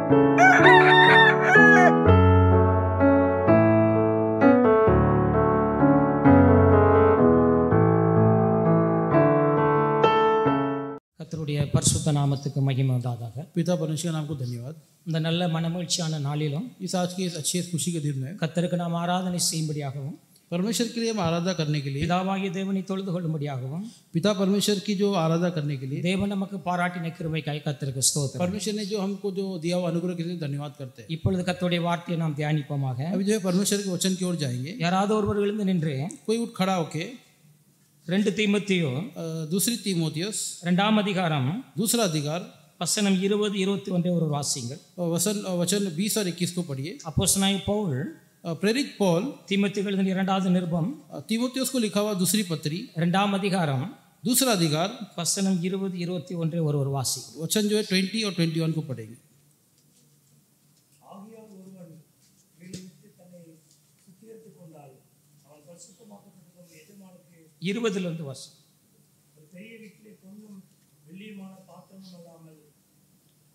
கர்த்தருடைய பரிசுத்த நாமத்துக்கு மகிமை உண்டாதாக. पिता परमेश्वर नाम को धन्यवाद। இந்த நல்ல மனமகிழ்ச்சியான நாளிலும் इस आज के इस अच्छे खुशी के दिन में கர்த்தருக்கு நாம் ஆராதனை செய்யும்படியாகவும் परमेश्वर के लिए हम आराधना करने के लिए பிதாவாகிய தேவனை தொழுது கொள்ளும்படியாகவும் पिता परमेश्वर की जो आराधना करने के लिए தேவன் நமக்கு பாராட்டின கிருபைக்காய் கர்த்தருக்கு ஸ்தோத்திரம். परमेश्वर ने जो हमको जो दिया हुआ अनुग्रह के लिए धन्यवाद करते हैं। இப்பொழுது கர்த்தருடைய வார்த்தையை நாம் தியானிப்போமாக. अभी जो है परमेश्वर के वचन की ओर जाएंगे। யாராவது ஒருவர் எழுந்து நின்று कोई उठ खड़ा होके 2 தீமோத்தேயு दूसरी तीमोथियस 2ஆம் அதிகாரம் दूसरा अधिकार வசனம் 20, 21 ஒரு வாசிங்கள். वचन 20 और 21 को पढ़िए। அப்போஸ்தலனாகிய பவுல் प्रेरित पौल தீமோத்தேயுக்கு எழுதின 2வது நிருபம் तीमोथियस को लिखा हुआ दूसरी पत्री 2ஆம் அதிகாரம் दूसरा अधिकार வசனம் 20, 21 ஒரு வாசிங்கள். वचन जो है 20 और 21 को पढ़ेंगे। 20 வாசி. பெரிய வீட்டிலே பொன்னும் வெள்ளியுமான பாத்திரமும் அல்லாமல்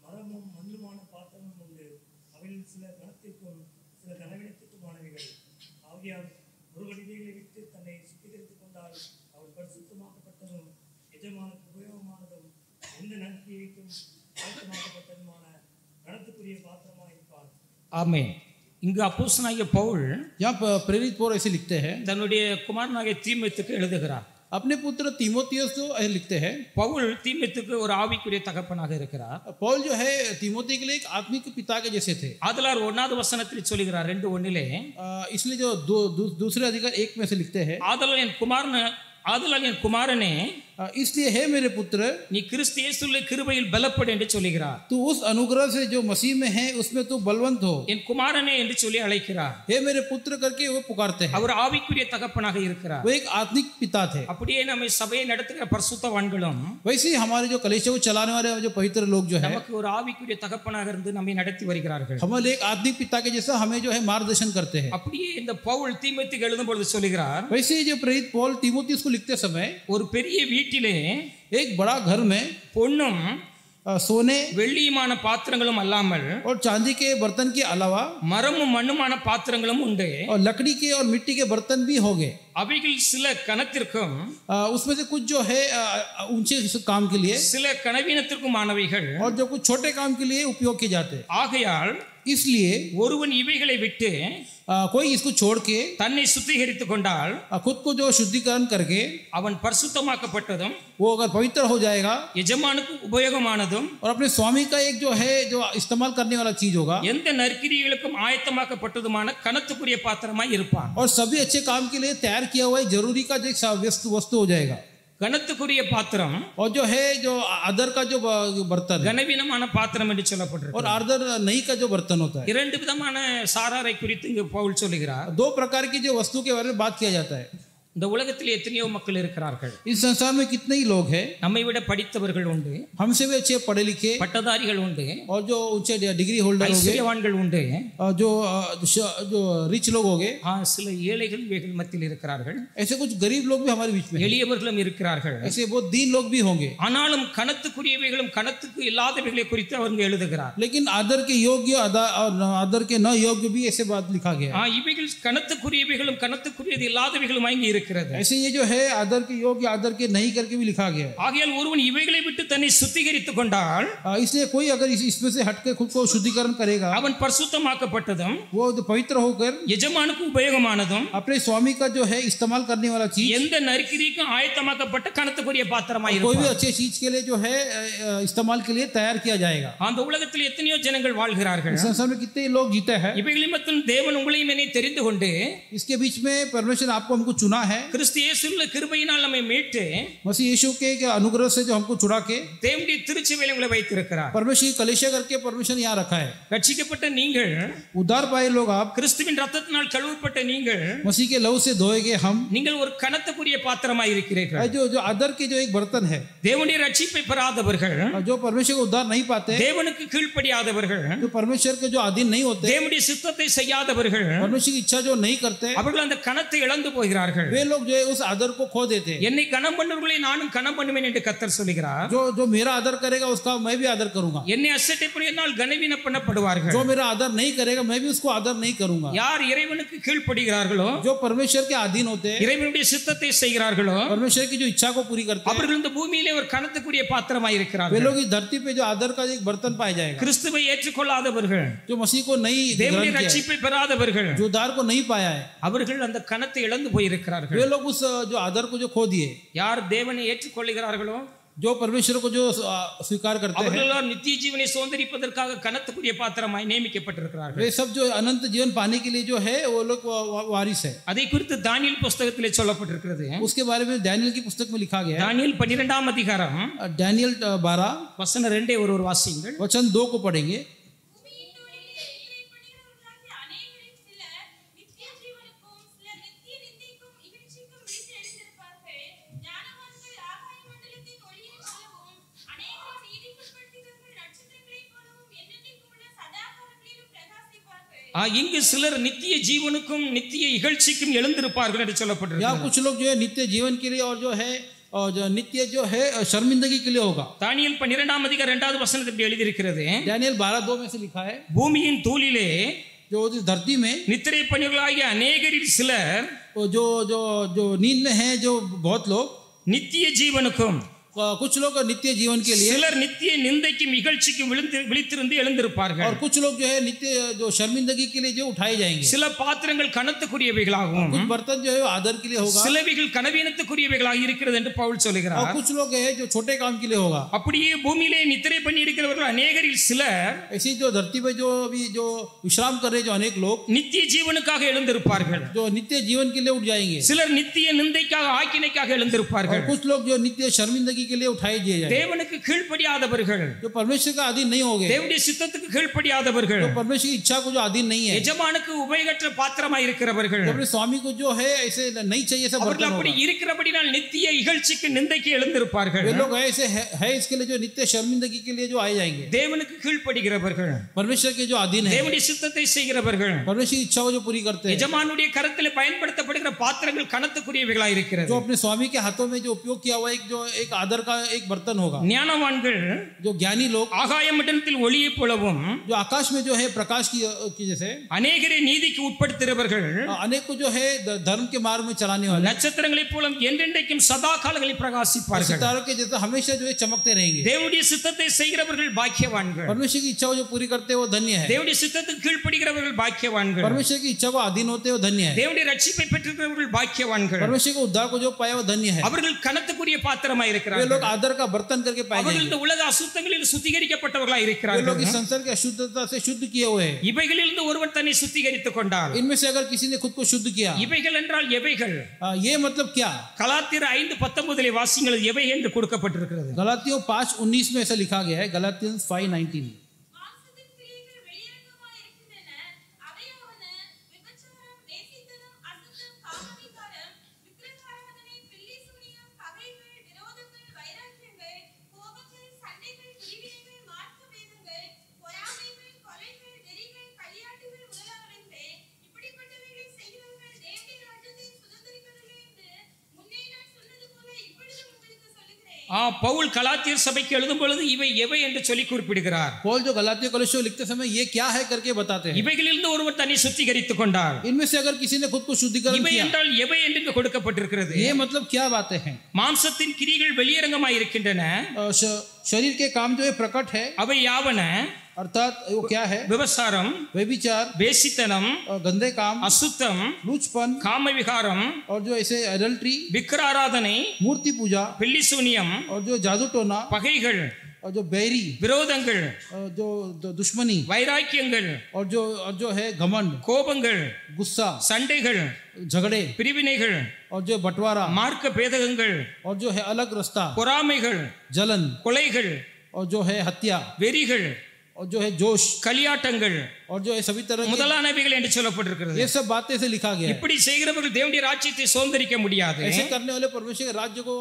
மரமும் மண்ணுமான பாத்திரமும் உண்டு. அவையில் சில கனத்திற்கும் சில கனவினத்திற்குமானவைகள். ஆகியால் ஒருவர் இவைகளை விட்டு தன்னை சுத்திகரித்துக் கொண்டால் அவர் பரிசுத்தமாக்கப்பட்டதும் எஜமானுக்கு உபயோகமானதும் எந்த நன்றியைக்கும் ஆயத்தமாக்கப்பட்டதுமான கனத்துக்குரிய பாத்திரமாக இருப்பார். ஆமென். இங்கு அப்போஸ்தலனாகிய பவுல் यहाँ प्रेरित पौल ऐसे लिखते हैं, தன்னுடைய குமாரனாகிய தீமோத்தேயுக்கு எழுதுகிறார். अपने पुत्र तीमोथियस को लिखते हैं। பவுல் தீமோத்தேயுக்கு ஒரு ஆவிக்குரிய தகப்பனாக இருக்கிறார். पौल जो है तीमोथी के लिए एक आत्मिक पिता के जैसे थे। ஆதலால் 1வது வசனத்தில் சொல்கிறார் 2:1 इसलिए जो दूसरे अधिकार 1 में से लिखते हैं, ஆதலால் என் குமாரனே इसलिए है मेरे पुत्र நீ கிறிஸ்து இயேசுவிலே கிருபையில் பலப்படு என்று சொல்கிறார். तू उस अनुग्रह से जो मसीह में है उसमें तू बलवंत हो। என் குமாரனே என்று சொல்லி அழைக்கிறார். हे मेरे पुत्र करके वो पुकारते हैं। அவர் ஆவிக்குரிய தகப்பனாக இருக்கிறார். वो एक आत्मिक पिता थे। அப்படியே நம்மை சபையை நடத்துகிற பரிசுத்தவான்களும் वैसे ही हमारे जो कलीसिया को चलाने वाले जो पवित्र लोग जो है நமக்கு ஒரு ஆவிக்குரிய தகப்பனாக இருந்து நம்மை நடத்தி வருகிறார்கள். हमारे एक आत्मिक पिता के जैसा हमें जो है मार्गदर्शन करते हैं। அப்படியே இந்த பவுல் தீமோத்தேயுக்கு எழுதும் பொழுது சொல்கிறார், वैसे ही जो प्रेरित पौल तीमोथियस को लिखते समय ஒரு பெரிய வீட்டிலே एक बड़ा घर में பொன்னும் सोने வெள்ளியுமான பாத்திரங்களும் அல்லாமல் और चांदी के बर्तन के अलावा மரமும் மண்ணுமான பாத்திரங்களும் உண்டு. और लकड़ी के और मिट्टी के बर्तन भी होंगे। அவைகள் சில கனத்திற்கும் उसमें से कुछ जो है ऊंचे काम के लिए சில கனவீனத்திற்குமானவைகள் और जो कुछ छोटे काम के लिए उपयोग किए जाते हैं। ஆகையால் इसलिए ஒருவன் இவைகளை விட்டு कोई इसको छोड़ के தன்னை சுத்திகரித்துக் கொண்டால் खुद को जो शुद्धिकरण करके அவன் பரிசுத்தமாக்கப்பட்டதும் वो अगर पवित्र हो जाएगा எஜமானுக்கு உபயோகமானதும் और अपने स्वामी का एक जो है जो इस्तेमाल करने वाला चीज होगा எந்த நற்கிரியைகளுக்கும் ஆயத்தமாக்கப்பட்டதுமான கனத்துக்குரிய பாத்திரமாய் இருப்பான். और सभी अच्छे काम के लिए तैयार किया हुआ एक जरूरी का जो एक वस्तु हो जाएगा। கனத்துக்குரிய பாத்திரம் और जो है जो आदर का जो बर्तन है கனவீனமான பாத்திரம் என்று சொல்லப்படுகிறது. और आदर नहीं का जो बर्तन होता है। 2 விதமான சாராரை குறித்து இங்கு பவுல் சொல்லுகிறார். 2 प्रकार की जो वस्तु के बारे में बात किया जाता है। இந்த உலகத்தில் எத்தனையோ மக்கள் இருக்கிறார்கள். इस संसार में कितने ही लोग हैं, நம்மை விட படித்தவர்கள் உண்டு, हमसे भी अच्छे पढ़े लिखे பட்டதாரிகள் உண்டு, और जो ऊंचे डिग्री होल्डर हो गए, ஐஸ்வர்யவான்கள் உண்டு, और जो रिच लोग हो गए, சில ஏழைகள் இவைகள் மத்தியில் இருக்கிறார்கள். ऐसे कुछ गरीब लोग भी हमारे बीच में, எளியவர்களும் இருக்கிறார்கள். ऐसे बहुत दीन लोग भी होंगे। ஆனாலும் கனத்துக்குரியவைகளும் கனத்துக்கு இல்லாதவைகளை குறித்து அவங்க எழுதுகிறார். लेकिन आदर के योग्य और आदर के न योग्य भी ऐसे बात लिखा गया है। இவைகள் கனத்துக்குரியவைகளும் கனத்துக்குரியது இல்லாதவைகளும் இங்கே இருக்கிறது. ऐसे ये जो है आदर के योग्य आदर के नहीं करके भी लिखा गया है। ஆகையால் ஒருவன் இவைகளை விட்டு தன்னை சுத்திகரித்துக் கொண்டால் इसलिए कोई अगर इसमें से हटके खुद को शुद्धिकरण करेगा, அவன் பரிசுத்தமாக்கப்பட்டதும் वो पवित्र होकर எஜமானுக்கு உபயோகமானதும் अपने स्वामी का जो है इस्तेमाल करने वाला चीज, எந்த நற்கிரியைக்கும் ஆயத்தமாக்கப்பட்ட கனத்துக்குரிய பாத்திரமாய் कोई भी இருப்பான். अच्छे चीज के लिए जो है इस्तेमाल के लिए तैयार किया जाएगा। அந்த உலகத்தில் எத்தனையோ ஜனங்கள் வாழ்கிறார்கள். इस संसार में कितने लोग जीते हैं। இவைகளை மட்டும் தேவன் உங்களையும் என்னை தெரிந்து கொண்டு इसके बीच में परमेश्वर आपको हमको चुना है। கிறிஸ்து இயேசுவின் கிருபையினால் நம்மை மீட்டு मसीह यीशु के अनुग्रह से जो हमको छुड़ा के தேவனுடைய திருச்சபையில் உங்களை வைத்திருக்கிறார். परमेश्वर की कलीसिया करके परमेश्वर यहाँ रखा है। ரட்சிக்கப்பட்ட நீங்கள், उद्धार पाए लोग आप, கிறிஸ்துவின் ரத்தத்தினால் கழுவப்பட்ட நீங்கள், मसीह के लहू से धोए गए हम, நீங்கள் ஒரு கனத்துக்குரிய பாத்திரமாய் இருக்கிறீர்கள். जो आदर के जो एक बर्तन है, தேவனுடைய ரட்சிப்பை பெறாதவர்கள், जो परमेश्वर को उद्धार नहीं पाते, தேவனுக்கு கீழ்ப்படியாதவர்கள், जो परमेश्वर के जो अधीन नहीं होते, தேவனுடைய சித்தத்தை செய்யாதவர்கள், परमेश्वर की इच्छा जो नहीं करते, அவர்கள் அந்த கனத்தை இழந்து போகிறார்கள். वे वे लोग जो है उस आदर को खो देते हैं। என்னை கனம் பண்ணுவர்களை நானும் கனம் பண்ணுவேன் என்று கர்த்தர் சொல்கிறார். जो मेरा आदर करेगा उसका मैं भी आदर करूंगा. என்னை அசட்டை பண்ணினால் கனவீனம் பண்ணப்படுவார்கள். जो मेरा आदर नहीं करेगा मैं भी उसको आदर नहीं करूंगा. யார் இறைவனுக்கு கீழ்ப்படிகிறார்களோ, जो परमेश्वर के अधीन होते हैं, இறைவனுடைய சித்தத்தை செய்கிறார்களோ, परमेश्वर की जो इच्छा को पूरी करते हैं, அவர்கள் இந்த பூமியிலே ஒரு கனத்துக்குரிய பாத்திரமாய் இருக்கிறார்கள். वे लोग इस धरती पे जो आदर का एक बर्तन पाया जाएगा. கிறிஸ்துவை ஏற்றுக்கொள்ளாதவர்கள், जो मसीह को नहीं தேவனுடைய ரட்சிப்பை பெறாதவர்கள், जो उद्धार को नहीं पाया है, அவர்கள் அந்த கனத்தை இழந்து போயிருக்கிறார்கள். वे लोग उस जो आदर को जो खो दिए. யார் தேவனை ஏற்றுக்கொள்கிறார்களோ, जो परमेश्वर को जो स्वीकार करते हैं, அவர்கள் நித்திய ஜீவனை சுதந்தரிப்பதற்காக கனத்துக்குரிய பாத்திரமாய் நியமிக்கப்பட்டிருக்கிறார்கள். वे सब जो अनंत जीवन पाने के लिए जो है वो लोग वारिस है. அதை குறித்து தானியேல் புத்தகத்திலே சொல்லப்பட்டிருக்கிறது. उसके बारे में दानियेल की पुस्तक में लिखा गया है. தானியேல் 12ஆம் அதிகாரம் दानियेल 12 वचन 2 ஒரு வாசியுங்கள். वचन 2 को पढ़ेंगे. இங்கு சிலர் நித்திய ஜீவனுக்கும் நித்திய இகழ்ச்சிக்கும் எழுந்திருப்பார்கள் என்று சொல்லப்பட்டிருக்கிறது. यहाँ कुछ लोग जो है नित्य जीवन के लिए और जो है जो नित्य जो है शर्मिंदगी के लिए होगा. தானியேல் 12ஆம் அதிகாரம் 2வது வசனத்தில் இப்படி எழுதியிருக்கிறது. दानियेल 12:2 में से लिखा है, பூமியின் தூளிலே जो धरती में நித்திரை பண்ணிகளாகிய அநேகரில் சிலர் जो जो जो नींद में है जो बहुत लोग நித்திய ஜீவனுக்கும், कुछ लोग नित्य जीवन के लिए, சிலர் நித்திய நிந்தைக்கும் இகழ்ச்சிக்கும் விழித்திருந்து எழுந்திருப்பார்கள். और कुछ लोग जो है नित्य जो शर्मिंदगी के लिए जो उठाए जाएंगे. சில பாத்திரங்கள் கனத்துக்குரியவைகளாகவும், कुछ बर्तन जो है आदर के लिए होगा, சிலவைகள் கனவீனத்துக்குரியவைகளாக இருக்கிறது என்று பவுல் சொல்கிறார். और कुछ लोग है जो छोटे काम के लिए होगा. அப்படியே பூமியிலே நித்திரை பண்ணி இருக்கிறவர்கள் அநேகரில் சிலர், ऐसी जो धरती पे जो अभी जो विश्राम कर रहे जो अनेक लोग நித்திய ஜீவனுக்காக எழுந்திருப்பார்கள். जो नित्य जीवन के लिए उठ जाएंगे. சிலர் நித்திய நிந்தைக்காக ஆக்கினைக்காக எழுந்திருப்பார்கள். और कुछ लोग जो नित्य शर्मिंदगी के लिए उठाए दिए जाएंगे. தேவனுக்கு கீழ்ப்படியாதவர்கள், जो परमेश्वर का अधीन नहीं होंगे, தேவனுடைய சித்தத்துக்கு கீழ்ப்படியாதவர்கள், जो परमेश्वर की इच्छा को जो अधीन नहीं है, எஜமானுக்கு உபயோகற்ற பாத்திரமாய் இருக்கிறவர்கள், अपने स्वामी को जो है ऐसे नहीं चाहिए ऐसा அவர்கள் बर्तन அப்படி होगा. இருக்கிறபடினால் நித்திய இகழ்ச்சிக்கு நிந்தைக்கு எழுந்திருப்பார்கள். वे लोग ऐसे है इसके लिए जो नित्य शर्मिंदगी के लिए जो आए जाएंगे. தேவனுக்கு கீழ்ப்படிகிறவர்கள், परमेश्वर के जो अधीन है, தேவனுடைய சித்தத்தை செய்கிறவர்கள், परमेश्वर की इच्छा को जो पूरी करते हैं, எஜமானுடைய கரத்தில் பயன்படுத்தப்படுகிற பாத்திரங்கள் கனத்துக்குரியவைகளாய் இருக்கிறது. जो अपने स्वामी के हाथों में जो उपयोग किया हुआ एक आदर का एक बर्तन होगा. ஞானவான்கள், जो ज्ञानी लोग ஆகாய மண்டலத்தில் ஒளியைப் போலவும், जो आकाश में जो है प्रकाश की जैसे, அநேகரை நீதிக்கு உட்படுத்துகிறவர்கள், अनेक को जो है धर्म के मार्ग में चलाने वाले, நட்சத்திரங்களைப் போல என்றென்றைக்கும் சதா காலங்களில் பிரகாசிப்பார்கள். सितारों के जैसे हमेशा जो है चमकते रहेंगे. தேவனுடைய சித்தத்தை செய்கிறவர்கள் பாக்கியவான்கள். परमेश्वर की इच्छा को जो पूरी करते हैं वो धन्य है. தேவனுடைய சித்தத்துக்கு கீழ்ப்படிகிறவர்கள் பாக்கியவான்கள். परमेश्वर की इच्छा को अधीन होते हैं वो धन्य है. தேவனுடைய ரட்சிப்பை பெற்றிருக்கிறவர்கள் பாக்கியவான்கள். परमेश्वर को उद्धार को जो पाया वो धन्य है. அவர்கள் கனத்துக்குரிய பாத்திரமாய் वे இருக்கிறார்கள். लोग आदर का बर्तन करके पाए அவர்கள் जाएंगे. இந்த உலக அசுத்தங்களில் சுத்திகரிக்கப்பட்டவர்களாய் वे लोग இருக்கிறார்கள். इस संसार की अशुद्धता से शुद्ध किए हुए हैं. இவைகளிலிருந்து ஒருவர் தன்னை சுத்திகரித்துக் கொண்டார். इनमें से अगर किसी ने खुद को शुद्ध किया, இவைகள் என்றால் எவைகள்? ये मतलब क्या? கலாத்தியர் 5:19 வாசிங்கள் எவை என்று கொடுக்கப்பட்டிருக்கிறது. गलातियों 5:19 में ऐसा लिखा गया है. गलातियंस 5:19. பவுல் கலாத்தியர் சபைக்கு எழுதும் பொழுது இவை எவை என்று சொல்லி குறிப்பிடுகிறார். पौल जो गलातियों कलीसिया लिखते समय ये क्या है करके बताते हैं. இவைகளிலிருந்து ஒருவர் தன்னை சுத்திகரித்துக் கொண்டார். इनमें से अगर किसी ने खुद को शुद्धिकरण இவை किया, என்றால் எவை என்று கொடுக்கப்பட்டிருக்கிறது. ये मतलब क्या बातें हैं? மாம்சத்தின் கிரியைகள் வெளியரங்கமாய் இருக்கின்றன. शरीर के काम जो है प्रकट है. அவை யாவன? अर्थात वो क्या है? விபசாரம், व्यभिचार, வேசித்தனம், गंदे काम, அசுத்தம், लूचपन, காம விகாரம், और जो ऐसे एडल्ट्री, விக்கிராராதனை, मूर्ति पूजा, பில்லிசூனியம், और जो जादू टोना, பகைகள், और जो बैरी, விரோதங்கள், जो दुश्मनी, வைராக்கியங்கள், और जो है घमंड, கோபங்கள், गुस्सा, சண்டைகள், झगड़े, பிரிவினைகள், और जो बंटवारा, மார்க்க பேதகங்கள், और जो है अलग रास्ता, பொறாமைகள், जलन, கொலைகள், और जो है हत्या, வெறிகள், और जो है जोश, களியாட்டங்கள் और जो है सभी तरह முதலானவைகள் என்று சொல்லப்பட்டிருக்கிறது. ये सब बातें से लिखा गया है. இப்படி செய்கிறவர்கள் தேவனுடைய ராஜ்யத்தை சுதந்தரிக்க முடியாது. ऐसे करने वाले परमेश्वर के राज्य को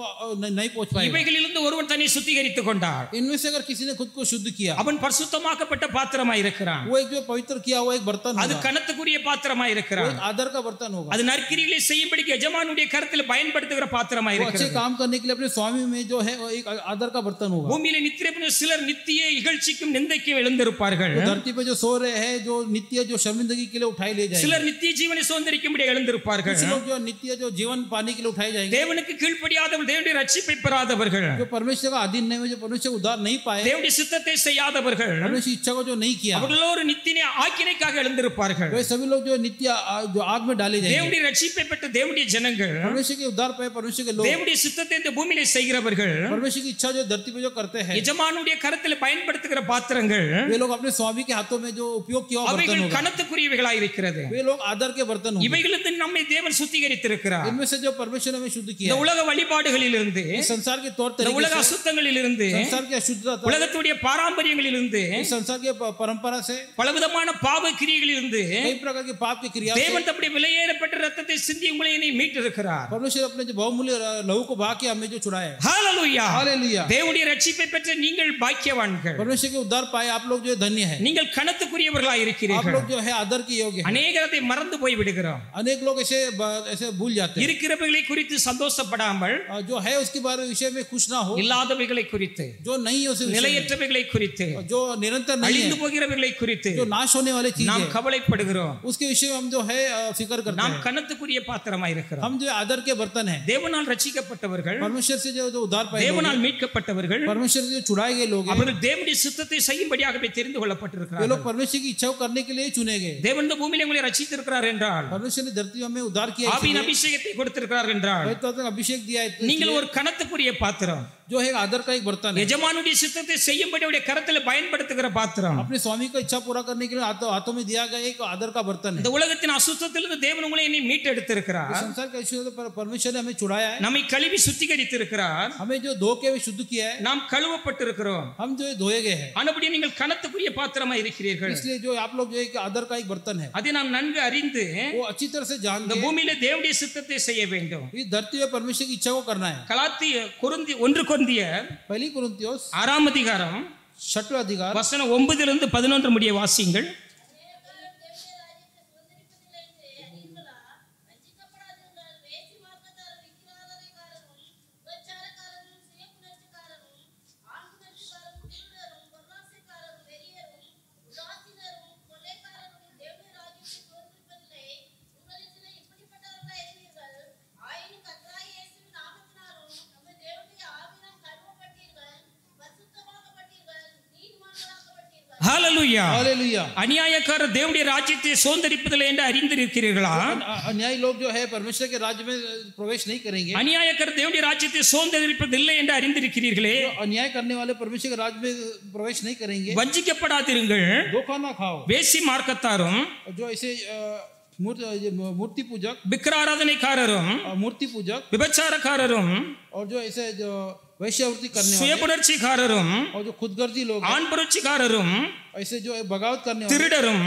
नहीं पहुंच पाएंगे. இவைகளிலிருந்து ஒருவன் தன்னை சுத்திகரித்துக் கொண்டார். इनमें से अगर किसी ने खुद को शुद्ध किया, அவன் பரிசுத்தமாக்கப்பட்ட பாத்திரமாய் இருக்கிறான். वो एक जो पवित्र किया हुआ एक बर्तन होगा. அது கனத்துக்குரிய பாத்திரமாய் இருக்கிறான். एक आदर का बर्तन होगा. அது நற்கிரியைகளை செய்யும்படிக்கு எஜமானுடைய கரத்தில் பயன்படுத்துகிற பாத்திரமாய் अच्छे இருக்கிறது. काम करने के लिए अपने स्वामी में जो है एक आदर का बर्तन होगा. பூமியில நித்திரை சிலர் நித்திய இகழ்ச்சிக்கும் நிந்தைக்கும் எழுந்திருப்பார்கள். धरती पे जो सो रहे हैं, जो नित्य जो शर्मिंदगी के लिए उठाए ले जाएंगे. சிலர் நித்திய ஜீவனை சுதந்தரிக்கும்படி எழுந்திருப்பார்கள். कुछ लोग जो नित्य जो जीवन पाने के लिए उठाए जाएंगे. தேவனுக்கு கீழ்ப்படியாதவர்கள், தேவனுடைய ரட்சிப்பை பெறாதவர்கள், जो परमेश्वर का अधीन नहीं हुए, जो परमेश्वर उद्धार नहीं पाए, தேவனுடைய சித்தத்தை செய்யாதவர்கள், परमेश्वर इच्छा को जो नहीं किया, அவர்கள் ஒரு நித்திய ஆக்கினைக்காக எழுந்திருப்பார்கள். वे सभी लोग जो नित्य जो आग में डाले जाएंगे. தேவனுடைய ரட்சிப்பை பெற்ற தேவனுடைய ஜனங்கள், परमेश्वर के उद्धार पाए परमेश्वर के लोग, தேவனுடைய சித்தத்தை இந்த பூமியில செய்கிறவர்கள், परमेश्वर की इच्छा जो धरती पे जो करते हैं, எஜமானுடைய கரத்தில் பயன்படுத்துகிற பாத்திரங்கள், वे लोग अपने स्वामी के हाथों में जो उपयोग किया हुआ बर्तन அவைகள் होगा. கனத்துக்குரியவைகளாய் இருக்கிறது. वे लोग आदर के बर्तन होंगे. இவைகளிலிருந்து நம்மை தேவன் சுத்திகரித்திருக்கிறார். इनमें से जो परमेश्वर ने हमें शुद्ध किया இந்த है, உலக வழிபாடுகளிலிருந்து, इस संसार के तौर இந்த உலக तरीके से, அசுத்தங்களிலிருந்து, संसार की अशुद्धता, உலகத்துடைய பாரம்பரியங்களிலிருந்து, इस संसार के परंपरा से, பலவிதமான பாவ கிரியைகளிலிருந்து कई प्रकार के पाप की क्रिया से, தேவன் தம்முடைய விலையேறப்பட்ட ரத்தத்தை சிந்தி உங்களை என்னை மீட்டிருக்கிறார். परमेश्वर अपने जो बहुमूल्य लहू को बहा के हमें जो छुड़ाया है. ஹalleluya. हालेलुया. தேவனுடைய ரட்சிப்பை பெற்ற நீங்கள் பாக்கியவான்கள். परमेश्वर के उद्धार पाए आप लोग जो धन्य है. நீங்கள் கனத்துக்குரியவர்களாய் आप இருக்கிறீர்கள். लोग जो है आदर के योग्य है. அநேகர் அதை மறந்து போய் விடுகிறோம். अनेक लोग ऐसे ऐसे भूल जाते हैं. இருக்கிறவைகளை குறித்து சந்தோஷப்படாமல், जो है उसके बारे में विषय में खुश ना हो, இல்லாதவைகளை குறித்து, जो नहीं है उसे विषय में, நிலையற்றவைகளை குறித்து, जो निरंतर नहीं அழிந்து है, போகிறவைகளை குறித்து जो नाश होने वाली चीज நாம் है, கவலைப்படுகிறோம். उसके विषय में हम जो है फिक्र करते நாம் हैं. கனத்துக்குரிய பாத்திரமாய் இருக்கிறோம். हम जो आदर के बर्तन है, தேவனால் ரட்சிக்கப்பட்டவர்கள், परमेश्वर से जो उद्धार पाए लोग தேவனால் हैं, மீட்கப்பட்டவர்கள், परमेश्वर से जो छुड़ाए गए लोग हैं, அவர்கள் தேவனுடைய சித்தத்தை செய்யும்படியாகவே தெரிந்து वे கொள்ளப்பட்டிருக்கிறார்கள். लोग परमेश्वर की इच्छा को करने के लिए चुने गए. தேவன் இந்த பூமியிலே உங்களை ரட்சித்திருக்கிறார் என்றால், परमेश्वर ने धरती में हमें उद्धार किया है, ஆவியின் அபிஷேகத்தை கொடுத்திருக்கிறார் என்றால், पवित्र आत्मा का अभिषेक दिया है, நீங்கள் ஒரு கனத்துக்குரிய பாத்திரம், जो है आदर का एक बर्तन है. எஜமானுடைய சித்தத்தை செய்யும்படி அவருடைய கரத்தில் பயன்படுத்துகிற பாத்திரம். अपने स्वामी का इच्छा पूरा करने के लिए हाथों में दिया गया एक आदर का बर्तन है. இந்த உலகத்தின் அசுத்தத்திலிருந்து தேவன் உங்களை என்னை மீட்டெடுத்திருக்கிறார். संसार के ऐश्वर्य पर परमेश्वर ने हमें छुड़ाया है, நம்மை கழுவி சுத்திகரித்திருக்கிறார். हमें जो धो के शुद्ध किया है, நாம் கழுவப்பட்டிருக்கிறோம். हम जो है धोए गए हैं. ஆனபடி நீங்கள் கனத்துக்குரிய பாத்திரமாய் இருக்கிறீர்கள். इसलिए जो आप लोग जो एक आदर का एक बर्तन है, அதை நாம் நன்கு அறிந்து वो अच्छी तरह से जान இந்த के பூமியில தேவனுடைய சித்தத்தை செய்ய வேண்டும். इस धरती में परमेश्वर की इच्छा को करना है. கலாத்திய கொரிந்தி 1 கொரிந்தியர் पहली कुरिन्थियोस 6ஆம் அதிகாரம் 6वां अधिकार வசனம் 9 இருந்து 11 முடிய வாசியுங்கள். ஹalleluya. हालेलुया. அநியாயக்காரர் தேவனுடைய ராஜ்யத்தை சுதந்தரிப்பதில்லை என்று அறிந்திருக்கிறீர்களா? अन्यायी लोग जो है परमेश्वर के राज्य में प्रवेश नहीं करेंगे. அநியாயக்காரர் தேவனுடைய ராஜ்யத்தை சுதந்தரிப்பதில்லை என்று அறிந்திருக்கிறீர்களே. अन्याय करने वाले परमेश्वर के राज्य में प्रवेश नहीं करेंगे. வஞ்சிக்கப்படாதிருங்கள். धोखा ना खाओ. வேசி மார்க்கத்தாரும், जो ऐसे मूर्ति पूजक, விக்கிராராதனைக்காரரும், मूर्ति पूजक, விபச்சாரக்காரரும், और जो ऐसे जो वैश्यावृत्ति करने वाले, சுயபுணர்ச்சிக்காரரும், और जो खुदगर्जी लोग हैं, ஆண் புரட்சிக்காரரும், ऐसे जो बगावत करने वाले, திருடரும்,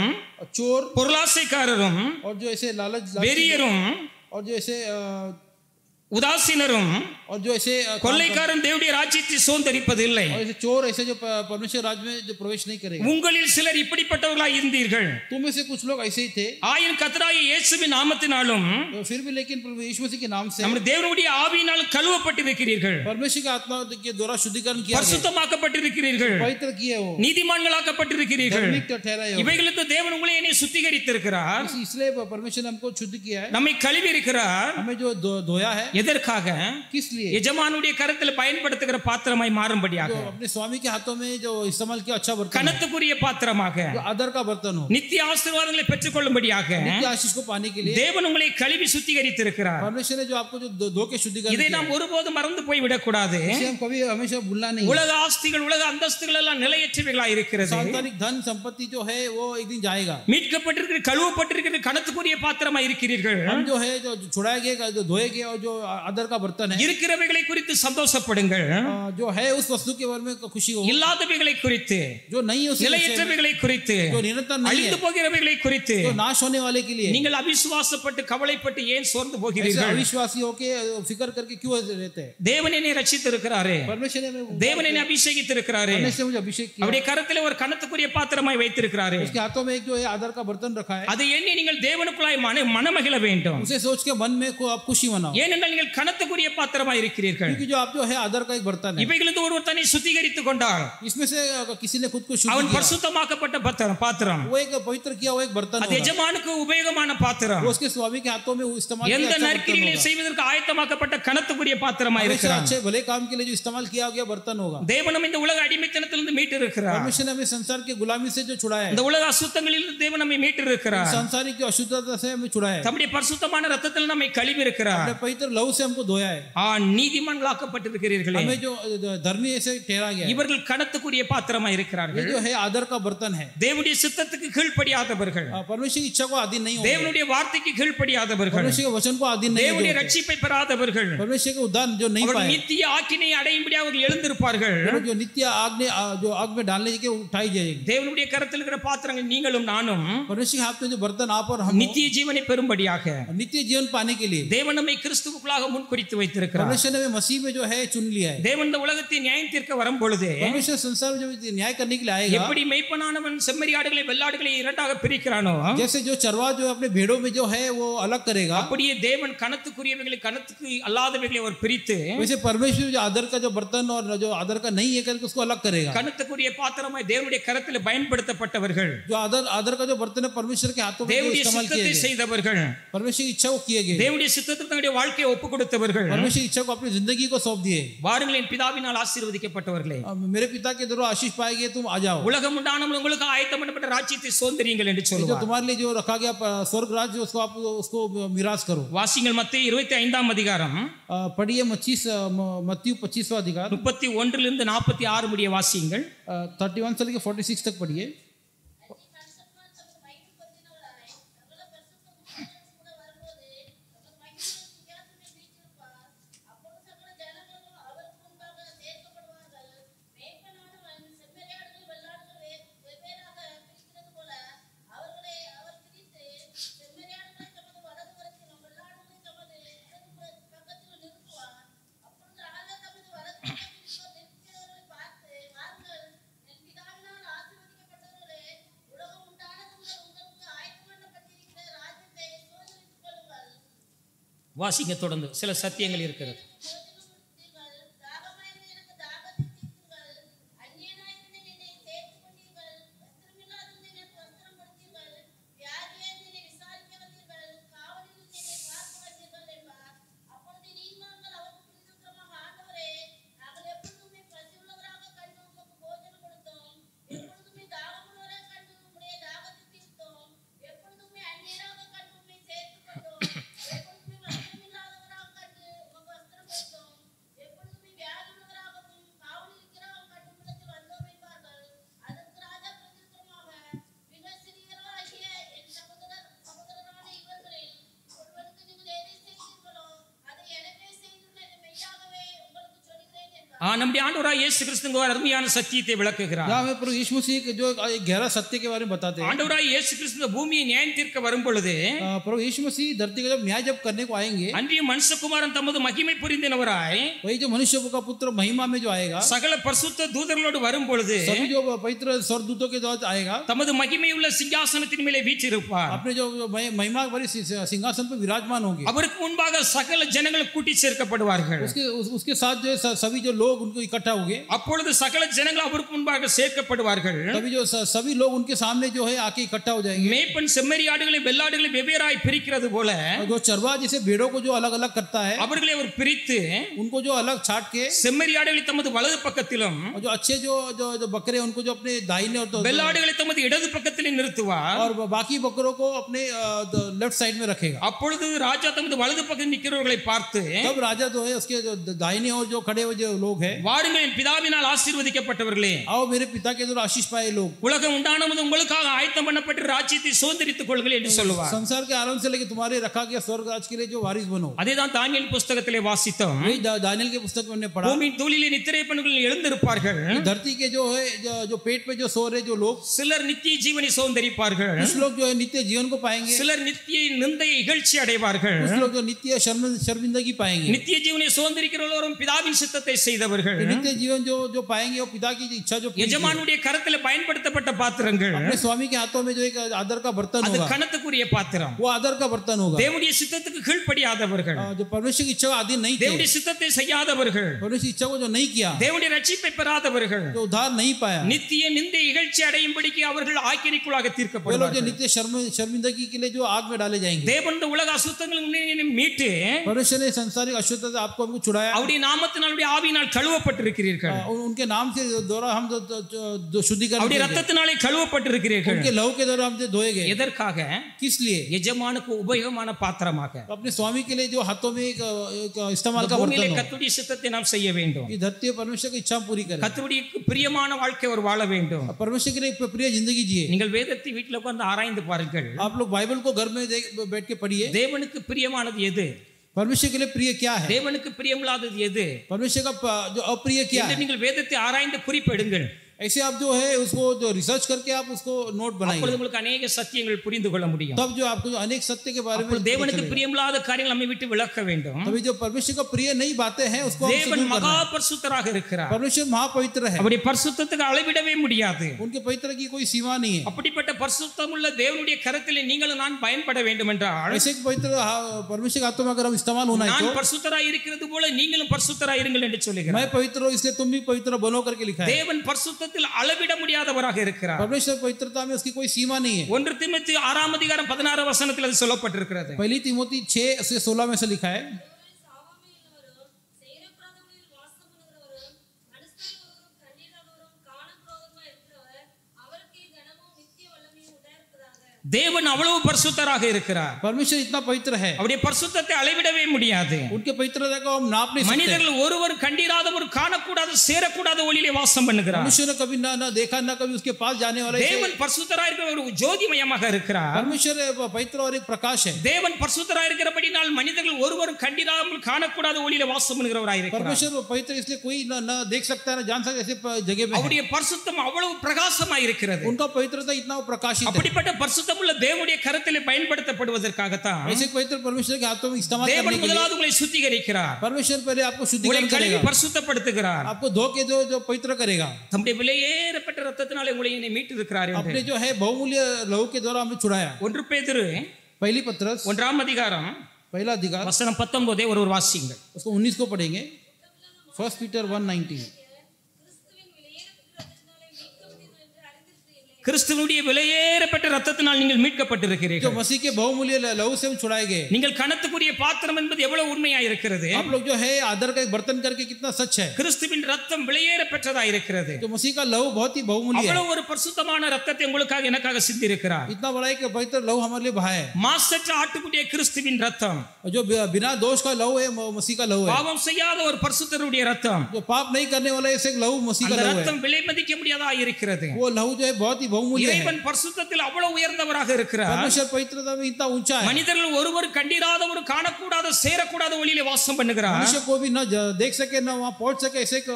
चोर, பொருளாசைக்காரரும், और जो ऐसे लालच, வெறியரும், और जो ऐसे உதாசீனரும், और जो ऐसे கொள்ளைக்காரன் தேவனுடைய ராஜ்யத்தை சுதந்தரிப்பதில்லை. और ऐसे चोर, ऐसे जो परमेश्वर राज्य में जो प्रवेश नहीं करेंगे. உங்களில் சிலர் இப்படிப்பட்டவர்களாய் இருந்தீர்கள். तुम में से कुछ लोग ऐसे ही थे. ஆயின் கர்த்தராகிய இயேசுவின் நாமத்தினாலும் तो फिर भी लेकिन प्रभु यीशु मसीह के नाम से நம்முடைய தேவனுடைய ஆவியினால் கழுவப்பட்டிருக்கிறீர்கள், परमेश्वर की आत्मा के द्वारा शुद्धिकरण किया गया, பரிசுத்தமாக்கப்பட்டிருக்கிறீர்கள், पवित्र किए हो, நீதிமான்களாக்கப்பட்டிருக்கிறீர்கள். धार्मिक ठहराए हो. இவைகளுக்கு தேவன் உங்களை என்னை சுத்திகரித்திருக்கிறார். इसलिए परमेश्वर ने हमको शुद्ध किया है, நம்மை கழுவி இருக்கிறார். हमें जो धोया है. எதற்காக? किस लिए? எஜமானுடைய கரத்தில் பயன்படுத்துகிற பாத்திரமாய் மாறும்படியாக, जो अपने स्वामी के हाथों में जो इस्तेमाल किया अच्छा बर्तन है, கனத்துக்குரிய பாத்திரமாக, जो आदर का बर्तन हो, நித்திய ஆசீர்வாதங்களை பெற்றுக்கொள்ளும்படியாக नित्य आशीष को पाने के लिए தேவன் உங்களை கழுவி சுத்திகரித்திருக்கிறார். परमेश्वर ने जो आपको जो धो के शुद्धिकरण இதை किया நாம் है, ஒருபோதும் மறந்து போய் விடக்கூடாது. इसे हम कभी हमेशा भूलना नहीं है. உலக ஆஸ்திகள், உலக அந்தஸ்துகள் எல்லாம் நிலையற்றவைகளாய் இருக்கிறது. सांसारिक धन संपत्ति जो है वो एक दिन जाएगा. மீட்கப்பட்டிருக்கிற, கழுவப்பட்டிருக்கிற கனத்துக்குரிய பாத்திரமாய் இருக்கிறீர்கள். हम जो है जो छुड़ाए गए, जो धोए गए और जो आदर का बर्तन है, இருக்கிறவைகளை குறித்து சந்தோஷப்படுங்கள், जो है उस वस्तु के बारे में खुशी हो, இல்லாதவைகளை குறித்து, जो नहीं है उसके विषय में, நிலையற்றவைகளை குறித்து, जो निरंतर नहीं அழிந்து है, போகிறவைகளை குறித்து जो नाश होने वाले के लिए நீங்கள் அவிசுவாசப்பட்டு கவலைப்பட்டு ஏன் சோர்ந்து ऐसे போகிறீர்கள்? अविश्वासी होके फिक्र करके क्यों रहते हैं? தேவன் என்னை ரட்சித்திருக்கிறாரே, परमेश्वर ने தேவன் என்னை அபிஷேகித்திருக்கிறாரே, परमेश्वर ने मुझे अभिषेक किया, அவருடைய கரத்திலே ஒரு கனத்துக்குரிய பாத்திரமாய் வைத்திருக்கிறாரே, उसके हाथों में एक जो है आदर का बर्तन रखा है, அதை எண்ணி நீங்கள் தேவனுக்குள்ளாய் மனமகிழ வேண்டும். उसे सोच के मन में को आप खुशी मनाओ, ஏனென்றால் நீங்கள் கனத்துக்குரிய பாத்திரமாய் இருக்கிறீர்கள். क्योंकि जो आप जो है आदर का एक बर्तन है, இவைகளிலிருந்து ஒருவர் தன்னை சுத்திகரித்துக் கொண்டால் इसमें से किसी ने खुद को शुद्ध அவன் किया, பரிசுத்தமாக்கப்பட்ட பாத்திரம், वो एक पवित्र किया हुआ एक बर्तन அது होगा, எஜமானுக்கு உபயோகமான பாத்திரம், वो उसके स्वामी के हाथों में वो इस्तेमाल किया எந்த अच्छा बर्तन நற்கிரிகளை होगा, செய்வதற்கு ஆயத்தமாக்கப்பட்ட கனத்துக்குரிய பாத்திரமாய் हमेशा இருக்கிறான். अच्छे भले काम के लिए जो इस्तेमाल किया गया बर्तन होगा. தேவனும் இந்த உலக அடிமைத்தனத்திலிருந்து மீட்டு இருக்கிறார். परमेश्वर ने हमें संसार के गुलामी से जो छुड़ाया है, இந்த உலக அசுத்தங்களிலிருந்து தேவன் நம்மை மீட்டு இருக்கிறார். सांसारिक जो अशुद्धता से हमें छुड़ाया है, தம்முடைய பரிசுத்தமான ரத்தத்தில் நம்மை கழுவி இருக்கிறார். अपने पवित्र लहू से हमको धोया है, நீதிமான்களாக்கப்பட்டிருக்கிறீர்களே, हमें जो धर्मी ऐसे ठहरा गया है, இவர்கள் கனத்துக்குரிய பாத்திரமாய் ये இருக்கிறார்கள். जो है आदर का बर्तन है, தேவனுடைய சித்தத்துக்கு கீழ்ப்படியாதவர்கள், परमेश्वर की इच्छा को अधीन नहीं होंगे, தேவனுடைய வார்த்தைக்கு கீழ்ப்படியாதவர்கள், परमेश्वर के वचन को अधीन नहीं தேவனுடைய होंगे, ரட்சிப்பை பெறாதவர்கள், परमेश्वर के उद्धार जो नहीं அவர்கள் पाए, நித்திய ஆக்கினை அடையும்படி அவர்கள் எழுந்திருப்பார்கள். जो नित्य आग ने जो आग में डालने के उठाई जाएगी. தேவனுடைய கரத்தில் இருக்கிற பாத்திரங்கள் நீங்களும் நானும் परमेश्वर के हाथ में जो बर्तन आप और हम நித்திய ஜீவனை பெறும்படியாக नित्य जीवन पाने के लिए தேவன் நம்மை கிறிஸ்துவுக்குள்ளாக முன்குறித்து வைத்திருக்கிறார். परमेश्वर ने हमें मसीह में जो है चुन लिया है. தேவன் இந்த உலகத்தை நியாயம் தீர்க்க வரும் பொழுது परमेश्वर संसार में जब न्याय करने के लिए आएगा, எப்படி மெய்ப்பனானவன் செம்மறியாடுகளை வெள்ளாடுகளை இரண்டாக பிரிக்கிறானோ, जैसे जो चरवा जो अपने भेड़ों में जो है वो अलग करेगा, அப்படியே தேவன் கனத்துக்குரியவைகளை கனத்துக்கு அல்லாதவைகளை அவர் பிரித்து वैसे परमेश्वर जो आदर का जो बर्तन और जो आदर का नहीं है करके उसको अलग करेगा. கனத்துக்குரிய பாத்திரமாய் தேவனுடைய கரத்தில் பயன்படுத்தப்பட்டவர்கள், जो आदर का जो बर्तन है परमेश्वर के हाथों में जो தேவனுடைய इस्तेमाल किए சித்தத்தை गए, செய்தவர்கள், परमेश्वर की इच्छा को किए गए, தேவனுடைய சித்தத்துக்கு தன்னுடைய வாழ்க்கையை ஒப்பு கொடுத்தவர்கள், परमेश्वर की इच्छा को अपनी जिंदगी को सौंप दिए. வாருங்கள் என் பிதாவினால் ஆசீர்வதிக்கப்பட்டவர்களே, मेरे पिता के द्वारा आशीष पाएंगे, तुम आ जाओ. உலகம் உண்டானவர்கள் உங்களுக்கு ஆயத்தம் பண்ணப்பட்ட ராஜ்யத்தை சுதந்திரியுங்கள் என்று जो சொல்லுவார். तुम्हारे लिए जो रखा गया स्वर्ग राज्य उसको आप उसको मिरास करो. வாசிங்கள் மத்தேயு 25ஆம் அதிகாரம் पढ़िए मत्ती 25वां अधिकार 31 லிருந்து 46 முடிய வாசியுங்கள். 31 से लेकर 46 तक पढ़िए. வாசிங்க தொடர்ந்து, சில சத்தியங்கள் இருக்கிறது. நம்முடைய ஆண்டவராகிய இயேசு கிறிஸ்து ஒரு அருமையான சத்தியத்தை விளக்குகிறார். यहाँ में प्रभु यीशु मसीह जो एक गहरा सत्य के बारे में बताते हैं. ஆண்டவராகிய இயேசு கிறிஸ்து பூமியை நியாயம் தீர்க்க வரும் பொழுது प्रभु यीशु मसीह धरती का जब न्याय जब करने को आएंगे, அன்றைய மனுஷகுமாரன் தமது மகிமை புரிந்தவராய் वही जो मनुष्य का पुत्र महिमा में जो आएगा, சகல பரிசுத்த தூதர்களோடு வரும் பொழுது सभी जो पवित्र स्वर्गदूतों के द्वारा आएगा, தமது மகிமையுள்ள சிங்காசனத்தின் மேலே வீற்றிருப்பார். अपने जो महिमा भरी सिंहासन पर विराजमान होंगे. அவருக்கு முன்பாக சகல ஜனங்கள் கூட்டி சேர்க்கப்படுவார்கள். उसके साथ जो सभी जो लोग उनको इकट्ठा होंगे, அப்பொழுது சகல ஜனங்கள் அவருக்கு முன்பாக சேர்க்கப்படுவார்கள். तभी जो सभी लोग उनके सामने जो है आके इकट्ठा हो जाएंगे. மேய்ப்பன் செம்மறியாடுகளை வெள்ளாடுகளை வெவ்வேறாய் பிரிக்கிறது போல जो चरवा जैसे भेड़ों को जो अलग अलग करता है, அவர்களை அவர் பிரித்து उनको जो अलग छाट के செம்மறியாடுகளை தமது வலது பக்கத்திலும் जो अच्छे जो बकरे उनको जो अपने दाहिने और வெள்ளாடுகளை தமது இடது பக்கத்திலும் இடத்திலே நிறுத்துவார். और बाकी बकरों को अपने लेफ्ट साइड में रखेगा. அப்பொழுது ராஜா தமது வலது பக்கம் நிற்கிறவர்களை பார்த்து, तब राजा जो है उसके दाहिने ओर जो खड़े हुए जो लोग हैं, வாருங்கள் என் பிதாவினால் ஆசீர்வதிக்கப்பட்டவர்களே, आओ मेरे पिता के द्वारा आशीष पाए लोग, உலகம் உண்டானது உங்களுக்காக ஆயத்தம் பண்ணப்பட்ட ராஜ்யத்தை சுதந்தரித்துக் கொள்ளுங்கள் என்று சொல்லுவார். संसार के आरंभ से लेकर तुम्हारे रखा गया स्वर्ग राज के लिए जो वारिस बनो. அதேதான் தானியேல் புத்தகத்திலே வாசித்தோம். दानियेल के पुस्तक में हमने पढ़ा, பூமியின் தூளிலே நித்திரை பண்ணுகள் எழுந்திருப்பார்கள். धरती के जो है जो पेट पे जो सो रहे जो लोग, சிலர் நித்திய ஜீவனை சுதந்தரிப்பார்கள். कुछ लोग जो है नित्य जीवन को पाएंगे, சிலர் நித்திய நிந்தையை இகழ்ச்சி அடைவார்கள். कुछ लोग जो नित्य शर्मिंदगी पाएंगे. நித்திய ஜீவனை சுதந்தரிக்கிறவர்களும் பிதாவின் சித்தத்தை செய்தவர்கள். नित्य जीवन जो पाएंगे वो पिता की इच्छा जो எஜமானுடைய கரத்தில் பயன்படுத்தப்பட்ட பாத்திரங்கள், अपने स्वामी के हाथों में जो एक आदर का बर्तन அது होगा, கனத்துக்குரிய பாத்திரம். वो आदर का बर्तन होगा. தேவனுடைய சித்தத்துக்கு கீழ்ப்படியாதவர்கள், जो परमेश्वर की इच्छा का अधीन नहीं थे, தேவனுடைய சித்தத்தை செய்யாதவர்கள், परमेश्वर की इच्छा को जो नहीं किया, தேவனுடைய ரட்சிப்பை பெறாதவர்கள், जो उद्धार नहीं पाया, நித்திய நிந்தை இகழ்ச்சி அடையும்படிக்கு அவர்கள் ஆக்கினைக்குள்ளாக वे लोग जो தீர்க்கப்படுவார்கள். नित्य शर्मिंदगी के लिए जो आग में डाले जाएंगे. தேவன் இந்த உலக அசுத்தங்களை மீட்டு परमेश्वर ने संसारिक अशुद्धता से आपको हमको छुड़ाया, அவருடைய நாமத்தினால் அவருடைய ஆவியினால் கழுவப்பட்டிருக்கிறீர்கள். उनके नाम से द्वारा हम शुद्धिकरण, அவருடைய ரத்தத்தினாலே கழுவப்பட்டிருக்கிறீர்கள். उनके लहू के द्वारा हम धोए गए. எதற்காக? किस लिए? எஜமானுக்கு உபயோகமான பாத்திரமாக, अपने स्वामी के लिए जो हाथों में एक इस्तेमाल का பூமியிலே बर्तन हो. கர்த்தருடைய சித்தத்தை நாம் செய்ய வேண்டும். ये धरती परमेश्वर की इच्छा पूरी करे, கர்த்தருடைய பிரியமான வாழ்க்கை அவர் வாழ வேண்டும். परमेश्वर के लिए प्रिय जिंदगी जिए. நீங்கள் வேதத்தை வீட்டில் உட்கார்ந்து ஆராய்ந்து பாருங்கள். आप लोग बाइबल को घर में बैठ के पढ़िए. தேவனுக்கு பிரியமானது எது? परमेश्वर के लिए प्रिय क्या है? தேவனுக்கு பிரியமில்லாதது எது परमेश्वर का जो अप्रिय क्या என்று है? நீங்கள் வேதத்தை ஆராய்ந்து குறிப்பெடுங்கள். ऐसे आप जो है उसको जो रिसर्च करके आप उसको नोट बनाइए, அப்பொழுது உங்களுக்கு अनेक சத்தியங்கள் புரிந்து கொள்ள முடியும். तब जो आपको जो अनेक सत्य के बारे में அப்பொழுது தேவனுக்கு பிரியமில்லாத காரியங்கள் நம்மை விட்டு விலக்க வேண்டும். तभी जो परमेश्वर का प्रिय नहीं बातें हैं उसको हमसे தேவன் दूर करना மகா है. பரிசுத்தராக இருக்கிறார். परमेश्वर महापवित्र है, அவருடைய பரிசுத்தத்துக்கு அளவிடவே முடியாது. उनके पवित्र की कोई सीमा नहीं है. அப்படிப்பட்ட பரிசுத்தமுள்ள தேவனுடைய கரத்திலே நீங்களும் நான் பயன்பட வேண்டும் என்றால், ऐसे पवित्र परमेश्वर के हाथों में अगर हम इस्तेमाल होना है நான் तो பரிசுத்தராய் இருக்கிறது போல நீங்களும் பரிசுத்தராய் இருங்கள் என்று சொல்லுகிறார். मैं पवित्र हूं इसलिए तुम भी पवित्र बनो करके लिखा है. தேவன் பரிசுத்தத்தில் அளவிட முடியாதவராக இருக்கிறார். परमेश्वर पवित्रता में उसकी कोई सीमा नहीं है. 1 தீமோத்தேயு 6 அதிகாரம் 16 வசனத்தில் அது சொல்லப்பட்டிருக்கிறது. पहली तिमोथी 6 से 16 में से लिखा है, தேவன் அவ்வளவு பரிசுத்தராக இருக்கிறார். परमेश्वर इतना पवित्र है, அவருடைய பரிசுத்தத்தை அளவிடவே முடியாது. उनके पवित्रता को हम नाप नहीं सकते. மனிதர்கள் ஒருவர் கண்டீராத ஒரு காணக்கூடாத சேரக்கூடாத ஒளியிலே வாசம் பண்ணுகிறார். मनुष्य ने कभी ना देखा ना कभी उसके पास जाने वाला. தேவன் பரிசுத்தராக இருக்கிற ஒரு ஜோதிமயமாக இருக்கிறார். परमेश्वर पवित्र और एक प्रकाश है. தேவன் பரிசுத்தராக இருக்கிறபடியால் மனிதர்கள் ஒருவர் கண்டீராமல் காணக்கூடாத ஒளியிலே வாசம் பண்ணுகிறவராய் இருக்கிறார். परमेश्वर पवित्र इसलिए कोई ना देख सकता है ना जान सकता ऐसे जगह पे அவருடைய பரிசுத்தம் அவ்வளவு பிரகாசமாய் இருக்கிறது. उनका पवित्रता इतना प्रकाशित है. அப்படிப்பட்ட பரிசுத்தமுள்ள தேவனுடைய கரத்திலே பயன்படுத்தப்படுவதற்காக தான் ऐसे पवित्र परमेश्वर के हाथों में इस्तेमाल करने தேவன் के लिए முதலாவது உங்களை சுத்திகரிக்கிறார். परमेश्वर पहले आपको உங்களை शुद्धिकरण கழுவி करेगा, பரிசுத்தப்படுத்துகிறார். आपको धो के जो पवित्र करेगा. தம்முடைய விலையேறப்பட்ட ரத்தத்தினாலே உங்களை மீட்டு இருக்கிறார் என்று अपने जो है बहुमूल्य लहू के द्वारा हमें छुड़ाया. 1 பேதுரு पहली पत्रस 1 அதிகாரம் पहला अधिकार வசனம் 19 ஒரு வாசியுங்கள். उसको 19 को पढ़ेंगे. 1 पीटर 1:19. கிறிஸ்துவினுடைய விலையேறப்பட்ட ரத்தத்தினால் நீங்கள் जो மீட்கப்பட்டிருக்கிறீர்கள். मसीह के बहुमूल्य लहू से हम छुड़ाए गए. நீங்கள் கனத்துக்குரிய பாத்திரம் என்பது எவ்வளவு உண்மையாய் இருக்கிறது. आप लोग जो है आदर का एक बर्तन करके कितना सच है. கிறிஸ்துவின் ரத்தம் விலையேறப்பட்டதாய் இருக்கிறது. जो मसीह का लहू बहुत ही बहुमूल्य है. அவ்வளவு ஒரு பரிசுத்தமான ரத்தத்தை உங்களுக்காக எனக்காக சிந்தி இருக்கிறார். इतना बड़ा एक पवित्र लहू हमारे लिए बहा है. மாசற்ற ஆட்டுக்குட்டிய கிறிஸ்துவின் ரத்தம், जो बिना दोष का लहू है मसीह का लहू है. பாவம் செய்யாத ஒரு பரிசுத்தருடைய ரத்தம், जो पाप नहीं करने वाला ऐसे एक लहू मसीह का அந்த लहू है. ரத்தம் விலை மதிக்க முடியாததாய் இருக்கிறது. वो लहू जो है बहुत ही बहुमूल्य है. இறைவன் பரிசுத்தத்தில் அவ்வளவு உயர்ந்தவராக இருக்கிறார். परमेश्वर पवित्रता में इतना ऊंचा है. மனிதர்கள் ஒருவர் கண்டிராத ஒரு காணக்கூடாத சேரக்கூடாத ஒளியிலே வாசம் பண்ணுகிறார். मनुष्य को भी ना देख सके ना वहां पहुंच सके ऐसे के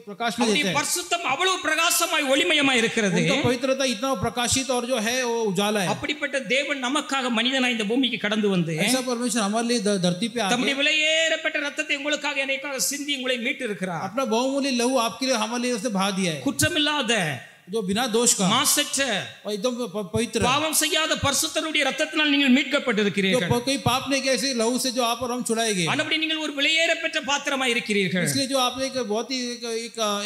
प्रकाश में அவருடைய देते हैं. பரிசுத்தம் அவ்வளவு பிரகாசமாய் ஒளிமயமாய் இருக்கிறது. उनका पवित्रता इतना प्रकाशित और जो है वो उजाला है. அப்படிப்பட்ட தேவன் நமக்காக மனிதனாய் இந்த பூமிக்கு கடந்து வந்து ऐसा परमेश्वर हमारे लिए धरती पे आके தம்முடைய விலையேறப்பட்ட ரத்தத்தை உங்களுக்காக எனக்காக சிந்தி உங்களை மீட்டு இருக்கிறார். अपना बहुमूल्य लहू आपके लिए हमारे लिए उसने बहा दिया है. குற்றமில்லாத जो बिना दोष का மாசற்ற और एकदम पवित्र பாவம் செய்யாத பரிசுத்தருடைய ரத்தத்தினால் நீங்கள் जो மீட்கப்பட்டிருக்கிறீர்கள். कोई पाप नहीं किया ऐसे लहू से जो आप और हम छुड़ाए गए. ஆனபடி நீங்கள் ஒரு விலையேறப்பட்ட பாத்திரமாய் இருக்கிறீர்கள். इसलिए जो आपने एक बहुत ही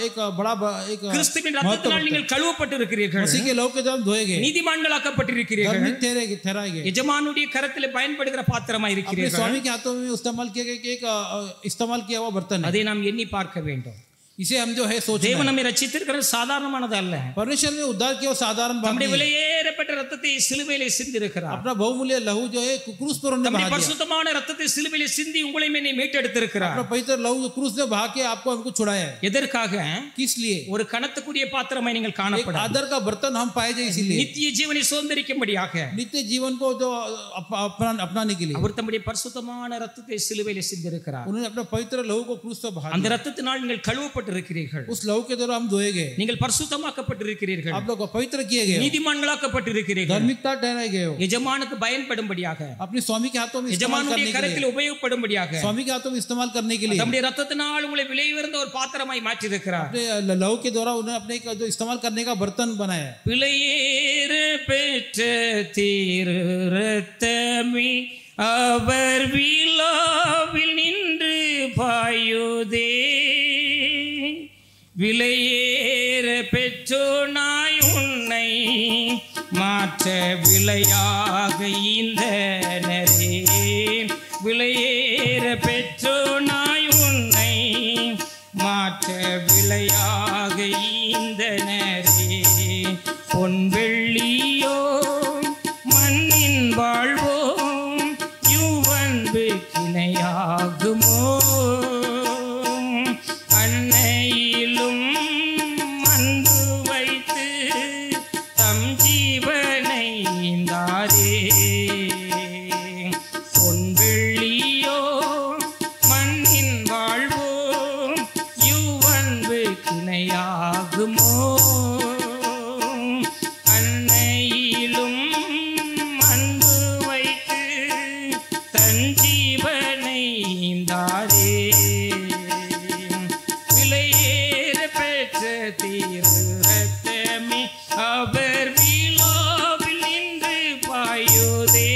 एक बड़ा एक கிறிஸ்துவின் ரத்தத்தினால் நீங்கள் கழுவப்பட்டிருக்கிறீர்கள். मसीह के लहू के द्वारा धोए गए, நீதிமான்களாக்கப்பட்டிருக்கிறீர்கள். धर्मी ठहराए गए. எஜமானுடைய கரத்திலே பயன்படுகிற பாத்திரமாய் अपने இருக்கிறீர்கள். स्वामी के हाथों में इस्तेमाल किया गया एक इस्तेमाल किया हुआ बर्तन है. அதை நாம் எண்ணி பார்க்க வேண்டும். इसे हम जो है सोचना தேவன் है। நம்மை ரட்சித்திருக்கிறது சாதாரணமானது அல்ல. परमेश्वर ने उद्धार किया, साधारण बात நம்முடைய नहीं है। விலையேறப்பட்ட ரத்தத்தை சிலுவையிலே சிந்திருக்கிறார். अपना बहुमूल्य लहू जो है क्रूस पर उन्होंने நம்முடைய बहा दिया। பரிசுத்தமான ரத்தத்தை சிலுவையிலே சிந்தி உங்களை என்னை மீட்டெடுத்திருக்கிறார். अपना पवित्र लहू क्रूस ने बहा के आपको हमको छुड़ाया है। எதற்காக? किस लिए? ஒரு கணத்துக்குரிய பாத்திரமாய் நீங்கள் एक காணப்பட आदर का बर्तन हम पाए जाए, इसीलिए நித்திய ஜீவனை சுதந்தரிக்கும்படியாக नित्य जीवन को जो अपनाने के लिए அவர் தம்முடைய பரிசுத்தமான ரத்தத்தை சிலுவையிலே சிந்திருக்கிறார். उन्होंने अपना पवित्र लहू को क्रूस पर बहा அந்த दिया। ரத்தத்தினால் நீங்கள் கழுவப்பட்டிருக்கிறீர்கள். उस लहू के द्वारा हम धोए गए, நீங்கள் பரிசுத்தமாக்கப்பட்டிருக்கிறீர்கள். आप लोग पवित्र किए गए, நீதிமான்களாக்கப்பட்டிருக்கிறீர்கள். धार्मिकता ठहराए गए हो, எஜமானுக்கு பயன்படும்படியாக, अपने स्वामी के हाथों में इस्तेमाल எஜமானுடைய करने के लिए, கரத்தில் உபயோகப்படும்படியாக स्वामी के हाथों में इस्तेमाल करने के लिए தம்முடைய ரத்தத்தினால் உங்களை விலை உயர்ந்த ஒரு பாத்திரமாய் மாற்றியிருக்கிறார். अपने लहू के द्वारा उन्हें अपने जो इस्तेमाल करने का बर्तन बनाया है। விலையேற பெற்ற திரு ரத்தமே அவர் விழாவில் நின்று பாயுதே, விலையேற பெற்றோனாய் உன்னை மாற்ற விலையாக ஈந்தனரே, விலையேற பெற்றோனாய் உன்னை மாற்ற விலையாக ஈந்தனரே, பொன் வெள்ளியோ மண்ணின் வாழ்வோ யுவன்பு கிணையாகுமோ, அன்னையிலும் அன்பு வைத்து தம் ஜீவனை ஈந்தாரே, பொன் வெள்ளியோ மண்ணின் வாழ்வோ யுவன்பு கிணையாகுமோ, அன்னையிலும் அன்பு வைத்து தன் ஜீவனை ஈந்தாரே, விலையேற பெற்ற திரு ரத்தமே அவர் விழாவில் நின்று பாயுதே,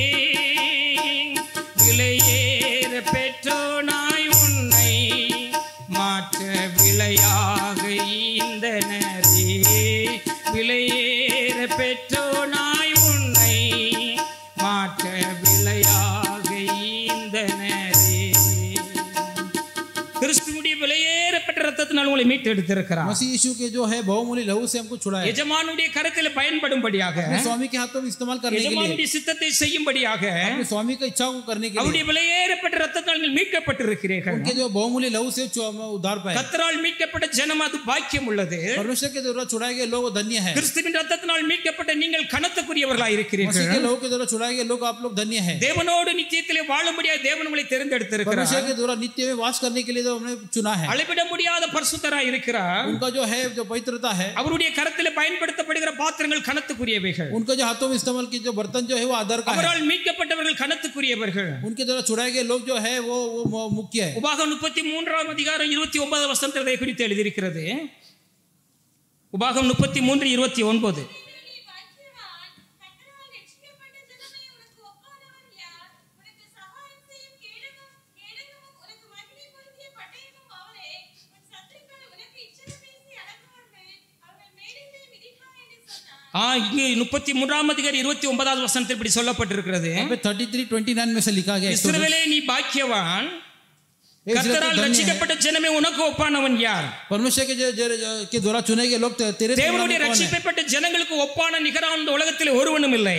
விலையேற பெற்றோனாய் உன்னை மாற்ற விலையாக ஈந்தனரே, விலையேற பெற்றோனாய் உன்னை மாற்ற விலையாக ஈந்தனரே. கிறிஸ்துவுடைய விலையேறப்பட்ட ரத்தத்தினால் உங்களை மீட்டெடுத்திருக்கிறார். मसीह यीशु के जो है बहुमूल्य लहू से हमको छुड़ाया है। எஜமானுடைய கரத்தில் பயன்படும்படியாக, अपने स्वामी के हाथों में इस्तेमाल करने के लिए, எஜமானுடைய சித்தத்தை செய்யும்படியாக, अपने स्वामी की इच्छा को करने के लिए அவருடைய விலையேறப்பட்ட ரத்தத்தால் நீங்கள் மீட்கப்பட்டிருக்கிறீர்கள். उनके जो बहुमूल्य लहू से उद्धार पाए। கர்த்தரால் மீட்கப்பட்ட ஜனம் அது பாக்கியம் உள்ளது. परमेश्वर के द्वारा छुड़ाए गए लोग धन्य है। கிறிஸ்துவின் ரத்தத்தினால் மீட்கப்பட்ட நீங்கள் கனத்துக்குரியவர்களாய் मसीह இருக்கிறீர்கள். के लहू के द्वारा छुड़ाए गए लोग आप लोग धन्य है। தேவனோடு நித்தியத்திலே வாழும்படியாக தேவன் உங்களை தேர்ந்தெடுத்திருக்கிறார். परमेश्वर के द्वारा नित्य में वास करने के लिए जो हमने चुना है। அளவிட முடியாத பரிசுத்தராய் இருக்கிறார். उनका जो है जो पवित्रता है, அவருடைய கரத்திலே பயன்படுத்தப்படுகிற பாத்திரங்கள் கனத்துக்குரியவைகள். उनका जो हाथों में इस्तेमाल की जो बर्तन जो है वो आदर का है। அவரால் மீட்கப்பட்டவர்கள் கனத்துக்குரியவர்கள். उनके द्वारा छुड़ाए गए लोग जो है वो मुख्य है। உபாகம் 33 அதிகாரம் 29 வசனத்தில் இதை குறித்து எழுதியிருக்கிறது. உபாகம் 33:29. இங்கு 33 அதிகாரம் 29 வசனத்தில் இப்படி சொல்லப்பட்டிருக்கிறது. 33:29 में से लिखा गया, இஸ்ரவேலே நீ பாக்கியவான், கர்த்தரால் ரட்சிக்கப்பட்ட ஜனமே உனக்கு ஒப்பானவன் யார்? परमेश्वर के द्वारा चुने गए लोग तेरे தேவனுடைய ரட்சிக்கப்பட்ட ஜனங்களுக்கு ஒப்பான நிகரான இந்த உலகத்தில் ஒருவனும் இல்லை.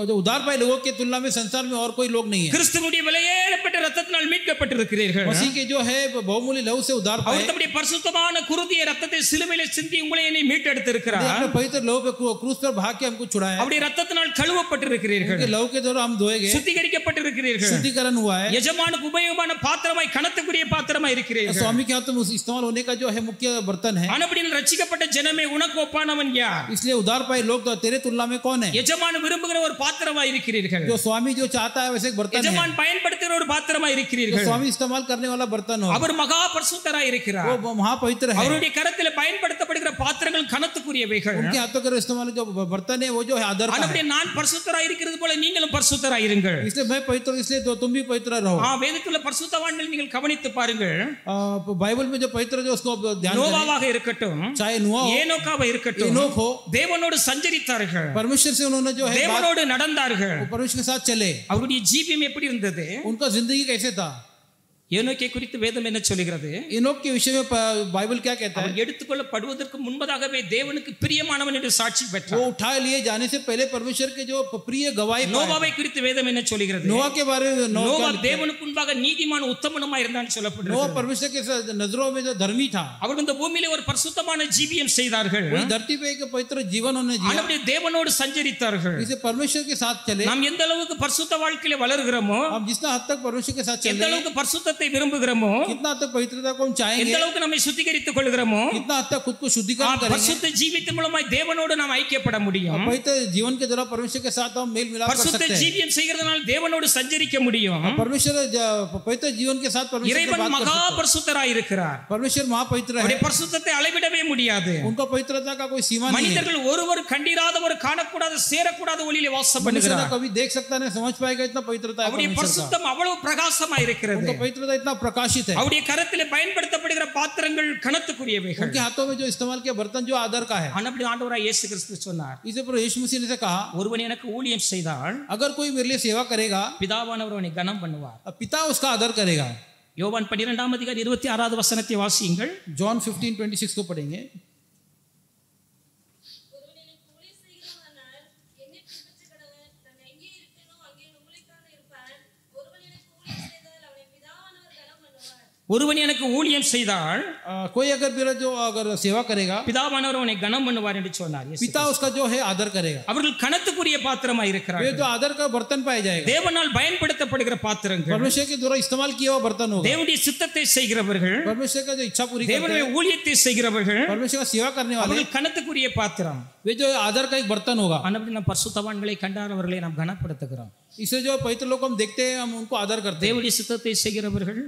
जो उद्धार पाए लोगों की तुलना में संसार में और कोई लोग नहीं है। கிறிஸ்துவுடைய விலையேறப்பட்ட ரத்தத்தினால் மீட்கப்பட்டிருக்கிறீர்கள். मसीह के जो है बहुमूल्य लहू से उद्धार पाए। அவர் தம்முடைய பரிசுத்தமான குருதிய ரத்தத்தை சிலுவையிலே சிந்தி உங்களை என்னை மீட்டெடுத்திருக்கிறார். अपने पवित्र लहू पे क्रूस पर भाग के हमको छुड़ाया। அவருடைய ரத்தத்தினால் கழுவப்பட்டிருக்கிறீர்கள். उनके लहू के द्वारा हम धोए गए, சுத்திகரிக்கப்பட்டிருக்கிறீர்கள். शुद्धिकरण हुआ है। எஜமானுக்கு உபயோகமான பாத்திரமாய் கனத்துக்குரிய பாத்திரமாய் இருக்கிறீர்கள். स्वामी के हाथों में इस्तेमाल होने का जो है मुख्य बर्तन है। ஆனபடியால் ரட்சிக்கப்பட்ட ஜனமே உனக்கு ஒப்பானவன் யார்? इसलिए उद्धार पाए लोग तो तेरे तुलना में कौन है? எஜமான் விரும்புகிற ஒரு பாத்திரமாய் இருக்கிறீர்கள். जो स्वामी जो चाहता है वैसे एक बर्तन है। எஜமான் பயன்படுத்துகிற ஒரு பாத்திரமாய் जो இருக்கிறீர்கள். स्वामी इस्तेमाल करने वाला बर्तन हो, அவர் மகா பரிசுத்தராய் இருக்கிறார். वो महापवित्र है। அவருடைய கரத்தில் பயன்படுத்தப்படுகிற பாத்திரங்கள் கனத்துக்குரியவைகள். उनके हाथों का इस्तेमाल जो बर्तन है वो जो है आदर का है। ஆனபடியால் நான் பரிசுத்தராய் இருக்கிறது போல நீங்களும் பரிசுத்தராய் இருங்கள். इसलिए मैं पवित्र, इसलिए तो तुम भी पवित्र रहो। வேதத்தில் உள்ள பரிசுத்தவான்களை நீங்கள் கவனித்து பாருங்கள். बाइबल में जो पवित्र जो उसको ध्यान करें, நோவாவாக இருக்கட்டும், चाहे नोआ हो, ஏனோக்காக இருக்கட்டும், एनोक हो, தேவனோடு சஞ்சரித்தார்கள், परमेश्वर से उन्होंने जो है தேவனோடு நடந்தார்கள். परमेश्वर के साथ चले। அவருடைய ஜீவியம் எப்படி இருந்தது? उनका जिंदगी कैसे था? ஏனோக்கை குறித்து வேதம் என்ன சொல்கிறது? एनोक के विषय में बाइबल क्या कहता है? அவன் எடுத்துக்கொள்ளப்படுவதற்கு முன்பதாகவே தேவனுக்கு பிரியமானவன் என்று சாட்சி பெற்றான். वो उठा लिए जाने से पहले परमेश्वर के जो प्रिय गवाही पाया. நோவாவை குறித்து வேதம் என்ன சொல்கிறது? नोआ के बारे में நோவா தேவனுக்கு முன்பாக நீதிமான் உத்தமனுமாய் இருந்தான்னு சொல்லப்படுகிறது. नोआ परमेश्वर के नजरों में जो धर्मी था. அவர்கள் இந்த பூமியிலே ஒரு பரிசுத்தமான ஜீவியம் செய்தார்கள். वो धरती पे एक पवित्र जीवन उन्होंने जिया. அவருடைய தேவனோடு சஞ்சரித்தார்கள். इसे परमेश्वर के साथ चले. நாம் எந்த அளவுக்கு பரிசுத்த வாழ்க்கையிலே வளர்கிறோமோ, हम जितना हद तक परमेश्वर के साथ चले, எந்த அளவுக்கு பரிசுத்தத்தை விரும்புகிறோமோ, कितना हद तक पवित्रता को हम चाहेंगे, எந்த அளவுக்கு நம்மை சுத்திகரித்துக் கொள்கிறோமோ, कितना हद तक खुद को शुद्धिकरण करेंगे, பரிசுத்த ஜீவியத்தின் மூலமாய் தேவனோடு நாம் ஐக்கியப்பட முடியும். पवित्र जीवन के द्वारा परमेश्वर के साथ हम मेल मिलाप कर सकते பரிசுத்த हैं. ஜீவியம் செய்கிறதுனால தேவனோடு சஞ்சரிக்க முடியும். परमेश्वर पवित्र जीवन के साथ परमेश्वर से இறைவன் बात कर மகா सकते हैं. பரிசுத்தராய் இருக்கிறார். परमेश्वर महापवित्र है. அவருடைய பரிசுத்தத்தை அளவிடவே முடியாது. उनका पवित्रता का कोई सीमा नहीं है. மனிதர்கள் ஒருவர் கண்டிராத ஒரு காணக்கூடாத சேரக்கூடாத ஒளியிலே வாசம் मनुष्य பண்ணுகிறார். कभी देख सकता नहीं, समझ पाएगा इतना पवित्रता है அவருடைய परमेश्वर का. பரிசுத்தம் அவ்வளவு பிரகாசமாய் இருக்கிறது. उनका पवित्रता इतना प्रकाशित है. அவருடைய கரத்திலே பயன்படுத்தப்படுகிற பாத்திரங்கள் கணத்துக்குரியவைகள். उनके हाथों में जो इस्तेमाल किया बर्तन जो आदर का है. ஆனபடி ஆண்டவராய் இயேசு கிறிஸ்து சொன்னார், इसे पर यीशु मसीह ने कहा, ஒருவன் எனக்கு ஊழியம் செய்தால் अगर कोई मेरे लिए सेवा करेगा, பிதாவானவர் அவனை கனம் பண்ணுவார். पिता उसका आदर करेगा. யோவான் 12ஆம் அதிகாரம் 26வது வசனத்தை வாசியுங்கள். जॉन 15:26 को पढ़ेंगे. ஒருவன் எனக்கு ஊழியம் செய்தால் कोई अगर मेरा जो अगर सेवा करेगा, பிதாவானவர் அவனை கனம் பண்ணுவார் என்று சொன்னார். पिता उसका जो है आदर करेगा. அவர்கள் கணத்துக்குரிய பாத்திரமாய் वे இருக்கிறார்கள். जो आदर का बर्तन पाया जाएगा, தேவனால் பயன்படுத்தப்படுகிற பாத்திரங்கள், परमेश्वर के द्वारा इस्तेमाल किया हुआ बर्तन होगा. தேவனுடைய சித்தத்தை செய்கிறவர்கள், परमेश्वर का जो इच्छा पूरी करते தேவனுடைய हैं, ஊழியத்தை செய்கிறவர்கள், परमेश्वर का सेवा करने वाले, அவர்கள் கணத்துக்குரிய பாத்திரம். वे जो आदर का एक बर्तन होगा. ஆனபடி நாம் பரிசுத்தவான்களை கண்டால் அவர்களை நாம் கனப்படுத்துகிறோம். इसे जो पवित्र लोग हम देखते हैं, हम उनको आदर करते हैं. தேவனுடைய சித்தத்தை செய்கிறவர்கள்,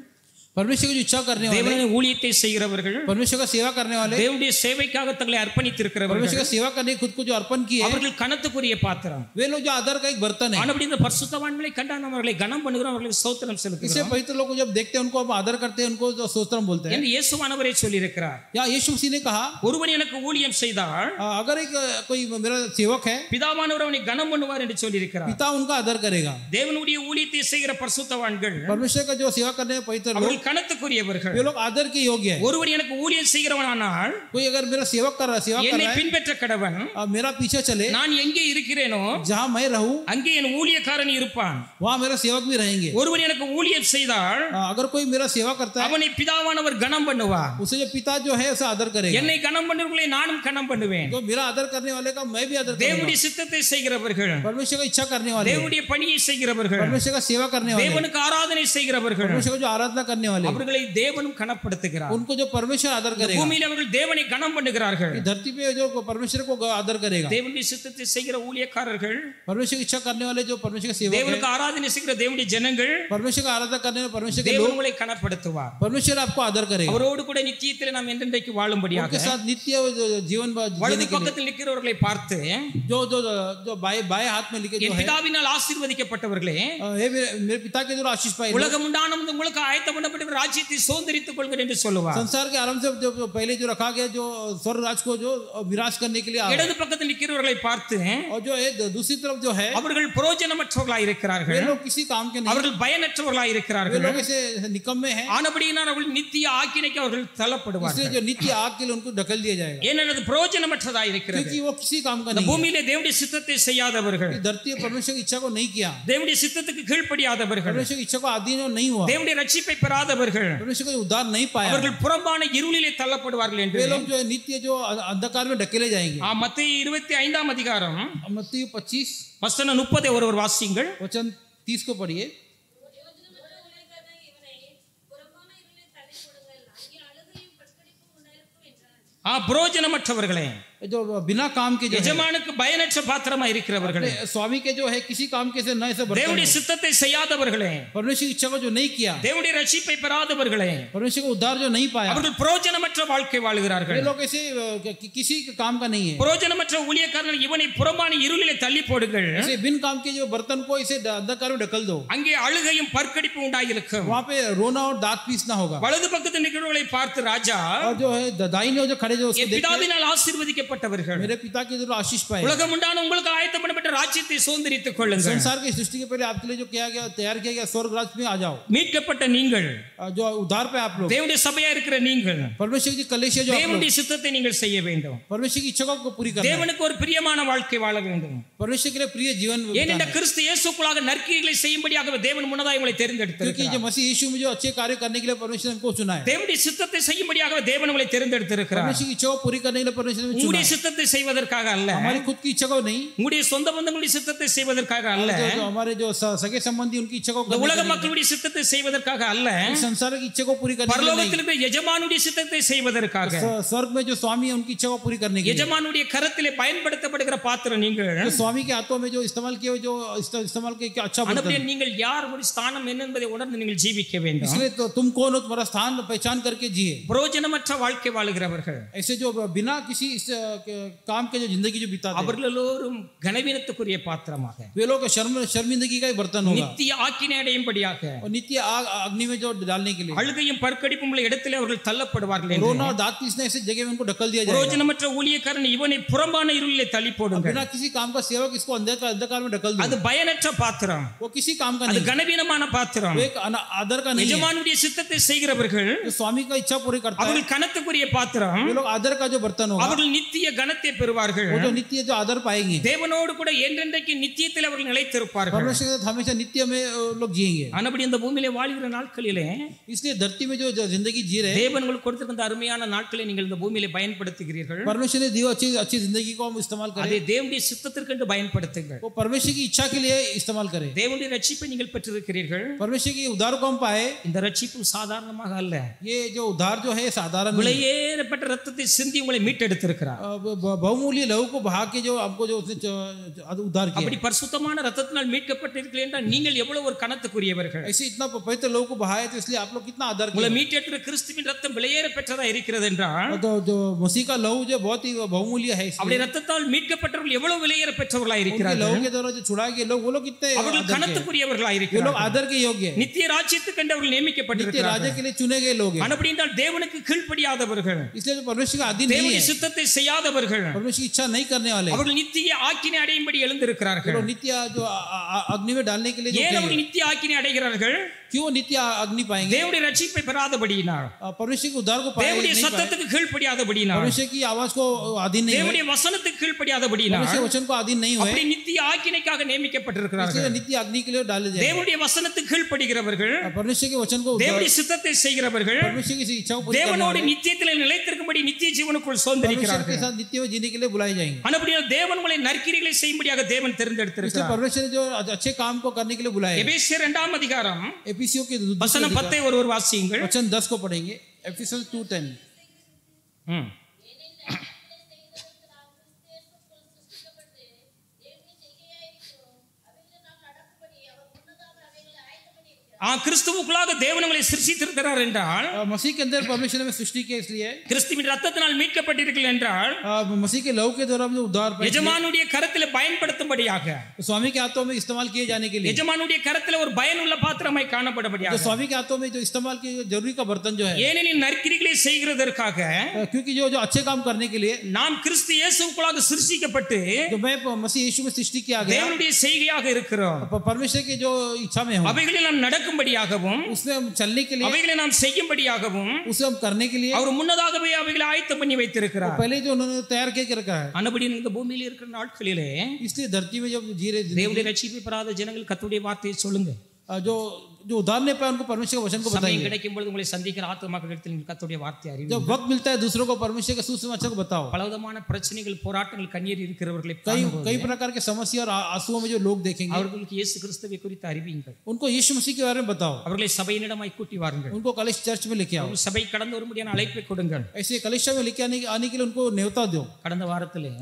परमेश्वर की जो इच्छा करने वाले, தேவனுடைய ஊழியத்தை செய்கிறவர்கள், परमेश्वर का सेवा करने वाले, தேவனுடைய சேவைக்காக தங்களை அர்ப்பணித்திருக்கிறவர்கள், परमेश्वर का सेवा करने खुद को जो अर्पण किए, அவர்கள் கணத்துக்குரிய பாத்திரம். वे लोग जो आदर का एक बर्तन है. ஆனபடி இந்த பரிசுத்தவான்களை கண்டால் நாம் அவர்களை கனம் பண்ணுகிறோம், அவர்களுக்கு ஸ்தோத்திரம் इसे செலுத்துகிறோம் पवित्र लोग को जब देखते हैं, उनको हम आदर करते हैं, उनको जो स्तोत्रम बोलते हैं. என்று இயேசுவானவரே சொல்லியிருக்கிறார். या यीशु मसीह ने कहा, ஒருவன் எனக்கு ஊழியம் செய்தால் अगर एक कोई मेरा सेवक है, பிதாவானவர் அவனை கனம் பண்ணுவார் என்று சொல்லியிருக்கிறார். पिता उनका आदर करेगा. தேவனுடைய ஊழியத்தை செய்கிற பரிசுத்தவான்கள் परमेश्वर का जो सेवा करने में पवित्र लोग, அவர்கள் கனத்துக்குரியவர்கள். वे लोग आदर के योग्य है. ஒருவர் எனக்கு ஊழியம் செய்கிறவனானால் कोई अगर मेरा सेवक कर रहा என்னை है, பின்பற்ற கடவன். मेरा पीछे चले, நான் எங்கே இருக்கிறேனோ जहाँ मैं रहूं, அங்கே என் ஊழியக்காரன் இருப்பான். वहाँ मेरा सेवक भी रहेंगे. ஒருவர் எனக்கு ஊழியம் செய்தால் अगर कोई मेरा सेवा करता है, அவனை பிதாவானவர் கனம் பண்ணுவார். उसे जो पिता जो है उसे आदर करेगा. என்னை கனம் பண்ணுவர்களை நானும் கனம் பண்ணுவேன். तो मेरा आदर करने वाले का मैं भी आदर करूंगा. தேவனுடைய சித்தத்தை செய்கிறவர்கள், परमेश्वर का इच्छा करने वाले, தேவனுடைய பணியை செய்கிறவர்கள், परमेश्वर का सेवा करने वाले, தேவனுக்கு ஆராதனை செய்கிறவர்கள், परमेश्वर को जो आराधना करने वाले, அவர்களை தேவனும் கனப்படுத்துகிறார். उनको जो परमेश्वर आदर करेगा. பூமியில் அவர்கள் தேவனை கனம் பண்ணுகிறார்கள். धरती पे जो परमेश्वर को आदर करेगा, தேவனுடைய சித்தத்தை செய்கிற ஊழியக்காரர்கள், परमेश्वर की इच्छा करने वाले जो परमेश्वर का सेवक है, தேவனுக்கு ஆராதனை செய்கிற தேவனுடைய ஜனங்கள், परमेश्वर का आराधना करने वाले परमेश्वर के தேவன் लोग, உங்களை கனப்படுத்துவார். परमेश्वर आपको आदर करेगा. அவரோடு கூட நித்தியத்தில் நாம் என்றென்றைக்கு வாழும்படியாக उनके साथ नित्य जीवन வலது जीने के लिए, பக்கத்தில் நிற்கிறவர்களை பார்த்து, जो जो जो बाएं हाथ में लिखे जो என் है, பிதாவினால் ஆசீர்வதிக்கப்பட்டவர்களே, हे मेरे पिता के द्वारा आशीष पाए, உலகம் உண்டான முன்பு உங்களுக்கு ஆயத்தம் பண்ணப்பட்ட ராஜ்யத்தை சுதந்தரித்துக் கொள்கிறேன் என்று சொல்லுவார். संसार के आरंभ से जो पहले जो रखा गया जो स्वर्ग राज को जो विराज करने के लिए आया, இடது பக்கத்தில் நிற்கிறவர்களை பார்த்து, और जो है दूसरी तरफ जो है, அவர்கள் பிரயோஜனமற்றவர்களாய் वे இருக்கிறார்கள், लोग किसी काम के नहीं, அவர்கள் பயனற்றவர்களாய் वे இருக்கிறார்கள். लोग ऐसे निकम्मे हैं, ஆனபடியினால் அவர்கள் நித்திய ஆக்கினைக்கு அவர்கள் इसलिए தள்ளப்படுவார்கள். जो नित्य आग के लिए उनको ढकल दिया जाएगा, ஏனென்றால் அது பிரயோஜனமற்றதாய் இருக்கிறது. क्योंकि वो किसी काम का இந்த नहीं है. பூமியிலே தேவனுடைய சித்தத்தை செய்யாதவர்கள், धरती और परमेश्वर की इच्छा को नहीं किया, தேவனுடைய சித்தத்துக்கு கீழ்ப்படியாதவர்கள், परमेश्वर की इच्छा को अधीन नहीं हुआ, தேவனுடைய ரட்சிப்பை பெறாதவர்கள், परमेश्वर को उद्धार नहीं पाया, அவர்கள் புறம்பான இருளிலே தள்ளப்படுவார்கள் என்று वे लोग जो है नित्य जो अंधकार में ढकेले जाएंगे. மத்தேயு 25ஆம் அதிகாரம் मत्ती 25 வசனம் 30 ஒருவர் வாசியுங்கள். वचन 30 को पढ़िए. புரோஜனமற்றவர்களே, जो बिना काम के जो है, எஜமானுக்கு பயனற்ற பாத்திரமா இருக்கிறவர்களே, स्वामी के जो है किसी काम के से न ऐसे बर्तन தேவனுடைய हो, சித்தத்தை செய்யாதவர்களே, परमेश्वर की इच्छा को जो नहीं किया, தேவனுடைய ரட்சிப்பை பெறாதவர்களே, परमेश्वर को उद्धार जो नहीं पाया, அவர்கள் புரோஜனமற்ற வாழ்க்கை वे வாழுகிறார்கள். लोग ऐसे किसी काम का नहीं है. புரோஜனமற்ற ஊழியக்காரன் இவனை புறம்பான இருளிலே தள்ளி போடுங்கள், ऐसे बिन काम के जो बर्तन को इसे अंधकार में ढकल दो, அங்கே அழுகையும் பற்கடிப்பும் உண்டாயிருக்கும். वहाँ पे रोना और दांत पीसना होगा. வலது பக்கத்தில் நிற்கிறவர்களை பார்த்து ராஜா, और जो है दाहिने ओर जो खड़े जो उसको என் देखते हैं, பிதாவினால் ஆசீர்வதிக்கப்பட்ட ஆசீர்வதிக்கப்பட்டவர்கள். मेरे पिता के द्वारा आशीष पाए. உலகம் உண்டான உங்களுக்கு ஆயத்தம் பண்ணப்பட்ட ராஜ்யத்தை சுதந்தரித்துக் கொள்ளுங்கள். संसार की सृष्टि के पहले आपके लिए जो किया गया तैयार किया गया स्वर्ग राज्य में आ जाओ. மீட்கப்பட்ட நீங்கள், जो उद्धार पे आप लोग, தேவனுடைய சபையா இருக்கிற நீங்கள், परमेश्वर की कलीसिया जो आप लोग, தேவனுடைய சித்தத்தை நீங்கள் செய்ய வேண்டும். परमेश्वर की इच्छा को पूरी करना. தேவனுக்கு ஒரு பிரியமான வாழ்க்கை வாழ வேண்டும். परमेश्वर के लिए प्रिय जीवन ஏனென்றால் கிறிஸ்து இயேசுக்குள்ளாக நற்கிரிகளை செய்யும்படியாக தேவன் முன்னதாக உங்களை क्योंकि தெரிந்தெடுத்திருக்கிறார். जो मसीह यीशु में जो अच्छे कार्य करने के लिए परमेश्वर ने हमको चुना है. தேவனுடைய சித்தத்தை செய்யும்படியாக தேவன் உங்களை தெரிந்தெடுத்திருக்கிறார். परमेश्वर की इच्छा को पूरी करने के लिए परमेश्वर ने चुना உங்களுடைய है. சித்தத்தை செய்வதற்காக அல்ல, हमारी खुद की इच्छा को नहीं, உங்களுடைய சொந்த பந்தங்களுடைய சித்தத்தை செய்வதற்காக அல்ல, जो हमारे जो सगे संबंधी उनकी इच्छा को இந்த உலக மக்களுடைய சித்தத்தை செய்வதற்காக அல்ல, संसार की इच्छा को पूरी करने के लिए பரலோகத்தில் இருக்கிற எஜமானுடைய சித்தத்தை செய்வதற்காக. नहीं. स्वर्ग में जो स्वामी है उनकी इच्छा को पूरी करने के लिए. எஜமானுடைய கரத்திலே பயன்படுத்தப்படுகிற பாத்திரம் நீங்கள். जो स्वामी के हाथों में जो इस्तेमाल किए जो इस्तेमाल के क्या अच्छा அப்படியே बर्तन. நீங்கள் யார் ஒரு ஸ்தானம் என்ன என்பதை உணர்ந்து நீங்கள் ஜீவிக்க வேண்டும். इसलिए तो तुम कौन हो, तुम्हारा स्थान पहचान करके जिए. பிரயோஜனமற்ற வாழ்க்கை வாழுகிறவர்கள், ऐसे जो बिना किसी काम के जो जिंदगी जो बिताते हैं, அவர்கள் எல்லோரும் கனவீனத்துக்குரிய பாத்திரமாக, वे लोग शर्मिंदगी का ही बर्तन होगा. நித்திய ஆக்கினை அடையும்படியாக, और नित्य आग अग्नि में जो डालने के लिए, அழுகையும் பற்கடிப்பும் உள்ள இடத்திலே அவர்கள் தள்ளப்படுவார்கள் என்று. रोना और दांत पीसने ऐसे जगह में उनको ढकल दिया जाएगा. பிரயோஜனமற்ற ஊழியக்காரன் இவனை புறம்பான இருளிலே தள்ளி போடுங்க. बिना किसी काम का सेवक इसको अंधकार में ढकल दो. அது பயனற்ற பாத்திரம், वो किसी काम का அது नहीं, கனவீனமான பாத்திரம். वो एक आदर का नहीं है. எஜமானுடைய சித்தத்தை செய்கிறவர்கள் जो स्वामी का इच्छा पूरी करता है, அவர்கள் கனத்துக்குரிய பாத்திரம், वे लोग आदर का जो बर्तन होगा, அவர்கள் நித்திய கனத்தை பெறுவார்கள். वो जो नित्य जो आदर पाएंगे, தேவனோடு கூட என்றென்றைக்கு நித்தியத்தில் அவர்கள் நிலைத்திருப்பார்கள். परमेश्वर के साथ हमेशा नित्य में लोग जिएंगे. ஆனபடி இந்த பூமியிலே வாழ்கிற நாட்களிலே इसलिए धरती में जो जिंदगी जी रहे, தேவன் உங்களுக்கு கொடுத்திருந்த அருமையான நாட்களை நீங்கள் இந்த பூமியிலே பயன்படுத்துகிறீர்கள். परमेश्वर ने दी अच्छी अच्छी जिंदगी को हम इस्तेमाल அதை करें, தேவனுடைய சித்தத்திற்கு பயன்படுத்துங்கள். वो परमेश्वर की इच्छा के लिए इस्तेमाल करें. தேவனுடைய ரட்சிப்பை நீங்கள் பெற்றிருக்கிறீர்கள். परमेश्वर की उद्धार को हम पाए. இந்த ரட்சிப்பு சாதாரணமாக அல்ல, ये जो उद्धार जो है साधारण नहीं. விலையேறப்பட்ட ரத்தத்தை சிந்தி உங்களை மீட்டெடுத்திருக்கிறார். बहुमूल्य लहू को बहा के जो आपको जो उद्धार किया, அப்படி பரிசுத்தமான ரத்தத்தினால் மீட்கப்பட்டிருக்கிறீர்கள் என்றால் நீங்கள் எவ்வளவு ஒரு கனத்துக்குரியவர்கள். ऐसे इतना पवित्र लहू को बहाया तो इसलिए आप लोग कितना आदर உங்களை किया. மீட்டெடுக்கிற கிறிஸ்துவின் ரத்தம் விலையேற பெற்றதா இருக்கிறது என்றால், तो जो मसीह का लहू जो बहुत ही बहुमूल्य है, அப்படி ரத்தத்தால் மீட்கப்பட்டவர்கள் எவ்வளவு விலையேற பெற்றவர்களா उनके இருக்கிறார்கள். लहू के द्वारा जो छुड़ाए गए लोग, वो लोग कितने அவர்கள் आदर के हैं. கனத்துக்குரியவர்களா ये लोग இருக்கிறார்கள். आदर के योग्य हैं. நித்திய ராஜ்யத்துக்கு என்று அவர்கள் नित्य நியமிக்கப்பட்டிருக்கிறார்கள். राजा के लिए चुने गए लोग हैं. அப்படி என்றால் தேவனுக்கு கீழ்ப்படியாதவர்கள், इसलिए जो परमेश्वर का अधीन नहीं தேவனுடைய है, சித்தத்தை செய்யாதவர்கள், परमेश्वर की इच्छा नहीं करने वाले, அவர்கள் நித்திய ஆக்கினை அடையும்படி ये எழுந்திருக்கிறார்கள். लोग नित्य जो अग्नि में डालने के लिए जो ஏன் उठे அவர்கள் हैं. நித்திய ஆக்கினை அடைகிறார்கள்? क्यों नित्य अग्नि पाएंगे? தேவனுடைய ரட்சிப்பை பெறாதபடியினால், परमेश्वर के उद्धार को पाए தேவனுடைய नहीं पाए, சத்தத்துக்கு கீழ்ப்படியாதபடியினால், परमेश्वर की आवाज को अधीन नहीं हुए, தேவனுடைய வசனத்துக்கு கீழ்ப்படியாதபடியினால், परमेश्वर वचन को अधीन नहीं हुए, அப்படி நித்திய ஆக்கினைக்காக நியமிக்கப்பட்டிருக்கிறார்கள். इसलिए नित्य अग्नि के लिए डाले जाए. தேவனுடைய வசனத்துக்கு கீழ்ப்படுகிறவர்கள், परमेश्वर के वचन को தேவனுடைய சித்தத்தை செய்கிறவர்கள், परमेश्वर की इच्छा को पूरी करने தேவனோடு वाले, நித்தியத்தில் நிலைத்திருக்கும்படி நித்திய ஜீவனுக்குள் परमेश्वर के சுதந்திரிக்கிறார்கள். साथ नित्य में जीने के लिए बुलाए जाएंगे. ஆனபடியால் தேவன் உங்களை நற்கிரிகளை செய்யும்படியாக தேவன் इसलिए தெரிந்தெடுத்திருக்கிறார். परमेश्वर ने जो अच्छे काम को करने के लिए बुलाया है. எபேசியர் 2 அதிகாரம் एफिसियों के வசனம் 10 ஒருவர் வாசியுங்கள். वचन 10 को पढ़ेंगे. एफिसियंस 2:10. கிறிஸ்துவுக்குள்ளாக தேவன் உங்களை சிருஷ்டித்திருக்கிறார் என்றால், मसीह के अंदर परमेश्वर ने सृष्टि किया, इसलिए கிறிஸ்துவின் ரத்தத்தினால் மீட்கப்பட்டிருக்கிறீர்கள் என்றால், मसीह के लहू के द्वारा हमने उद्धार पाए, எஜமானுடைய கரத்தில் பயன்படுத்தும்படியாக, स्वामी के हाथों में इस्तेमाल किए जाने के लिए, எஜமானுடைய கரத்தில் ஒரு பயனுள்ள பாத்திரமாய் जो காணப்படும்படியாக, स्वामी के हाथों में जो इस्तेमाल किए जरूरी का बर्तन जो है, ஏனெனில் நற்கிரிகளை செய்கிறதற்காக क्योंकि जो अच्छे काम करने के लिए நாம் கிறிஸ்து இயேசுவுக்குள்ளாக சிருஷ்டிக்கப்பட்டு जो मैं मसीह यीशु में सृष्टि किया गया, தேவனுடைய செய்கையாக இருக்கிறோம். परमेश्वर की जो इच्छा में हूं, அவைகளில் நாம் நடக்கும்படியாகவும், उसमें हम चलने के लिए, அவைகளை நாம் செய்யும்படியாகவும் उसे हम करने के लिए அவர் முன்னதாகவே அவைகளை ஆயத்தம் பண்ணி வைத்திருக்கிறார். पहले जो उन्होंने तैयार करके रखा है. அன்னபடி இந்த பூமியில இருக்கிற நாட்களிலே इसलिए धरती में जब जी रहे தேவனுடைய ரட்சிப்பை பெறாத ஜனங்கள் கர்த்தருடைய வார்த்தையை சொல்லுங்க. जो जो उद्धार नहीं पाए उनको परमेश्वर के वचन को சமயம் बताइए. கிடைக்கும் பொழுது உங்களை சந்திக்கிற ஆத்துமாக்களிடத்தில் நீங்கள் கர்த்தருடைய வார்த்தை அறிவிங்க. जब वक्त मिलता है दूसरों को परमेश्वर के सुसमाचार को बताओ. பலவிதமான பிரச்சனைகள், போராட்டங்கள், கண்ணீர் இருக்கிறவர்களை कई प्रकार के समस्या और आंसुओं में जो लोग देखेंगे, அவர்களுக்கு இயேசு கிறிஸ்துவை குறித்து அறிவியுங்கள். उनको यीशु मसीह के बारे में बताओ. அவர்களை சபையினிடமாய் கூட்டி வாருங்கள். उनको कलेश चर्च में लेके आओ. சபை கடந்து வரும்படியான அழைப்பை கொடுங்கள். ऐसे कलेश में लेके आने के लिए उनको न्योता दो. கடந்த வாரத்திலே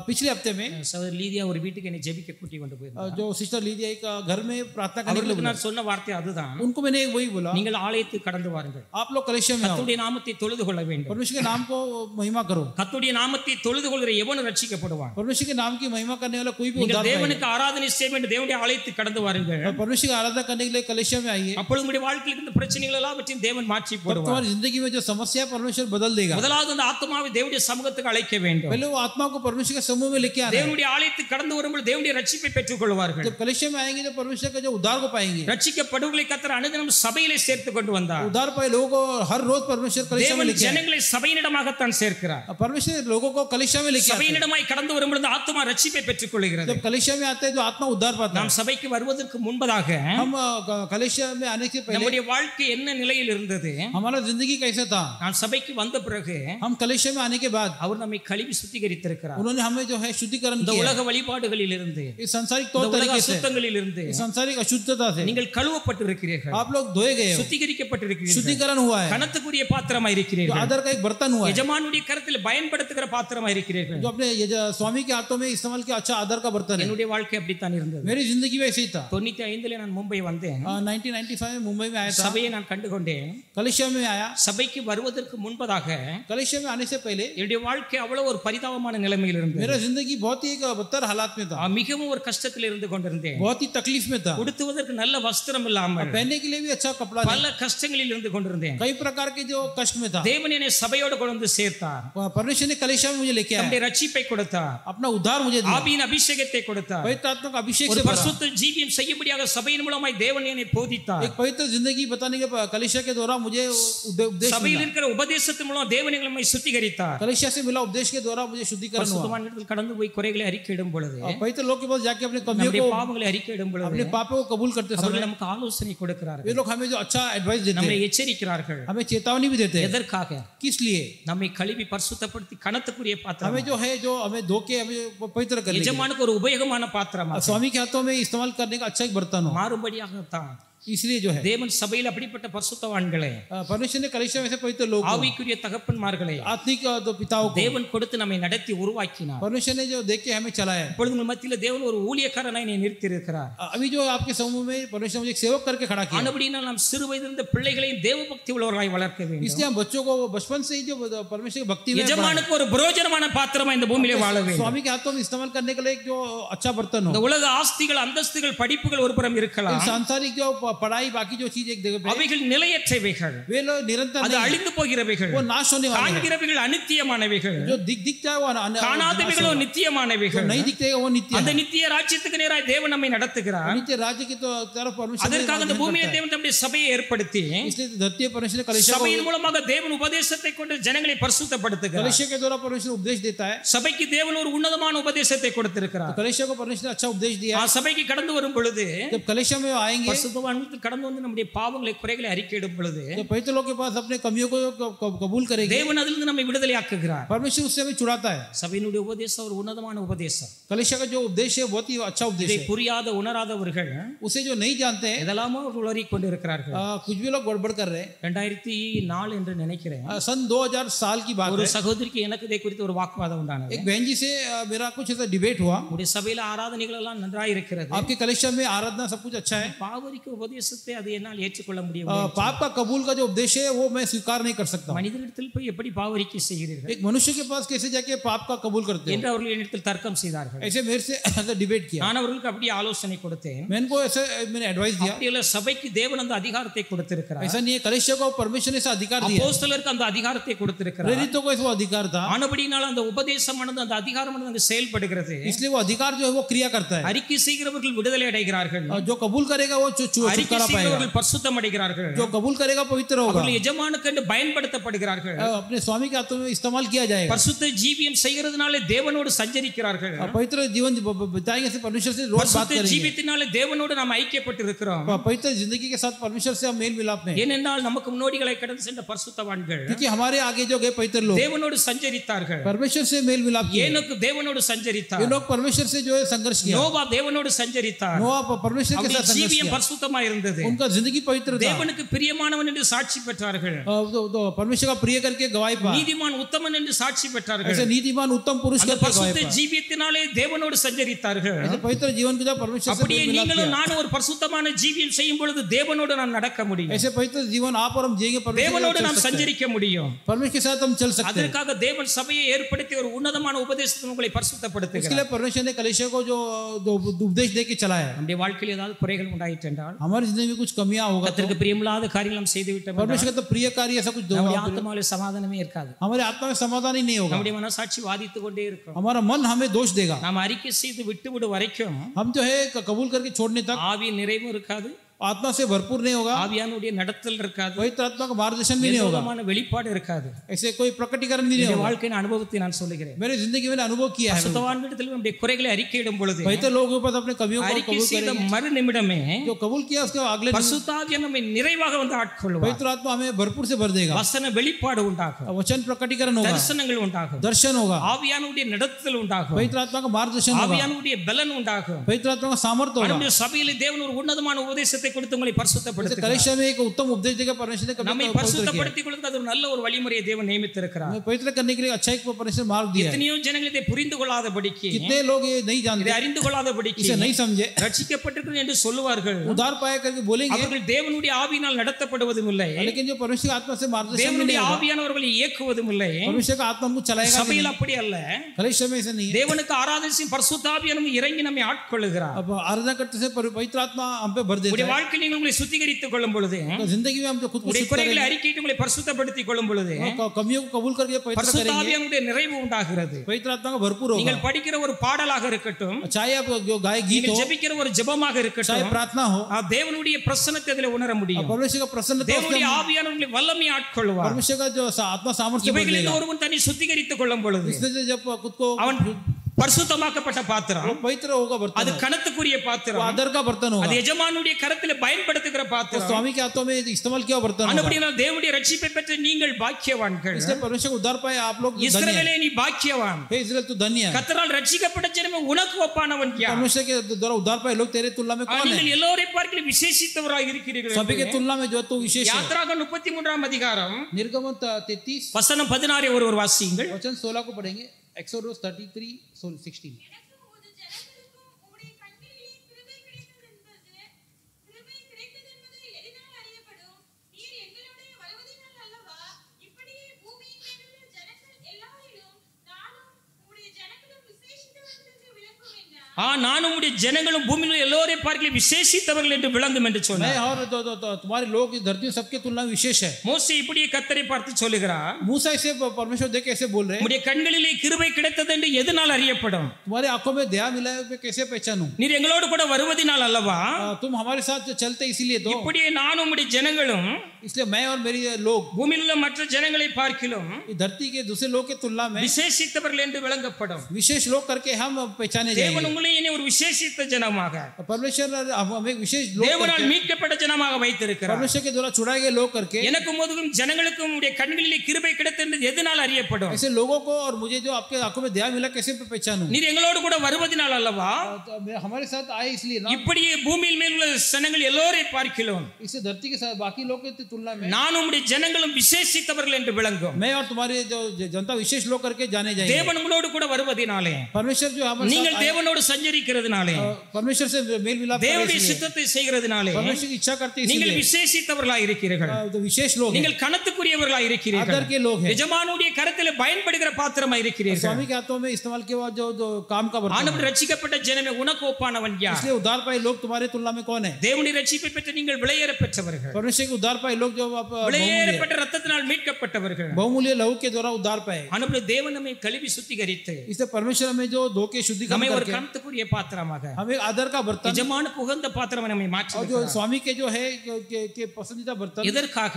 पिछले हफ्ते में சகோதரி லீதியா ஒரு வீட்டுக்கு என்னை ஜெபிக்க கூட்டி கொண்டு போயிருந்தார். जो सिस्टर लीदिया एक घर में प्रार्थना करने के लिए அவங்களுக்கு நான் சொன்ன வார்த்தை அதுதான். उनको मैंने वही बोला, நீங்கள் ஆலயத்துக்கு கடந்து வாருங்கள், आप लोग कलीसिया में आओ, கர்த்தருடைய நாமத்தை தொழுது கொள்ள வேண்டும், परमेश्वर के नाम को महिमा करो. கர்த்தருடைய நாமத்தை தொழுது கொள்கிற எவனும் ரட்சிக்கப்படுவான். परमेश्वर के नाम की महिमा करने वाला कोई भी நீங்கள் उद्धार पाएगा. தேவனுக்கு ஆராதனை செய்ய வேண்டும், தேவனுடைய ஆலயத்துக்கு கடந்து வாருங்கள். परमेश्वर की आराधना करने के लिए कलीसिया में आइए. அப்பொழுது உங்களுடைய வாழ்க்கையில் இருந்த பிரச்சனைகள் எல்லாவற்றையும் தேவன் மாற்றி போடுவார். तुम्हारी जिंदगी में जो समस्या है परमेश्वर बदल देगा. முதலாவது அந்த ஆத்மாவை தேவனுடைய சமூகத்துக்கு அழைக்க வேண்டும். पहले वो आत्मा को परमेश्वर के समूह में लेके आना है. தேவனுடைய ஆலயத்துக்கு கடந்து வரும்போது தேவனுடைய ரட்சிப்பை பெற்றுக் கொள்வார்கள். जब कलीसिया में आएंगे तो परमेश्वर का जो उद्धार को पाएंगे. ரட்சிக்கப்படுவர்களை கர்த்தர் அனுதினம் சபையிலே சேர்த்து கொண்டு வந்தார். उद्धार पाए लोगों को हर रोज परमेश्वर कलीसिया में தேவன் लेके आए. ஜனங்களை சபையினிடமாகத்தான் சேர்க்கிறார். परमेश्वर लोगों को कलीसिया में लेके आते हैं. சபையினிடமாய் கடந்து வரும்போது ஆத்மா ரட்சிப்பை பெற்றுக் கொள்கிறது. जब कलीसिया में आते हैं जो आत्मा उद्धार पाता है. நாம் சபைக்கு வருவதற்கு முன்பதாக हम कलीसिया में आने से पहले நம்முடைய வாழ்க்கை என்ன நிலையில் இருந்தது, हमारा जिंदगी कैसा था. நாம் சபைக்கு வந்த பிறகு हम कलीसिया में आने के बाद அவர் நம்மை கழுவி சுத்திகரித்திருக்கிறார். उन्होंने हमें जो है शुद्धिकरण இந்த किया. உலக வழிபாடுகளில் இருந்து, इस सांसारिक இந்த तौर உலக तरीके से, அசுத்தங்களில் இருந்து इस सांसारिक अशुद्धता से நீங்கள் கழுவப்பட்டிருக்கிறீர்கள், आप लोग धोए गए हो. சுத்திகரிக்கப்பட்டிருக்கிறீர்கள், शुद्धिकरण हुआ है. கனத்துக்குரிய பாத்திரமா जो இருக்கிறீர்கள், आदर का एक बर्तन हुआ है. எஜமானுடைய கரத்தில் பயன்படுத்துகிற பாத்திரமா இருக்கிறீர்கள். जो अपने स्वामी के हाथों में इस्तेमाल किया अच्छा आदर का बर्तन है. என்னுடைய வாழ்க்கை அப்படித்தான் இருந்தது. मेरी जिंदगी में ऐसे ही था. 95 நான் மும்பை வந்தேன். 1995 में मुंबई में आया था. சபையை நான் கண்டுகொண்டேன். कलीसिया में आया. சபைக்கு வருவதற்கு முன்பதாக कलीसिया में आने से पहले என்னுடைய வாழ்க்கை அவ்வளவு ஒரு பரிதாபமான நிலைமையில் இருந்தது. मेरा जिंदगी बहुत ही एक बदतर हालात में था. மிகவும் ஒரு கஷ்டத்தில் இருந்து கொண்டிருந்தேன். बहुत ही तकलीफ में था. உடுத்துவதற்கு நல்ல வஸ்திரம் இல்லாமல் पहनने के लिए भी अच्छा कपड़ा नहीं. பல கஷ்டங்களில் இருந்து கொண்டிருந்தேன். कई प्रकार के जो कष्ट में था. தேவன் என்னை சபையோடு கொண்டு வந்து சேர்த்தார். परमेश्वर ने कलीसिया में मुझे लेके आया. தம்முடைய ரட்சிப்பை கொடுத்தார், अपना उद्धार मुझे दिया. ஆவியின் அபிஷேகத்தை கொடுத்தார். पवित्र आत्मा का अभिषेक ஒரு से भरा. பரிசுத்த ஜீவியம் செய்யும்படியாக சபையின் மூலமாய் தேவன் என்னை போதித்தார். एक पवित्र जिंदगी बताने के कलीसिया के द्वारा मुझे उपदेश சபையில் मिला. இருக்கிற உபதேசத்தின் மூலம் தேவன் எங்களை சுத்திகரித்தார். कलीसिया से मिला उपदेश के द्वारा मुझे शुद्धिकरण हुआ. பரிசுத்தவான்களிடத்தில் கடந்து போய் குறைகளை அறிக்கையிடும் பொழுது, पवित्र लोग के पास जाके अपने कमियों நம்முடைய को பாவங்களை அறிக்கையிடும் பொழுது अपने पापों को कबूल करते அவர்கள் समय நமக்கு ஆலோசனை கொடுக்கிறார்கள், वे लोग हमें जो अच्छा एडवाइस देते நம்மை हैं, எச்சரிக்கிறார்கள். हमें चेतावनी भी देते हैं. எதற்காக? किस लिए? நம்மை கழுவி பரிசுத்தப்படுத்தி கனத்துக்குரிய பாத்திரம், हमें जो है जो हमें धोके हमें पवित्र करने के लिए. எஜமானுக்கு ஒரு உபயோகமான பாத்திரமா स्वामी के हाथों में इस्तेमाल करने का अच्छा एक बर्तन हो. மாறும்படியாகத்தான் इसलिए जो है தேவன் சபையில் அப்படிப்பட்ட பரிசுத்தவான்களை, परमेश्वर ने कलीसिया में से पवित्र लोग को, ஆவிக்குரிய தகப்பன்மார்களை आत्मिक तो पिताओं को தேவன் கொடுத்து நம்மை நடத்தி உருவாக்கினார். परमेश्वर ने जो देख के हमें चलाया. இப்பொழுது உங்கள் மத்தியில் தேவன் ஒரு ஊழியக்காரனை நிறுத்தி இருக்கிறார். अभी जो आपके समूह में परमेश्वर मुझे एक सेवक करके खड़ा किया. ஆனபடியால் நாம் சிறு வயதிலிருந்த பிள்ளைகளையும் தேவ பக்தி உள்ளவர்களாய் வளர்க்க வேண்டும். इसलिए हम बच्चों को बचपन से ही जो परमेश्वर की भक्ति में எஜமானுக்கு ஒரு பிரயோஜனமான பாத்திரமா இந்த பூமியிலே வாழ வேண்டும். स्वामी के हाथों में इस्तेमाल करने के लिए एक जो अच्छा बर्तन இந்த हो. உலக ஆஸ்திகள், அந்தஸ்துகள், படிப்புகள் ஒரு புறம் இருக்கலாம், सांसारिक जो पढ़ाई बाकी जो चीज एक जगह पे, அவைகள் நிலையற்றவைகள், वे लोग निरंतर அது नहीं, அழிந்து போகிறவைகள், वो नाश होने वाले हैं. காண்கிறவைகள் அநித்தியமானவைகள், जो दिखता है वो காணாதவைகளோ நித்தியமானவைகள். नहीं दिखते वो नित्य அந்த है. நித்திய ராஜ்யத்துக்கு நேராக தேவன் நம்மை நடத்துகிறார். नित्य राज्य की तो तरफ परमेश्वर அதற்காக அந்த ने பூமியிலே தேவன் தம்முடைய சபையை ஏற்படுத்தி, इसलिए धरती परमेश्वर ने कलीसिया को, சபையின் மூலமாக தேவன் உபதேசத்தை கொண்டு ஜனங்களை பரிசுத்தப்படுத்துகிறார். कलीसिया के द्वारा परमेश्वर उपदेश देता है. சபைக்கு தேவன் ஒரு உன்னதமான உபதேசத்தை கொடுத்திருக்கிறார். कलीसिया को परमेश्वर ने अच्छा उपदेश दिया है. சபைக்கு கடந்து வரும் பொழுது, जब कलीसिया में आएंगे, பரிசுத்தவான்கள் கடந்து வந்து நம்முடைய பாவங்களை, குறைகளை அறிக்கையிடும் பொழுது जब पवित्र लोग के पास अपने कमियों को कबूल करेंगे, தேவன் அதிலிருந்து நம்மை விடுதலையாக்குகிறார். परमेश्वर उससे हमें छुड़ाता है. சபையினுடைய உபதேசம் ஒரு உன்னதமான உபதேசம். कलीसिया का जो उपदेश है बहुत ही अच्छा उपदेश இதை है. புரியாத உணராதவர்கள் उसे जो नहीं जानते हैं, எதெல்லாமோ உளறி கொண்டிருக்கிறார்கள். कुछ भी लोग गड़बड़ कर रहे हैं. 2004 என்று நினைக்கிறேன், सन 2000 साल की बात ஒரு है. சகோதரிக்கு எனக்கு இதை குறித்து ஒரு வாக்குவாதம் உண்டானது. एक बहन जी से मेरा कुछ ऐसा डिबेट हुआ. உடைய சபையில ஆராதனைகள் எல்லாம் நன்றாய் இருக்கிறது, आपके कलीसिया में आराधना सब कुछ अच्छा है, பாவரிக்க உபதேசத்தை அது என்னால் ஏற்றுக்கொள்ள முடியவில்லை. पाप का कबूल का जो उपदेश है वो मैं स्वीकार नहीं कर सकता. மனிதனிடத்தில் போய் எப்படி பாவரிக்கை செய்கிறீர்கள் एक मनुष्य के पास कैसे जाके पाप का कबूल करते என்று हो, அவர்கள் என்னிடத்தில் தர்க்கம் செய்தார்கள். ऐसे मेरे से ऐसा डिबेट किया. நான் அவர்களுக்கு அப்படியே ஆலோசனை கொடுத்தேன். मैंने को ऐसे मैंने एडवाइस दिया. அப்படியே சபைக்கு தேவன் அந்த அதிகாரத்தை கொடுத்திருக்கிறார். ऐसा नहीं है, कलीसिया को परमेश्वर ने ऐसा अधिकार दिया. அப்போஸ்தலருக்கு அந்த அதிகாரத்தை கொடுத்திருக்கிறார். प्रेरितों को ऐसा अधिकार था. ஆனபடியால் அந்த உபதேசமானது, அந்த அதிகாரமானது அங்கு செயல்படுகிறது. इसलिए वो अधिकार जो है वो क्रिया करता है. அறிக்கை செய்கிறவர்கள் விடுதலை அடைகிறார்கள், और जो कबूल करेगा वो அறிக்கை छुटकारा पाएगा. செய்கிறவர்கள் பரிசுத்தம் அடைகிறார்கள், जो कबूल करेगा पवित्र होगा. அவர்கள் எஜமானுக்கு என்று பயன்படுத்தப்படுகிறார்கள். अपने स्वामी के हाथों में इस्तेमाल किया जाएगा. பரிசுத்த ஜீவியம் செய்கிறதுனாலே தேவனோடு சஞ்சரிக்கிறார்கள். पवित्र जीवन बिताएंगे से परमेश्वर से रोज बात பரிசுத்த करेंगे. ஜீவியத்தினாலே தேவனோடு நாம் ஐக்கியப்பட்டு இருக்கிறோம். पवित्र जिंदगी के साथ परमेश्वर से हम मेल मिलाप में, ஏனென்றால் நமக்கு முன்னோடிகளை கடந்து சென்ற பரிசுத்தவான்கள் क्योंकि हमारे आगे जो गए पवित्र लोग தேவனோடு சஞ்சரித்தார்கள். परमेश्वर से मेल मिलाप किए. ஏனோக்கு தேவனோடு சஞ்சரித்தார். ये लोग परमेश्वर से जो है संघर्ष किया. நோவா தேவனோடு சஞ்சரித்தார். नोआ परमेश्वर के அவருடைய साथ संघर्ष ஜீவியம் किया. பரிசுத்தமாய் இருந்தது. उनका जिंदगी पवित्र था. தேவனுக்கு பிரியமானவன் என்று சாட்சி பெற்றார்கள். परमेश्वर का प्रिय करके गवाही पा. நீதிமான் உத்தமன் என்று சாட்சி பெற்றார்கள். ऐसे नीतिमान उत्तम पुरुष करके गवाही पा. ஜீவியத்தினாலே தேவனோடு சஞ்சரித்தார்கள். ऐसे पवित्र जीवन के द्वारा परमेश्वर से அப்படியே நீங்களும் நானும் ஒரு பரிசுத்தமான ஜீவியம் செய்யும் பொழுது தேவனோடு நாம் நடக்க முடியும். ऐसे पवित्र जीवन आप और हम जिएंगे, தேவனோடு நாம் சஞ்சரிக்க முடியும். परमेश्वर के साथ हम चल सकते हैं. அதற்காக தேவன் சபையை ஏற்படுத்தி ஒரு உன்னதமான உபதேசத்தை உங்களை பரிசுத்தப்படுத்துகிறார். इसके लिए परमेश्वर ने कलीसिया को जो उपदेश देके चलाया है. நம்முடைய வாழ்க்கையில் ஏதாவது குறைகள் உண்டாயிற்று என்றால், हमारी जिंदगी में कुछ कमियां होगा, கர்த்தருக்கு பிரியமில்லாத காரியங்கள் நாம் செய்து விட்டோம், परमेश्वर का तो प्रिय कार्य ऐसा कुछ நம்முடைய ஆத்மாவில் சமாதானமே இருக்காது. हमारे आत्मा में समाधान ही नहीं होगा. நம்முடைய மனசாட்சி வாதித்துக் கொண்டே இருக்கும். हमारा मन हमें दोष देगा. நாம் அறிக்கை செய்து விட்டுவிடு வரைக்கும் हम जो है कबूल करके छोड़ने तक ஆவியின் நிறைவும் இருக்காது, आत्मा से भरपूर नहीं होगा, ஆவியானுடைய நடத்தல் இருக்காது, पवित्र आत्मा का मार्गदर्शन भी नहीं होगा, வெளிப்பாடு இருக்காது. ऐसे कोई प्रकटीकरण भी नहीं होगा. வாழ்க்கையின் அனுபவத்தை நான் சொல்லுகிறேன். मेरी जिंदगी में अनुभव किया है. சுத்தவான்களிடத்தில் நம்முடைய குறைகளை அறிக்கையிடும் பொழுது पवित्र लोगों के पास अपने कमियों को कबूल करेंगे. மறு நிமிடமே जो कबूल किया उसके अगले பரிசுத்த ஆவியானவர் நம்மை நிறைவாக வந்து ஆட்கொள்வார். पवित्र आत्मा हमें भरपूर से भर देगा. வசன வெளிப்பாடு உண்டாகும், वचन प्रकटीकरण होगा, दर्शनங்கள் உண்டாகும், दर्शन होगा, ஆவியானுடைய நடத்துதல் உண்டாகும், पवित्र आत्मा का मार्गदर्शन होगा, ஆவியானுடைய பலன் உண்டாகும், पवित्र आत्मा का सामर्थ्य होगा. நம்முடைய சபையிலே தேவன் ஒரு உன்னதமான உபதேசத்தை கொடுத்து உங்களை பரிசுத்தப்படுத்துகிறார். कलीसिया में एक उत्तम उपदेश देकर परमेश्वर ने நம்மை பரிசுத்தப்படுத்திக் கொள்வதற்கு அது ஒரு நல்ல ஒரு வழிமுறையை தேவன் நியமித்திருக்கிறார். हमें पवित्र करने के लिए अच्छा एक परमेश्वर मार्ग दिया है. எத்தனையோ ஜனங்கள் இதை புரிந்து கொள்ளாதபடிக்கு, कितने लोग ये नहीं जानते, இதை அறிந்து கொள்ளாதபடிக்கு, इसे नहीं समझे, ரட்சிக்கப்பட்டிருக்கிறேன் என்று சொல்லுவார்கள், उद्धार पाया करके बोलेंगे, அவர்கள் தேவனுடைய ஆவியினால் நடத்தப்படுவதும் இல்லை, लेकिन जो परमेश्वर की आत्मा से मार्गदर्शन தேவனுடைய ஆவியானவர்களை இயக்குவதும் இல்லை. परमेश्वर का आत्मा हमको चलाएगा. சபையில் அப்படி அல்ல. कलीसिया में ऐसा नहीं है. தேவனுக்கு ஆராதனை செய்யும் பரிசுத்த ஆவியானவர் இறங்கி நம்மை ஆட்கொள்ளுகிறார். अब आराधना करते से पवित्र आत्मा हम पे भर देता உங்களுடைய है. வாழ்க்கையில் நீங்கள் உங்களை சுத்திகரித்துக் கொள்ளும் பொழுது, जिंदगी में हम जो खुद को உங்களுடைய குறைகளை அறிக்கையிட்டு உங்களை பரிசுத்தப்படுத்திக் கொள்ளும் பொழுது, कमियों को कबूल करके पवित्र பரிசுத்த करेंगे, ஆவியானவருடைய நிறைவு உண்டாகிறது. पवित्र आत्मा का भरपूर होगा. நீங்கள் படிக்கிற ஒரு பாடலாக இருக்கட்டும், चाहे आप जो गाय गीत நீங்கள் हो, ஜெபிக்கிற ஒரு ஜெபமாக चाहे இருக்கட்டும், प्रार्थना हो, தேவனுடைய பிரசன்னத்தை அதிலே உணர முடியும். परमेश्वर का प्रसन्नता, தேவனுடைய ஆவியானவர்களை வல்லமை ஆட்கொள்வார். परमेश्वर का जो आत्मा सामर्थ्य भर இவைகளில் देगा. ஒருவன் தன்னை சுத்திகரித்துக் கொள்ளும் பொழுது इसलिए जब खुद को அவன் பரிசுத்தமாக்கப்பட்ட பாத்திரம், पवित्र होगा बर्तन, அது கணத்துக்குரிய பாத்திரம், आदर का बर्तन होगा, அது எஜமானுடைய கரத்தில் பயன்படுத்துகிற பாத்திரம். स्वामी के हाथों में इस्तेमाल किया बर्तन होगा. அப்படினால் தேவனுடைய ரட்சிப்பை பெற்ற நீங்கள் பாக்கியவான்கள். इसलिए परमेश्वर को उद्धार पाए आप लोग धन्य இஸ்ரவேலே हैं. நீ பாக்கியவான். हे इस्राएल तू धन्य है. கர்த்தரால் ரட்சிக்கப்பட்ட ஜனமே உனக்கு ஒப்பானவன் யார்? परमेश्वर के द्वारा उद्धार पाए लोग तेरे तुलना में कौन है? நீங்கள் எல்லோரையும் பார்க்கிலும் விசேஷித்தவராய் இருக்கிறீர்கள். सभी के तुलना में जो तू विशेष है. யாத்ராகமம் 33ஆம் அதிகாரம் निर्गमन 33 வசனம் 16 ஒருவர் வாசியுங்கள். वचन 16 को पढ़ेंगे. एक्सोडस 33:16. நான் உம்முடைய ஜனங்களும் பூமியில் எல்லோரையும் பார்க்கிலும் விசேஷித்தவர்கள் என்று விளங்கும் என்று சொன்னார். और तुम्हारे लोग इस धरती में सबके तुलना में विशेष है. மோசே இப்படியே கர்த்தரை பார்த்து சொல்லுகிறார், मूसा ऐसे परमेश्वर देख कैसे बोल रहे हैं, உம்முடைய கண்களிலே கிருபை கிடைத்தது என்று எதனால் அறியப்படும்? तुम्हारे आंखों में दया मिला है कैसे पहचानूं? நீர் எங்களோடு கூட வருவதினால் அல்லவா? तुम हमारे साथ चलते इसीलिए तो. இப்படியே நானும் உம்முடைய ஜனங்களும் इसलिए मैं और मेरी लोग பூமியில் உள்ள மற்ற ஜனங்களை பார்க்கிலும் धरती के दूसरे लोग के तुलना में விசேஷித்தவர்கள் என்று விளங்கப்படும். विशेष लोग करके हम पहचाने தேவன் जाएंगे. உங்களை இனி ஒரு விசேஷித்த ஜனமாக, परमेश्वर हमें विशेष लोग தேவனால் करके, மீட்கப்பட்ட ஜனமாக வைத்திருக்கிறார். परमेश्वर के द्वारा छुड़ाए गए लोग करके எனக்கும் मोदुக்கும் ஜனங்களுக்கும் உடைய கண்களிலே கிருபை கிடைத்தது எதனால் அறியப்படும்? ऐसे लोगों को और मुझे जो आपके आंखों में दया मिला कैसे पहचानूं? நீர் எங்களோடு கூட வருவதினால் அல்லவா? हमारे साथ आए इसलिए ना. இப்படியே பூமியில் மேல் உள்ள ஜனங்கள் எல்லோரையும் பார்க்கிலும் इससे धरती के साथ बाकी लोगों की तुलना में நான் உம்முடைய ஜனங்களும் விசேஷித்தவர்கள் என்று விளங்கும். मैं और तुम्हारे जो जनता विशेष लोग करके जाने जाएंगे. தேவன் உங்களோடு கூட வருவதினாலே, परमेश्वर जो हमारे நீங்கள் साथ தேவனோடு சஞ்சரிக்கிறதுனாலே, परमेश्वर से मेल मिलाप தேவனுடைய சித்தத்தை செய்கிறதுனாலே परमेश्वर की इच्छा करते நீங்கள் इसलिए விசேஷித்தவர்களாய் இருக்கிறீர்கள். तो विशेष लोग हैं, நீங்கள் கணத்துக்குரியவர்களாய் இருக்கிறீர்கள். आदर के लोग हैं, எஜமானுடைய கரத்தில் பயன்படுகிற பாத்திரமாய் இருக்கிறீர்கள். स्वामी के हाथों में इस्तेमाल किया हुआ जो काम का बर्तन ஆனவர் है. ரட்சிக்கப்பட்ட ஜனமே உனக்கு ஒப்பானவன் யார்? इसलिए उद्धार पाए लोग तुम्हारे तुलना में कौन है? தேவனுடைய ரட்சிப்பை பெற்று நீங்கள் விலையேற பெற்றவர்கள், परमेश्वर के उद्धार पाए लोग जो விலையேறப்பட்ட ரத்தத்தினால் மீட்கப்பட்டவர்கள். बहुमूल्य लहू के द्वारा उद्धार पाए. ஆனவர் தேவன் நம்மை கழுவி சுத்திகரித்து इसलिए परमेश्वर हमें जो धोखे शुद्धिकरण நம்மை ஒரு करके கணத்துக்குரிய பாத்திரமாக, हमें आदर का बर्तन எஜமானுக்கு உகந்த பாத்திரமாக நம்மை और மாற்றி जो स्वामी के जो है के पसंदीदा बर्तन எதற்காக?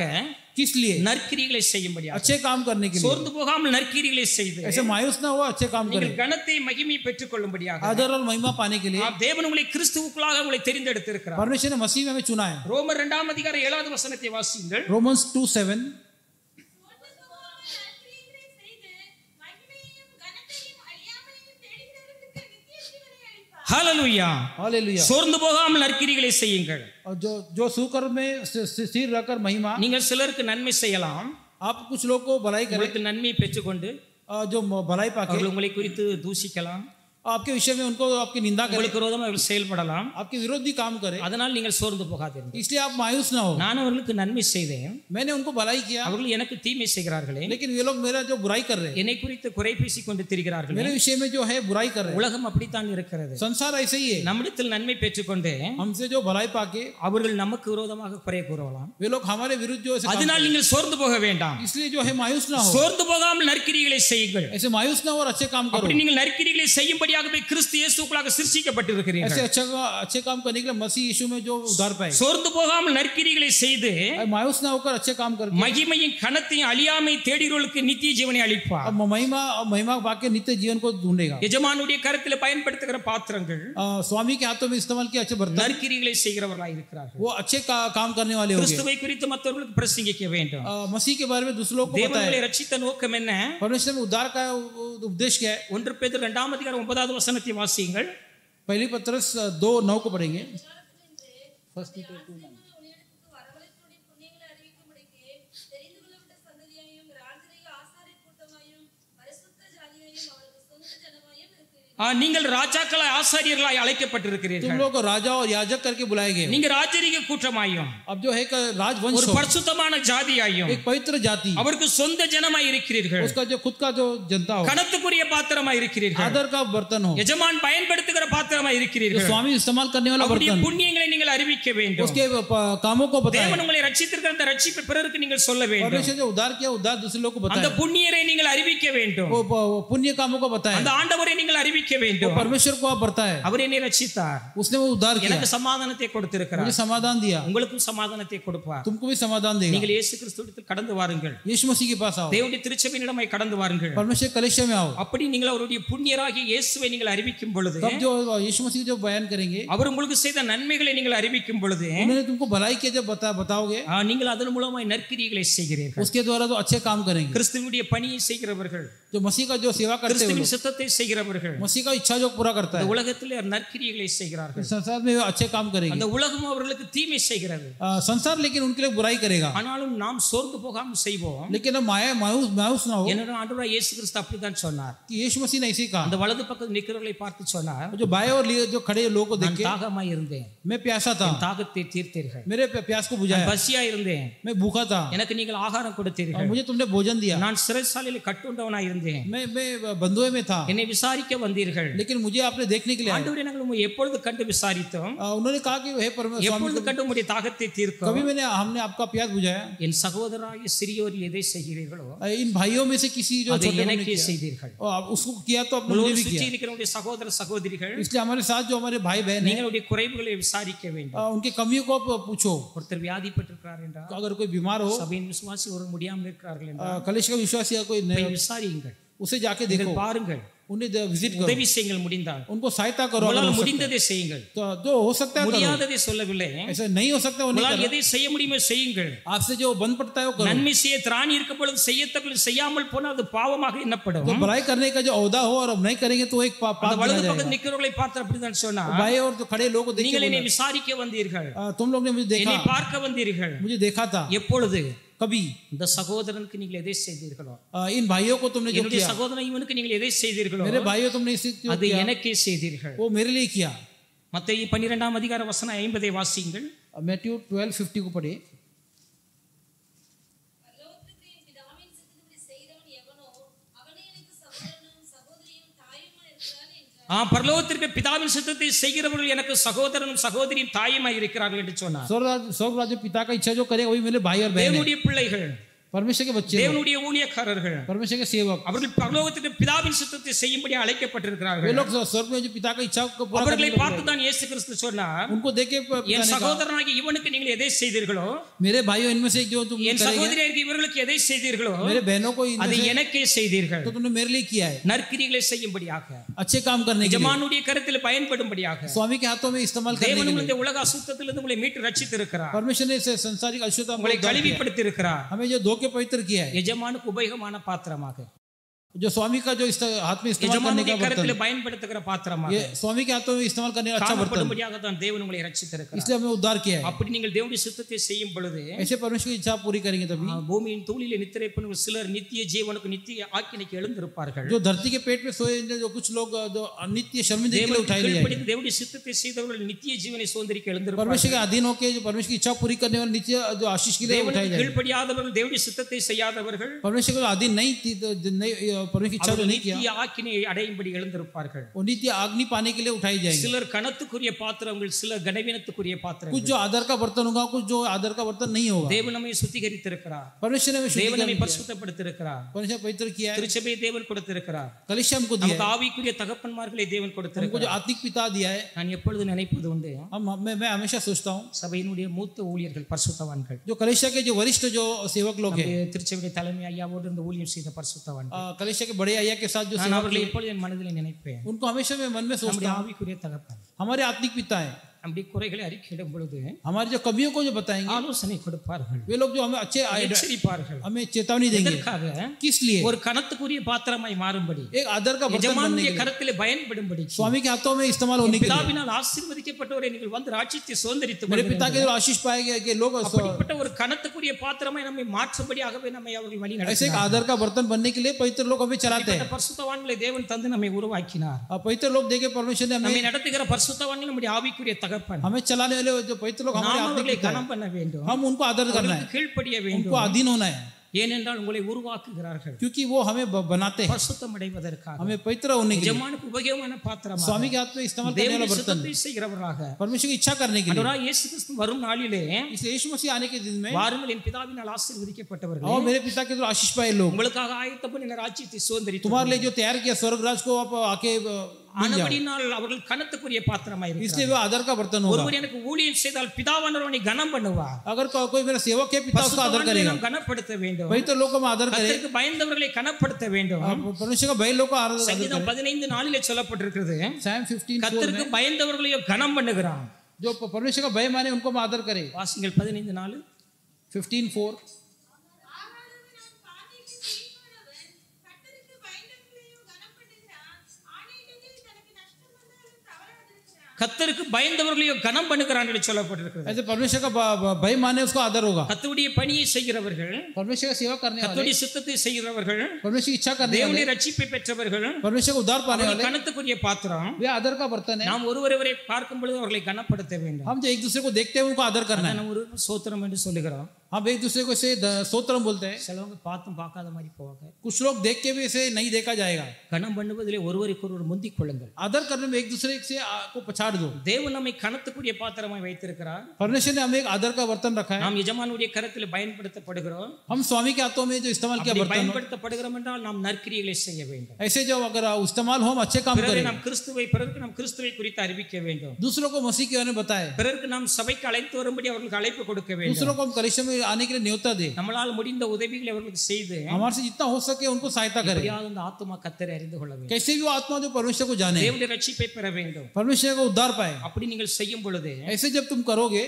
किस लिए? நற்கிரிகளை செய்யும்படியாக, अच्छे काम करने के लिए. சோர்ந்து போகாமல் நற்கிரிகளை செய்து ऐसे मायूस ना हो, अच्छे काम நீங்கள் करें, கனத்தை மகிமை பெற்றுக் கொள்ளும்படியாக आदर और महिमा पाने के लिए. தேவன் உங்களை கிறிஸ்துவுக்குள்ளாக உங்களை தெரிந்தெடுத்திருக்கிறார். परमेश्वर ने मसीह में हमें चुना है. ரோமர் 2ஆம் அதிகாரம் 7வது வசனத்தை வாசியுங்கள். रोमन्स 2:7. ஹalleluya हालेलुया। சோர்ந்து போகாமல் நற்கிரிகளை செய்யுங்கள். और जो सुकर्म में स्थिर रहकर महिमा, நீங்கள் சிலருக்கு நன்மை செய்யலாம். आप कुछ लोग को भलाई करें, உங்களுக்கு நன்மையை பெற்றுக்கொண்டு जो भलाई पाके அவர்கள் உங்களை குறித்து தூஷிக்கலாம். आपके विषय में उनको आपकी निंदा करें, உங்களுக்கு விரோதமாக அவர்கள் செயல்படலாம். आपके विरोधी काम करे, அதனால் நீங்கள் சோர்ந்து போகாதீர்கள். इसलिए आप मायूस ना हो। நான் அவர்களுக்கு நன்மை செய்தேன், मैंने उनको भलाई किया, அவர்கள் எனக்கு தீமை செய்கிறார்களே, लेकिन वे लोग मेरा जो बुराई कर रहे हैं, என்னை குறித்து குறை பேசிக் கொண்டு திரிகிறார்களே. मेरे विषय में जो है बुराई कर रहे हैं। உலகம் அப்படித்தான் இருக்கிறது. संसार ऐसे ही है, நம்மிடத்தில் நன்மை பெற்றுக்கொண்டு हमसे जो भलाई पाके அவர்கள் நமக்கு விரோதமாக குறை கூறலாம். वे लोग हमारे विरुद्ध जो ऐसे काम அதனால் करते நீங்கள் சோர்ந்து போக வேண்டாம். हैं। इसलिए जो है मायूस ना हो, சோர்ந்து போகாமல் நற்கிரிகளை செய்யுங்கள். ऐसे मायूस ना हो और अच्छे काम करो। அப்படி நீங்கள் நற்கிரிகளை செய்யும்படியாகவே கிறிஸ்து இயேசுவுக்குள்ளாக ऐसे சிருஷ்டிக்கப்பட்டிருக்கிறீர்கள். अच्छे काम करने के लिए मसीह यीशु में जो उद्धार पाए। சோர்ந்து போகாமல் நற்கிரிகளை செய்து मायूस ना होकर अच्छे काम करके மகிமையின் கனத்தையும் அழியாமை தேடிறவர்களுக்கு நித்திய ஜீவனை அளிப்பார். महिमा पाके नित्य जीवन को ढूंढेगा। எஜமானுடைய கரத்தில் பயன்படுத்துகிற பாத்திரங்கள் स्वामी के हाथों में इस्तेमाल किया अच्छे बर्तन, நற்கிரிகளை செய்கிறவர்களாக இருக்கிறார்கள். वो अच्छे काम करने वाले होंगे। கிறிஸ்துவை குறித்து மற்றவர்களுக்கு பிரசங்கிக்க வேண்டும். मसीह के बारे में दूसरों को தேவனை बताएं। ரட்சித்த நோக்கம் என்ன? परमेश्वर में उद्धार का उपदेश क्या है? 1 பேதுரு 2 அதிகாரம் 9வது வசனத்தை வாசியுங்கள். पहली पत्रस 2:9 को पढ़ेंगे। நீங்கள் ராஜாக்களாய் ஆசாரியர்களாய் அழைக்கப்பட்டிருக்கிறீர்கள். तुम लोग राजा और याजक करके बुलाए गए। நீங்க ராஜரீக கூட்டமாயும், अब जो है राजवंश, ஒரு பரிசுத்தமான ஜாதியாயும், एक पवित्र जाति, அவருக்கு சொந்த ஜனமாய் இருக்கிறீர்கள். उसका जो खुद का जो जनता हो, கனத்துக்குரிய பாத்திரமாய் இருக்கிறீர்கள். आदर का बर्तन हो, எஜமான் பயன்படுத்துகிற பாத்திரமாய் இருக்கிறீர்கள். स्वामी इस्तेमाल करने वाला அவருடைய बर्तन, புண்ணியங்களை நீங்கள் அறிவிக்க வேண்டும். उसके कामों को बताएं। தேவன் உங்களை ரட்சித்திருக்கிற அந்த ரட்சிப்பை பிறருக்கு நீங்கள் சொல்ல வேண்டும். परमेश्वर जो उद्धार किया उद्धार दूसरे लोग को அந்த बताएं। புண்ணியரை நீங்கள் அறிவிக்க வேண்டும். वो पुण्य कामों को बताएं। அந்த ஆண்டவரை நீங்கள் அறிவிக்க வேண்டும். परमेश्वर को आप बताएं। அவர் என்னை ரட்சித்தார், उसने वो उद्धार किया, எனக்கு சமாதானத்தை கொடுத்திருக்கிறார், मुझे समाधान दिया, உங்களுக்கும் சமாதானத்தை கொடுப்பார். तुमको भी समाधान देगा। நீங்கள் இயேசு கிறிஸ்துவிடத்தில் கடந்து வாருங்கள். यीशु मसीह के पास आओ, தேவனுடைய திருச்சபையினிடமாய் கடந்து வாருங்கள். परमेश्वर कलीसिया में आओ। அப்படி நீங்கள் அவருடைய புண்ணியராகிய இயேசுவை நீங்கள் அறிவிக்கும் பொழுது, तब जो यीशु मसीह जो बयान करेंगे, அவர் உங்களுக்கு செய்த நன்மைகளை நீங்கள் அறிவிக்கும் பொழுது, उन्होंने तुमको भलाई किया जब बताओगे, நீங்கள் அதன் மூலமாய் நற்கிரியைகளை செய்கிறீர்கள். उसके द्वारा तो अच्छे काम करेंगे। கிறிஸ்துவினுடைய பணியை செய்கிறவர்கள், जो मसीह का जो सेवा करते हैं, கிறிஸ்துவின் சித்தத்தை செய்கிறவர்கள், मसीह का इच्छा जो पूरा करता है, உலகத்தில் நற்கிரியைகளை செய்கிறார்கள். संसार में अच्छे काम करेंगे। அந்த உலகம் அவர்களுக்கு தீமை செய்கிறது. संसार लेकिन उनके लिए बुराई करेगा, ஆனாலும் நாம் சோர்ந்து போகாமல் செய்வோம். लेकिन हम मायूस ना हो। என்னோட ஆண்டவராகிய இயேசு கிறிஸ்து அப்படிதான் சொன்னார். कि यीशु मसीह ने ऐसे कहा, அந்த வலது பக்கத்தில் நிற்கிறவர்களை பார்த்து சொன்னார், जो बाएं और जो खड़े लोगों को देख நான் के தாகமாய் இருந்தேன், मैं प्यासा था, தாகத்தை தீர்த்தீர்கள். मेरे प्यास को बुझाया, பசியா இருந்தேன், मैं भूखा था, எனக்கு நீங்கள் ஆகாரம் கொடுத்தீர்கள். मुझे तुमने भोजन दिया, நான் சிறைச்சாலையில் கட்டுண்டவனாய் இருந்தேன், मैं बंधुए में था, என்னை விசாரிக்க வந்தீர்கள். लेकिन मुझे आपने देखने के लिए आए। ஆண்டவரே, நாங்கள் உம்மை எப்பொழுது கண்டு விசாரித்தோம், उन्होंने कहा कि हे परमेश्वर, எப்பொழுது கண்டு உம்முடைய தாகத்தை தீர்க்கும். कभी हमने आपका प्यास बुझाया। என் சகோதரராகிய சிறியோர் எதை செய்கிறீர்களோ इन भाइयों में से किसी जो அதை छोटे ने எனக்கே किया, செய்தீர்கள். और उसको किया तो आपने உங்களோடு मुझे भी சுற்றி किया। இருக்கிறவருடைய சகோதர சகோதரிகள், इसलिए हमारे साथ जो हमारे भाई बहन हैं, நீங்களுடைய குறைவுகளை விசாரிக்க வேண்டும். उनकी कमियों को आप पूछो। ஒருத்தர் வியாதிப்பட்டிருக்கிறார் என்றால், अगर कोई बीमार हो, சபையின் விசுவாசி ஒரு முடியாமல் இருக்கிறார்கள் என்றால், कलेश का विश्वास या कोई போய் விசாரியுங்கள், उसे जाके देखो, நீங்கள் பாருங்கள், उन्हें विजिट करो, உதவி செய்யுங்கள் முடிந்தால். उनको सहायता करो। अगर உங்களால் हो सकता முடிந்ததை செய்யுங்கள், है, तो जो हो सकता है करो। முடியாததை சொல்லவில்லை. ऐसा नहीं हो सकता वो नहीं உங்களால் करो। எதை செய்ய முடியுமோ செய்யுங்கள். आपसे जो बंद पड़ता है वो करो। நன்மை செய்ய திராணி இருக்க பொழுது செய்யத்தக்க செய்யாமல் போனால் அது பாவமாக எண்ணப்படும். तो भलाई करने का जो औदा हो और अब नहीं करेंगे तो एक पाप அந்த बना வலது जाएगा। பக்கத்தில் நிற்கிறவர்களை பார்த்து அப்படிதான் சொன்னார், भाई और जो खड़े लोगों को देख நீங்கள் के என்னை बोला, விசாரிக்க வந்தீர்கள், तुम लोग ने मुझे என்னை देखा, பார்க்க வந்தீர்கள். मुझे देखा था। எப்பொழுது? कभी இந்த சகோதரனுக்கு நீங்கள் எதை செய்தீர்களோ, इन भाइयों को तुमने जो என்னுடைய किया, சகோதரன் இவனுக்கு நீங்கள் எதை செய்தீர்களோ मेरे भाइयों तुमने इसे जो அது किया, எனக்கே செய்தீர்கள். वो मेरे लिए किया। மத்தேயு 12 அதிகார வசனம் 50 வாசியுங்கள். मैथ्यू 12:50 को पढ़िए। பரலோகத்திற்கு பிதாவின் சித்தத்தை செய்கிறவர்கள் எனக்கு சகோதரனும் சகோதரியும் தாயுமாய் இருக்கிறார்கள் என்று சொன்னார். स्वर्ग राज्य पिता का इच्छा जो करेगा वही मेरे भाई और बहन हैं। தேவனுடைய பிள்ளைகள், परमेश्वर के बच्चे, தேவனுடைய ஊழியக்காரர்கள், परमेश्वर के सेवक, அவர்கள் பரலோகத்திற்கு பிதாவின் சித்தத்தை செய்யும்படி वे அழைக்கப்பட்டிருக்கிறார்கள். लोग स्वर्ग में जो पिता का इच्छा को पूरा அவர்களை करने பார்த்து वाले, தான் இயேசு கிறிஸ்து சொன்னார், उनको देख के पिता என் ने कहा, சகோதரனாகிய இவனுக்கு நீங்கள் எதை செய்தீர்களோ, मेरे भाइयों इनमें से जो तुम என் करेंगे, சகோதரியாருக்கு இவர்களுக்கு எதை செய்தீர்களோ मेरे बहनों को அதை इनमें से எனக்கே செய்தீர்கள். तो तुमने मेरे लिए किया है। நற்கிரிகளை செய்யும்படியாக, अच्छे काम करने के लिए, எஜமானுடைய கரத்தில் பயன்படும்படியாக स्वामी के हाथों में इस्तेमाल करने தேவன் के लिए। உங்களை உலக அசுத்தத்திலிருந்து உங்களை மீட்டு ரட்சித்திருக்கிறார். परमेश्वर ने इसे संसारिक अशुद्धता உங்களை को दूर किया है। கழுவிப்படுத்தி இருக்கிறார். हमें जो धो के पवित्र किया है, எஜமானுக்கு உபயோகமான பாத்திரமாக. जो स्वामी का जो हाथ में इस्तेमाल करने का बर्तन, கரத்திலே பயன்படுத்துகிற பாத்திரமாக, ये स्वामी के हाथों में इस्तेमाल करने का अच्छा बर्तन, காணப்படும்படியாக தான் தேவன் உங்களை ரட்சித்திருக்கிறார். इसलिए हमें उद्धार किया है. அப்படி நீங்கள் தேவனுடைய சித்தத்தை செய்யும் பொழுது, ऐसे परमेश्वर की इच्छा पूरी करेंगे तभी பூமியின் தூளிலே நித்திரை பண்ணும் சிலர் நித்திய ஜீவனுக்கு நித்திய ஆக்கினைக்கு எழுந்திருப்பார்கள். जो धरती के पेट में सोए, जो कुछ लोग जो अनित्य शर्मिंदगी के लिए उठाए जाएंगे. தேவனுடைய சித்தத்தை செய்தவர்கள் நித்திய ஜீவனை சுதந்தரிக்க எழுந்திருப்பார்கள். परमेश्वर के अधीन होकर जो परमेश्वर की इच्छा पूरी करने वाले नित्य जो आशीष के लिए उठाए जाएंगे. கீழ்ப்படியாதவர்கள், தேவனுடைய சித்தத்தை செய்யாதவர்கள், परमेश्वर के अधीन नहीं थी, परमेश्वर की इच्छा तो नहीं किया, நித்திய ஆக்கினையை அடையும்படி எழுந்திருப்பார்கள். वो नित्य अग्नि पाने के लिए उठाए जाएंगे. சிலர் கனத்துக்குரிய பாத்திரங்கள், சிலர் கனவீனத்துக்குரிய பாத்திரங்கள். कुछ जो आदर का बर्तन होगा, कुछ जो आदर का बर्तन नहीं होगा. தேவன் நம்மை சுத்திகரித்திருக்கிறார். परमेश्वर ने தேவன் நம்மை பரிசுத்தப்படுத்தியிருக்கிறார். परमेश्वर पवित्र किया है. திருச்சபையை தேவன் கொடுத்திருக்கிறார். कलीसिया हमको दिया है. நமக்கு ஆவிக்குரிய தகப்பன்மார்களை தேவன் हमको जो கொடுத்திருக்கிறார். आत्मिक पिता दिया है. நான் எப்பொழுது நினைப்பது உண்டு, मैं हमेशा सोचता हूँ சபையினுடைய மூத்த ஊழியர்கள், பரிசுத்தவான்கள், जो कलीसिया के जो वरिष्ठ जो सेवक लोग हैं, திருச்சபை தலைமை ஐயாவோடு இந்த ஊழியம் செய்த பரிசுத்தவான்கள், कलीसिया के बड़े अय्या के साथ जो நான் सेवक அவர்களை हैं, எப்பொழுது என் மனதில் நினைப்பேன். उनको हमेशा मैं मन में सोचता நம்முடைய हूँ ஆவிக்குரிய தகப்பன் हमारे आत्मिक पिता है. நம்முடைய குறைகளை அறிக்கையிடும் பொழுது हमारी जो कमियों को जो बताएंगे, ஆலோசனை கொடுப்பார்கள், वे लोग जो हमें अच्छे எச்சரிப்பார்கள். हमें चेतावनी देंगे. எதற்காக? किस लिए? ஒரு கனத்துக்குரிய பாத்திரமாய் மாறும்படி, एक आदर का बर्तन बनने எஜமானுடைய के लिए, கரத்திலே பயன்படும்படி, स्वामी के हाथों में इस्तेमाल होने के लिए. பிதாவினால் ஆசீர்வதிக்கப்பட்டவரை நீங்கள் வந்து ராஜ்யத்தை சுதந்தரித்துக் मेरे पिता के கொள்ளுங்கள். जो आशीष पाए गए कि लोग அப்படிப்பட்ட ஒரு கனத்துக்குரிய பாத்திரமாய் நம்மை மாற்றும்படியாகவே நம்மை அவர்கள் வழி ऐसे एक நடத்தினார். आदर का बर्तन बनने के लिए पवित्र लोग हमें चलाते हैं. பரிசுத்தவான்களை தேவன் தந்து நம்மை உருவாக்கினார். पवित्र लोग देखे परमेश्वर ने நம்மை हमें நடத்துகிற பரிசுத்தவான்கள் நம்முடைய ஆவிக்குரிய தகப்பன். हमें चलाने वाले जो पवित्र लोग हमारे நாம் आत्मिक அவர்களை पिता हैं. கனம் பண்ண வேண்டும், हम उनको आदर करना है, அவர்களுக்கு கீழ்ப்படிய उनको வேண்டும். अधीन होना है, ஏனென்றால் உங்களை உருவாக்குகிறார்கள் क्योंकि वो हमें बनाते हैं, பரிசுத்தம் அடைவதற்காக. हमें पवित्र होने के लिए. எஜமானுக்கு உபயோகமான பாத்திரமாக, स्वामी के हाथ में इस्तेमाल करने वाला தேவனுடைய बर्तन, சித்தத்தை செய்கிறவர்களாக, परमेश्वर की इच्छा करने के लिए. ஆண்டவராகிய இயேசு கிறிஸ்து வரும் நாளிலே, इसलिए यीशु मसीह आने के दिन में, வாருங்கள் என் பிதாவினால் ஆசீர்வதிக்கப்பட்டவர்கள், और मेरे पिता के जो आशीष पाए लोग, உங்களுக்காக ஆயத்தம் பண்ணின ராஜ்யத்தை சுதந்தரித்து तुम्हारे लिए जो तैयार किया स्वर्ग राज को आप आके मिल जाओ. ஆனபடினால் அவர்கள் கனத்துக்குரிய பாத்திரமாய் इसलिए இருக்கிறார்கள். वो आदर का बर्तन होगा. ஒருவர் எனக்கு ஊழியம் செய்தால் பிதாவானவரை கனம் பண்ணுவார். अगर कोई मेरा सेवक है, पिता उसका आदर பரிசுத்தவான்களை करेगा. நாம் கனப்படுத்த வேண்டும். पवित्र लोग को हम आदर करें, கர்த்தருக்கு பயந்தவர்களை கனப்படுத்த வேண்டும். परमेश्वर का भय लोग को आदर சங்கீதம் करें. 15:4 சொல்லப்பட்டிருக்கிறது, Psalm 15:4 கர்த்தருக்கு में பயந்தவர்களையும் கனம் பண்ணுகிறான். जो परमेश्वर का भय माने उनको हम आदर करें. வாசிங்கள் 15:4. 15:4 கர்த்தருக்கு பயந்தவர்களையும் கனம் பண்ணுகிறான் என்று சொல்லப்பட்டிருக்கிறது. ऐसे परमेश्वर का भय माने उसको आदर होगा. கர்த்தருடைய பணியை செய்கிறவர்கள், परमेश्वर का सेवा करने वाले, கர்த்தருடைய சித்தத்தை செய்கிறவர்கள், परमेश्वर की इच्छा करने वाले, தேவனுடைய ரட்சிப்பை பெற்றவர்கள், परमेश्वर को उद्धार पाने அவர்கள் वाले, கனத்துக்குரிய பாத்திரம். वे आदर का बर्तन है. நாம் ஒருவரை பார்க்கும் பொழுது அவர்களை கனப்படுத்த வேண்டும். हम जो एक दूसरे को देखते हैं उनको आदर करना है. நம்ம ஒரு சோத்திரம் என்று சொல்லுகிறோம். हम एक दूसरे को ऐसे स्तोत्रम बोलते हैं. சிலவங்க பார்த்தும் பார்க்காத மாதிரி போவாங்க. कुछ लोग देख के भी ऐसे नहीं देखा जाएगा. கனம் பண்ணுவதிலே ஒருவருக்கொருவர் முந்திக் கொள்ளுங்கள். आदर करने में एक दूसरे से को पछाड़ दो. தேவன் நம்மை கனத்துக்குரிய பாத்திரமாய் வைத்திருக்கிறார். परमेश्वर ने हमें एक आदर का बर्तन रखा है. நாம் எஜமானுடைய கரத்தில் பயன்படுத்தப்படுகிறோம். हम स्वामी के हाथों में जो इस्तेमाल किया बर्तन हो, பயன்படுத்தப்படுகிறோம் என்றால் நாம் நற்கிரியைகளை செய்ய வேண்டும். ऐसे जो अगर इस्तेमाल हो हम अच्छे काम பிறகு करें. நாம் பிறருக்கு நாம் கிறிஸ்துவை குறித்து அறிவிக்க வேண்டும். दूसरों को मसीह के बारे में बताएं. பிறருக்கு நாம் சபைக்கு அழைத்து வரும்படி அவர்களுக்கு அழைப்பு கொடுக்க வேண்டும். दूसरों को हम कलीसिया में आने के लिए न्योता दें. நம்மளால் முடிந்த உதவிகளை அவர்களுக்கு செய்து हमारे से जितना हो सके उनको सहायता करें. எப்படியாவது அந்த ஆத்துமா கர்த்தரை அறிந்து கொள்ள வேண்டும். कैसे भी वो आत्मा जो परमेश्वर को जाने, தேவனுடைய ரட்சிப்பை பெற வேண்டும். परमेश्वर को उद्धार पाए. அப்படி நீங்கள் செய்யும் பொழுது ऐसे जब तुम करोगे,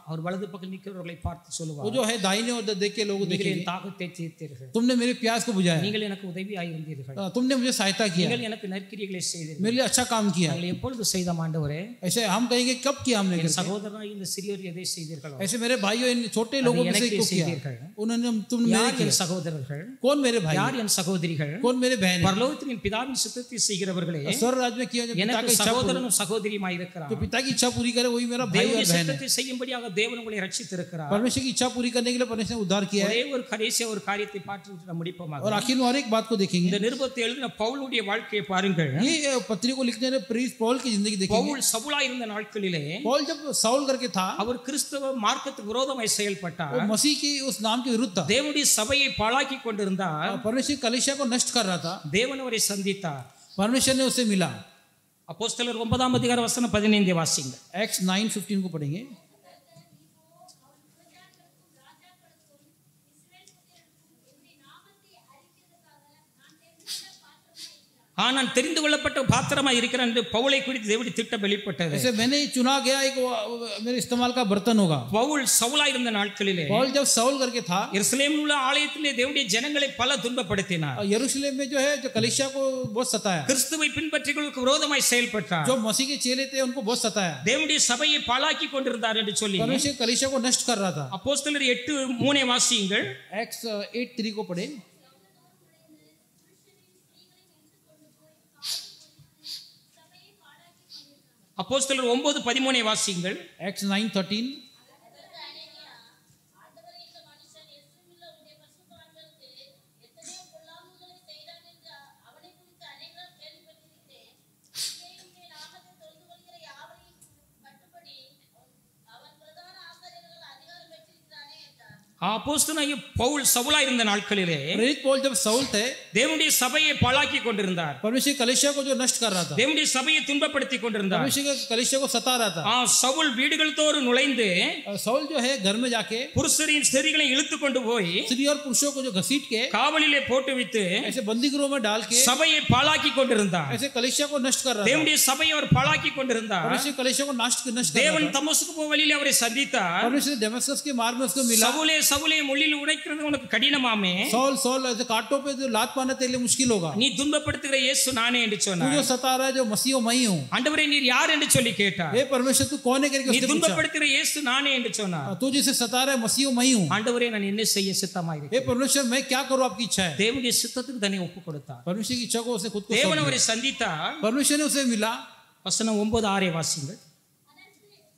அவர் வலது பக்கம் நிற்கிறவர்களை பார்த்து वो சொல்லுவார், जो है दाहिने और देख के लोग நீங்கள் देखेंगे, என் தாகத்தை தீர்த்தீர்கள், तुमने मेरे प्यास को बुझाया, நீங்கள் எனக்கு உதவியாய் இருந்தீர்கள், तुमने मुझे सहायता किया, நீங்கள் எனக்கு நற்கிரியைகளை செய்தீர்கள். मेरे लिए अच्छा काम किया. நாங்கள் எப்பொழுது செய்த ஆண்டவரே, ऐसे हम कहेंगे कब किया हमने என் करके? சகோதரனாய் இந்த சிறியோர் எதை செய்தீர்களோ ऐसे मेरे भाइयों इन छोटे लोगों में से எனக்கு को किया, செய்தீர்கள். उन्होंने तुमने मेरे யார் किया. என் சகோதரர்கள், कौन मेरे भाई, யார் என் சகோதரிகள், कौन मेरे बहन, பரலோகத்தில் என் பிதாவின் சித்தத்தை செய்கிறவர்களே स्वर्ग राज्य में किया जो पिता எனக்கு की इच्छा पूरी, சகோதரனும் சகோதரியுமாய் இருக்கிறார். जो पिता की इच्छा पूरी करे वही मेरा भाई और தேவனுடைய बहन है. சித்தத்தை செய்யும்படியாக தேவன் உங்களை ரட்சித்திருக்கிறார். परमेश्वर की इच्छा पूरी करने के लिए परमेश्वर ने उद्धार किया है. ஒரே ஒரு கடைசியா ஒரு காரியத்தை பார்த்து நாம் முடிப்போமாக. और आखिर में और एक बात को देखेंगे. இந்த நிருபத்தை எழுதின பவுலுடைய வாழ்க்கையை பாருங்கள். ये पत्री को लिखने वाले प्रीस्ट पौल की जिंदगी देखेंगे. பவுல் சவுலா இருந்த நாட்களிலே पौल जब साउल करके था, அவர் கிறிஸ்தவ மார்க்கத்துக்கு விரோதமாய் செயல்பட்டார். वो मसीह की उस नाम के विरुद्ध था. தேவனுடைய சபையை பாழாக்கி கொண்டிருந்தார். परमेश्वर कलीसिया को नष्ट कर रहा था. தேவன் அவரை சந்தித்தார். परमेश्वर ने उसे मिला. அப்போஸ்தலர் 9:15 வாசிங்க. एक्स 9:15 को पढ़ेंगे. நான் தெரிந்து கொள்ளப்பட்ட பாத்திரமா இருக்கிறேன் என்று பவுலை குறித்து தேவனுடைய திட்டம் வெளிப்பட்டது. ऐसे मैंने चुना गया एक मेरे इस्तेमाल का बर्तन होगा. பவுல் சவுலா இருந்த நாட்களிலே पौल जब साउल करके था यरूशलेम உள்ள ஆலயத்திலே தேவனுடைய ஜனங்களை பல துன்பப்படுத்தினார். यरूशलेम में जो है जो कलीसिया को बहुत सताया. கிறிஸ்துவை பின்பற்றிகளுக்கு விரோதமாய் செயல்பட்டார். जो मसीह के चेले थे उनको बहुत सताया. தேவனுடைய சபையை பாழாக்கி கொண்டிருந்தார் என்று சொல்லி परमेश्वर कलीसिया को नष्ट कर रहा था. அப்போஸ்தலர் 8:3 வாசியுங்கள். एक्ट्स 8:3 को पढ़े. அப்போஸ்தலர் 9:13 வாசியுங்கள். एक्ट्स 9:13. அப்போஸ்தலனாகிய பவுல் சவுலா இருந்த நாட்களிலே प्रेरित पौल जब साउल थे தேவனுடைய சபையை பாழாக்கி கொண்டிருந்தார். परमेश्वर कलीसिया को जो नष्ट कर रहा था. தேவனுடைய சபையை துன்பப்படுத்தி கொண்டிருந்தார். परमेश्वर कलीसिया को सता रहा था. சவுல் வீடுகள் தோறும் நுழைந்து साउल जो है घर में जाके புருஷரின் ஸ்திரீகளை இழுத்து கொண்டு போய் स्त्री और पुरुषों को जो घसीट के காவலிலே போட்டு வைத்து ऐसे बंदी गृह में डाल के சபையை பாழாக்கி கொண்டிருந்தார். ऐसे कलीसिया को नष्ट कर रहा था. தேவனுடைய சபையை அவர் பாழாக்கி கொண்டிருந்தார். परमेश्वर कलीसिया को नष्ट कर தேவன் रहा था. தமஸ்கு போகும் வழியிலே அவரை சந்தித்தார். परमेश्वर दमस्कस के मार्ग में उसको मिला. சவுலே சவுலே முள்ளில் உடைக்கிறது உனக்கு கடினமாமே, सौल सौल ऐसे कांटों पे जो लात पाना तेरे लिए मुश्किल होगा. நீ துன்பப்படுத்துகிற இயேசு நானே என்று तू சொன்னார். जो सता रहा है जो मसीह मैं ही हूँ. ஆண்டவரே நீர் யார் என்று சொல்லி கேட்டார். हे परमेश्वर तू कौन है करके நீ उसने पूछा. துன்பப்படுத்துகிற இயேசு நானே என்று சொன்னார். तू जिसे सता रहा है मसीह मैं ही हूँ. ஆண்டவரே நான் என்ன செய்ய சித்தமாய் हे இருக்கிறேன். परमेश्वर मैं क्या करूँ आपकी इच्छा है. தேவனுடைய சித்தத்துக்கு தன்னை ஒப்பு கொடுத்தார். परमेश्वर की इच्छा को उसे खुद को தேவன் सौंप அவரை दिया. சந்தித்தார். परमेश्वर ने उसे मिला. வசனம் 9:6 வாசிங்கள்.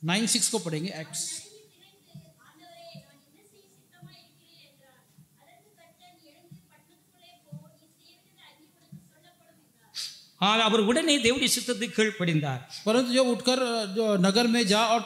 9:6 को पढ़ेंगे. एक्ट्स அவர் உடனே தேவனுடைய சித்தத்துக்கு கீழ்ப்படிந்தார். परंतु जो उठकर जो नगर में जा और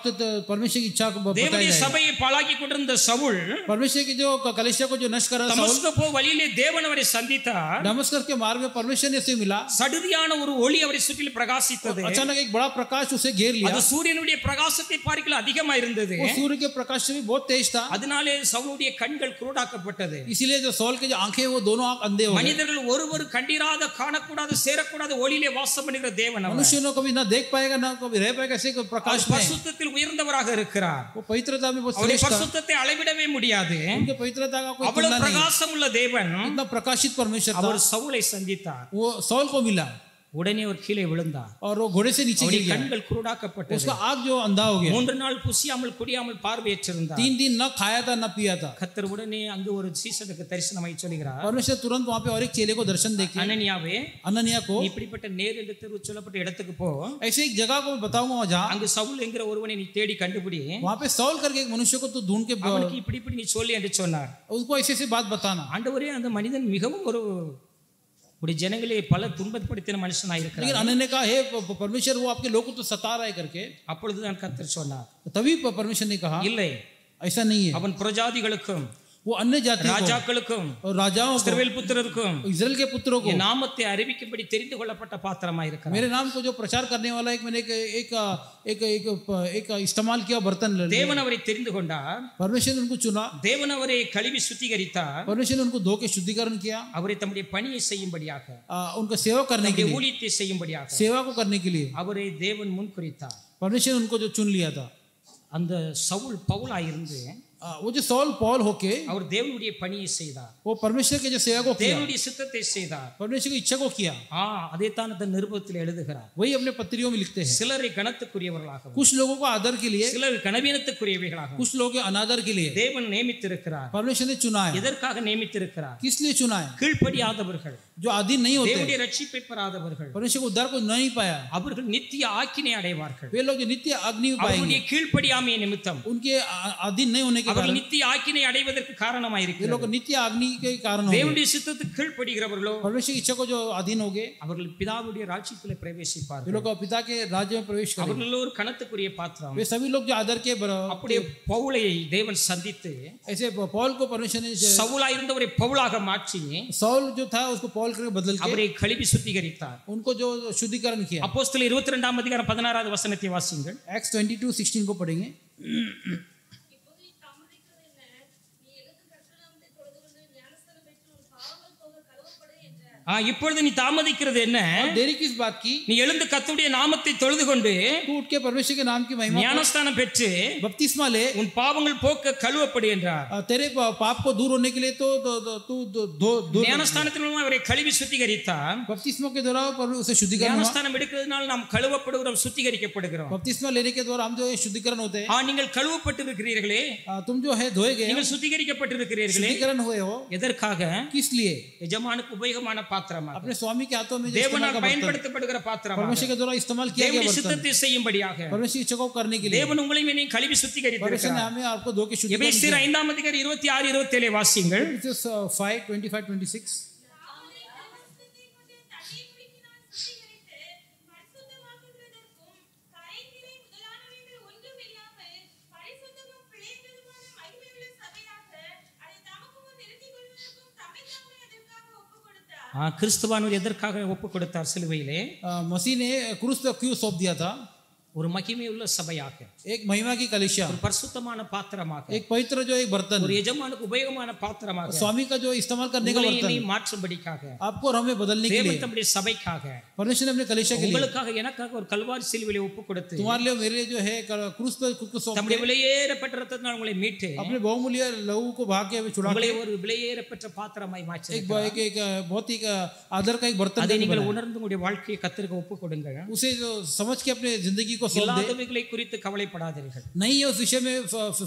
परमेश्वर की इच्छा को தேவனுடைய बताया. சபையை பாழாக்கி கொண்டிருந்த சவுல் परमेश्वर की जो कलीसिया को जो नष्ट कर रहा था தமஸ்கு போ வழியிலே தேவன் அவரை சந்தித்தார். दमस्कस के मार्ग में परमेश्वर ने उसे मिला. சடுதியான ஒரு ஒளி அவரை சுற்றி பிரகாசித்தது. अचानक एक बड़ा प्रकाश उसे घेर लिया. அது சூரியனுடைய பிரகாசத்தை பார்க்கல அதிகமா இருந்தது. वो सूर्य के प्रकाश से भी बहुत तेज था. அதனாலே சவுலுடைய கண்கள் குருடாக்கப்பட்டது. इसीलिए जो सौल के जो आंखें वो दोनों आंख अंधे हो गए. மனிதர்கள் ஒருவர் கண்டிராத காணக்கூடாத சேரக்கூடாத ஒளியிலே வாசம் பண்ணுகிற தேவன் அவர். मनुष्य को कभी ना देख पाएगा ना कभी रह पाएगा ऐसे प्रकाश में. பரிசுத்தத்தில் உயர்ந்தவராக இருக்கிறார். वो पवित्रता में बहुत அவருடைய श्रेष्ठ था. பரிசுத்தத்தை அளவிடவே முடியாது. उनके पवित्रता का कोई அவ்வளவு तुलना नहीं. பிரகாசம் உள்ள தேவன் इतना प्रकाशित परमेश्वर था. அவர் சவுலை சந்தித்தார். वो सौल को मिला உடனே அவர் கீழே விழுந்தார். और वो घोड़े से नीचे गिर அவருடைய गया. கண்கள் குருடாக்கப்பட்டது. उसका आंख जो अंधा हो गया. 3 நாள் புசியாமல் குடியாமல் பார்வையற்றிருந்தார். 3 दिन न खाया था न पिया था. கர்த்தர் உடனே அங்கு ஒரு சீசனுக்கு தரிசனமாய் சொல்கிறார். परमेश्वर तुरंत वहां पे और एक चेले को दर्शन देके அனனியாவே अननिया को இப்படிப்பட்ட நேர் என்று தெரு சொல்லப்பட்ட இடத்துக்கு போ. ऐसे एक जगह को बताऊंगा जहां அங்கு சவுல் என்கிற ஒருவனை நீ தேடி கண்டுபிடி. वहां पे सौल करके एक मनुष्य को तो ढूंढ के அவனுக்கு இப்படி இப்படி நீ சொல்லி என்று சொன்னார். उसको ऐसे ऐसे बात बताना. ஆண்டவரே அந்த மனிதன் மிகவும் ஒரு ஜனங்களை பல துன்பப்படுத்தின மனுஷனாய் लेकिन இருக்கிறார். अन्य ने कहा हे परमेश्वर वो आपके लोगों को तो सता रहा है करके. அப்பொழுதுதான் கர்த்தர் சொன்னார், तभी परमेश्वर ने कहा இல்லை ऐसा नहीं है. அவன் பிரஜாதிகளுக்கும் वो अन्य जाति ராஜாக்களுக்கும் और राजाओं को இஸ்ரவேல் புத்திரருக்கும் इजराइल के पुत्रों को என் நாமத்தை அறிவிக்கும்படி தெரிந்து கொள்ளப்பட்ட பாத்திரமாய் இருக்கிறார். मेरे नाम को जो प्रचार करने वाला एक मैंने एक एक एक एक इस्तेमाल किया बर्तन ले लिया. தேவன் அவரை தெரிந்து கொண்டார். परमेश्वर ने उनको चुना. தேவன் அவரை கழுவி சுத்திகரித்தார். परमेश्वर ने उनको धो के शुद्धिकरण किया. அவரை தம்முடைய பணியை செய்யும்படியாக, उनका सेवा करने के लिए, ஊழியத்தை செய்யும்படியாக सेवा को करने के लिए அவரை தேவன் முன்குறித்தார். परमेश्वर ने उनको जो चुन लिया था. அந்த சவுல் பவுலாய் இருந்து वो जो सौल पौल होके அவர் தேவனுடைய பணியை செய்தார். वो परमेश्वर के जो सेवा को किया, தேவனுடைய சித்தத்தை செய்தார். परमेश्वर की इच्छा को किया. அதே தான் அந்த நிருபத்தில் எழுதுகிறார். वही अपने पत्रियों में लिखते हैं. சிலரை கனத்துக்குரியவர்களாக, कुछ लोगों को आदर के लिए, சிலர் கனவீனத்துக்குரியவைகளாக कुछ लोगों के अनादर के लिए தேவன் நியமித்திருக்கிறார். परमेश्वर ने चुना है. எதற்காக நியமித்திருக்கிறார்? किस लिए चुना है? கீழ்ப்படியாதவர்கள், जो अधीन नहीं होते, தேவனுடைய ரட்சிப்பை பெறாதவர்கள், परमेश्वर को उद्धार को नहीं पाया, அவர்கள் நித்திய ஆக்கினை அடைவார்கள். वे लोग जो नित्य अग्नि में அவர்களுடைய पाएंगे, கீழ்ப்படியாமை நிமித்தம் उनके अधीन नहीं होने के அவர்கள் कारण நித்திய ஆக்கினை அடைவதற்கு वे காரணமாயிருக்கிறது. लोग नित्य अग्नि के कारण होंगे. தேவனுடைய சித்தத்துக்கு கீழ்ப்படுகிறவர்களோ परमेश्वर की इच्छा को जो अधीन होंगे, அவர்கள் பிதாவுடைய ராஜ்யத்தில் वे பிரவேசிப்பார்கள். लोग पिता के राज्य में प्रवेश करेंगे. அவர்கள் ஒரு கனத்துக்குரிய பாத்திரம். वे सभी लोग जो आदर के அப்படியே பவுலை தேவன் சந்தித்து ऐसे पौल को परमेश्वर ने சவுலா இருந்தவரை பவுலாக மாற்றி सौल जो था उसको पौल करके बदल के அவரை கழுவி சுத்திகரித்தார். उनको जो शुद्धिकरण किया. அப்போஸ்தலர் 22ஆம் அதிகாரம் 16வது வசனத்தை வாசியுங்கள். एक्ट्स 22:16 को पढ़ेंगे. இப்பொழுது நீ தாமதிக்கிறது என்ன? देरी किस बात की? நீ எழுந்து கர்த்தருடைய நாமத்தை தொழுது கொண்டு तू उठ के परमेश्वर के नाम की महिमा ஞானஸ்தானம் பெற்று बपतिस्मा ले, உன் பாவங்கள் போக்க கழுவப்படு என்றார். तेरे पाप को दूर होने के लिए तो तू ஞானஸ்தானத்தின் மூலமா அவரை கழுவி சுத்திகரித்தார். बपतिस्मा के द्वारा उसे शुद्धिकरण हुआ. ஞானஸ்தானம் எடுக்கிறதுனால நாம் கழுவப்படுகிறோம், சுத்திகரிக்கப்படுகிறோம். बपतिस्मा लेने के द्वारा हम जो है शुद्धिकरण होते हैं. நீங்கள் கழுவப்பட்டு இருக்கிறீர்களே, तुम जो है धोए गए, நீங்கள் சுத்திகரிக்கப்பட்டு இருக்கிறீர்களே, शुद्धिकरण हुए हो. எதற்காக? किस लिए? எஜமானுக்கு உபயோகமான பாத்திரமாக, अपने स्वामी के हाथों में தேவனால் பயன்படுத்தப்படுகிற பாத்திரமாக, परमेश्वर के द्वारा इस्तेमाल किया गया बर्तन, சித்தத்தை செய்யும்படியாக, परमेश्वर की इच्छा को करने के लिए தேவன் உங்களையும் என்னையும் கழுவி சுத்திகரித்தார். परमेश्वर ने हमें आपको धो के शुद्धिकरण எபேசியர் 5ஆம் அதிகாரம் 26 27 வாசியுங்கள். 5:25-26. கிறிஸ்துவானவர் எதற்காக ஒப்பு கொடுத்தார் சிலுவையிலே? मसीह ने क्रूस पर क्यों सौंप दिया था? ஒரு மகிமையுள்ள சபையாக, एक महिमा की कलीसिया, ஒரு பரிசுத்தமான பாத்திரமாக, एक पवित्र जो एक बर्तन, ஒரு எஜமானுக்கு உபயோகமான பாத்திரமாக, स्वामी का जो इस्तेमाल करने का बर्तन, மாற்றும்படிக்காக, आपको और हमें बदलने के लिए, தேவன் தம்முடைய சபைக்காக, परमेश्वर ने अपने कलीसिया के लिए, உங்களுக்காக எனக்காக ஒரு கல்வாரி சிலுவையிலே ஒப்பு கொடுத்து, तुम्हारे लिए मेरे लिए जो है क्रूस पर खुद को सौंप தம்முடைய விலையேறப்பட்ட இரத்தத்தினால் உங்களை மீட்டு, अपने बहुमूल्य लहू को बहा के छुड़ा உங்களை ஒரு விலையேறப்பட்ட பாத்திரமாய் மாற்றினார். एक बहुत ही आदर का एक बर्तन, அதை நீங்கள் உணர்ந்து உங்களுடைய வாழ்க்கையை கர்த்தருக்கு ஒப்பு கொடுங்கள். उसे जो समझ के अपने जिंदगी को सौंप दे. குறித்து கவலைப்படாதீர்கள். नहीं है उस विषय में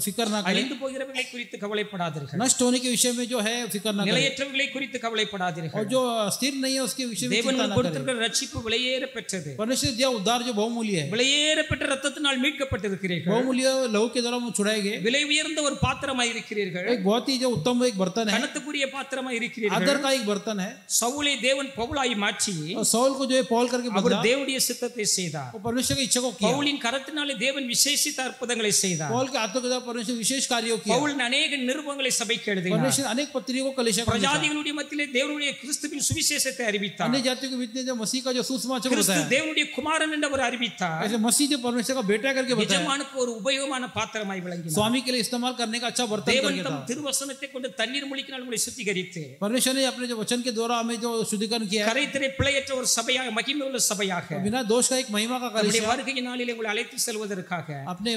फिक्र ना करें. அழிந்து போகிறவர்களை குறித்து கவலைப்படாதீர்கள். नष्ट होने के विषय में जो है फिक्र ना करें. நிலையற்றவர்களை குறித்து கவலைப்படாதீர்கள். और जो स्थिर नहीं है उसके विषय में चिंता ना करें. தேவன் கொடுத்திருக்கிற ரட்சிப்பு விலையேற பெற்றது. परमेश्वर दिया उद्धार जो बहुमूल्य है, விலையேறப்பட்ட இரத்தத்தினால் மீட்கப்பட்டிருக்கிறீர்கள். बहुमूल्य लहू के द्वारा छुड़ाए गए, விலை உயர்ந்த ஒரு பாத்திரமாய் இருக்கிறீர்கள். एक बहुत ही जो उत्तम एक बर्तन है, கனத்துக்குரிய பாத்திரமாய் இருக்கிறீர்கள். आदर का एक बर्तन है. சவுலை தேவன் பவுலாய் மாற்றி, और सौल को जो है पौल करके அவர் बदला, தேவனுடைய சித்தத்தை செய்தார். वो परमेश्वर की इच्छा को किया. பவுலின் கரத்தினாலே தேவன் விசேஷித்த அற்புதங்களை செய்தார். पौल के हाथों के द्वारा परमेश्वर विशेष कार्यों किया. பவுல் अनेक நிருபங்களை சபைக்கு எழுதினார். परमेश्वर अनेक पत्रियों को कलीसिया को लिखा. பிரஜாதிகளுடைய மத்தியிலே தேவனுடைய கிறிஸ்துவின் சுவிசேஷத்தை அறிவித்தார். अन्य जातियों के बीच में जो मसीह का जो सुसमाचार होता கிறிஸ்து है, தேவனுடைய குமாரன் என்று அவர் அறிவித்தார். ऐसे मसीह जो परमेश्वर का बेटा करके बताया, यजमानुக்கு ஒரு உபயோகமான பாத்திரமாய் விளங்கினார். स्वामी के लिए इस्तेमाल करने का अच्छा बर्तन தேவன் करके தம் था. திருவசனத்தை கொண்டு தண்ணீர் மூழ்கினால் உங்களை சுத்திகரித்து, परमेश्वर ने अपने जो वचन के द्वारा हमें जो शुद्धिकरण किया है, கரைத்திரை பிழையற்ற ஒரு சபையாக, மகிமையுள்ள சபையாக, बिना दोष का एक महिमा का நம்முடைய कलीसिया, வருகை நாளிலே உங்களை அழைத்து செல்வதற்காக, अपने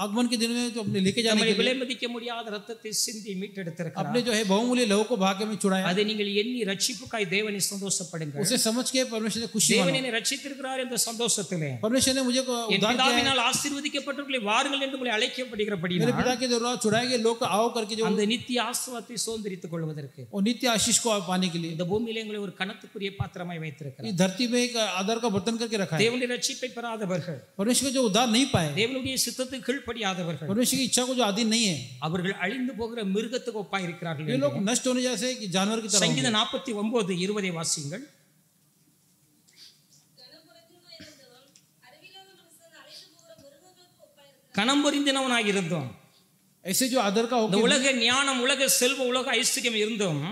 आगमन के दिन में तो अपने लेके जाने के लिए விலை மதிக்க முடியாத ரத்தத்தை சிந்தி மீட்டெடுத்திருக்கிறார். अपने जो है बहुमूल्य लहू को भाग्य में छुड़ाया. அதை நீங்கள் எண்ணி ரட்சிப்புக்காய் தேவனை சந்தோஷப்படுங்கள். उसे समझ के परमेश्वर ने खुशी தேவன் मानो. என்னை ரட்சித்திருக்கிறார் என்ற சந்தோஷத்திலே, परमेश्वर ने मुझे என் उद्धार किया है, பிதாவினால் ஆசீர்வதிக்கப்பட்டவர்களை வாருங்கள் என்று உங்களை मेरे அழைக்கப்படுகிறபடியால் पिता के द्वारा छुड़ाए गए लोग आओ करके जो அந்த நித்திய ஆசீர்வாதத்தை சுதந்தரித்துக் கொள்வதற்கு और नित्य आशीष को पाने के लिए இந்த பூமியிலே உங்களை ஒரு கனத்துக்குரிய பாத்திரமாய் வைத்திருக்கிறார். इस धरती में एक आदर का बर्तन करके रखा है. தேவனுடைய ரட்சிப்பை பெறாதவர்கள், परमेश्वर जो उद्धार नहीं पाए, தேவனுடைய சித்தத்துக்கு கீழ்ப்படியாதவர்கள், परमेश्वर की इच्छा को जो अधीन नहीं है, அவர்கள் அழிந்து போகிற மிருகத்துக்கு ஒப்பாய் ये இருக்கிறார்கள். लोग नष्ट होने जैसे कि जानवर की तरह होंगे. சங்கீதம் 49:20 வாசியுங்கள். கணம் பொருந்தினவனாக இருந்தோம், ऐसे जो आदर का இந்த होकर உலக ஞானம், உலக செல்வம், உலக ஐஸ்வர்யம் இருந்தும்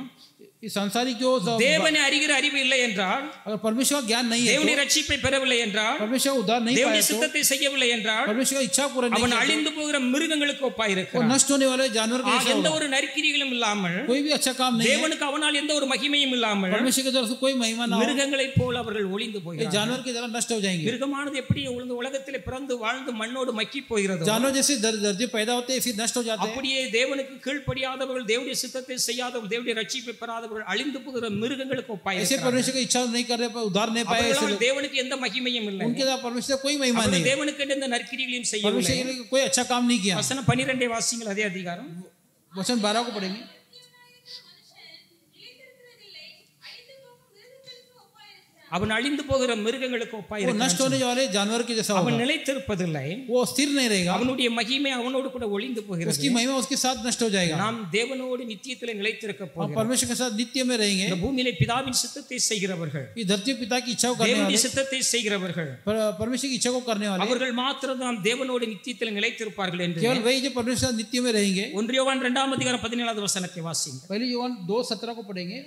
इस सांसारिक जो தேவனை அறிகிற அறிவு இல்லை என்றால், अगर परमेश्वर का ज्ञान नहीं है, தேவனுடைய ரட்சிப்பை பெறவில்லை என்றால், परमेश्वर का उद्धार नहीं தேவனுடைய पाया तो, சித்தத்தை செய்யவில்லை என்றால், परमेश्वर का इच्छा पूरा नहीं அவன் किया அழிந்து போகிற மிருகங்களுக்கு ஒப்பாய் तो, वो இருக்கிறான். नष्ट होने वाले जानवर के जैसा எந்த होगा. ஒரு நற்கிரிகளும் இல்லாமல், कोई भी अच्छा काम नहीं है, தேவனுக்கு அவனால் எந்த ஒரு மகிமையும் இல்லாமல், परमेश्वर के द्वारा से कोई महिमा ना हो, மிருகங்களைப் போல அவர்கள் ஒளிந்து ये போகிறார்கள். जानवर की तरह नष्ट हो जाएंगे. மிருகமானது எப்படி உலகத்திலே பிறந்து வாழ்ந்து மண்ணோடு மக்கி போகிறதோ, जानवर जैसे दर्जे पैदा होते हैं फिर नष्ट हो जाते हैं. அப்படியே தேவனுக்கு கீழ்ப்படியாதவர்கள், தேவனுடைய சித்தத்தை செய்யாதவர்கள், தேவனுடைய ரட்சிப்பை பெறாதவர்கள் அழிந்து போகிற மிருகங்களுக்கு ஒப்பாய் ऐसे இருக்கிறார்கள். परमेश्वर की इच्छा नहीं कर रहे, उद्धार नहीं पाए, ऐसे அவர்களால் लोग, தேவனுக்கு எந்த மகிமையும் இல்லை. उनके द्वारा परमेश्वर कोई महिमा नहीं அவர்கள் है, தேவனுக்கு எந்த நற்கிரிகளையும் செய்யவில்லை. परमेश्वर के लिए कोई अच्छा काम नहीं किया. வசனம் 12 வாசிங்கள், அதே அதிகாரம். वचन 12 को पढ़ेंगे. அவன் அழிந்து போகிற மிருகங்களுக்கு ஒப்பாய் वो नष्ट होने वाले जानवर के जैसा அவன் होगा, நிலைத்திருப்பதில்லை. वो स्थिर नहीं रहेगा, அவனுடைய மகிமை அவனோடு கூட ஒளிந்து போகிறது. उसकी महिमा उसके साथ नष्ट हो जाएगा. நாம் தேவனோடு நித்தியத்திலே நிலைத்திருக்க और போகிறோம். परमेश्वर के साथ नित्य में रहेंगे. இந்த பூமியிலே பிதாவின் சித்தத்தை செய்கிறவர்கள், ये धरती पिता की इच्छा को करने தேவனுடைய वाले, சித்தத்தை செய்கிறவர்கள், परमेश्वर की इच्छा को करने वाले, அவர்கள் மாத்திரம் தான் தேவனோடு நித்தியத்திலே நிலைத்திருப்பார்கள் என்று केवल वही जो परमेश्वर नित्य में रहेंगे. 1 யோவான் 2 அதிகாரம் 17 வசனத்தை வாசிங்க. पहले योहान 2:17 को पढ़ेंगे.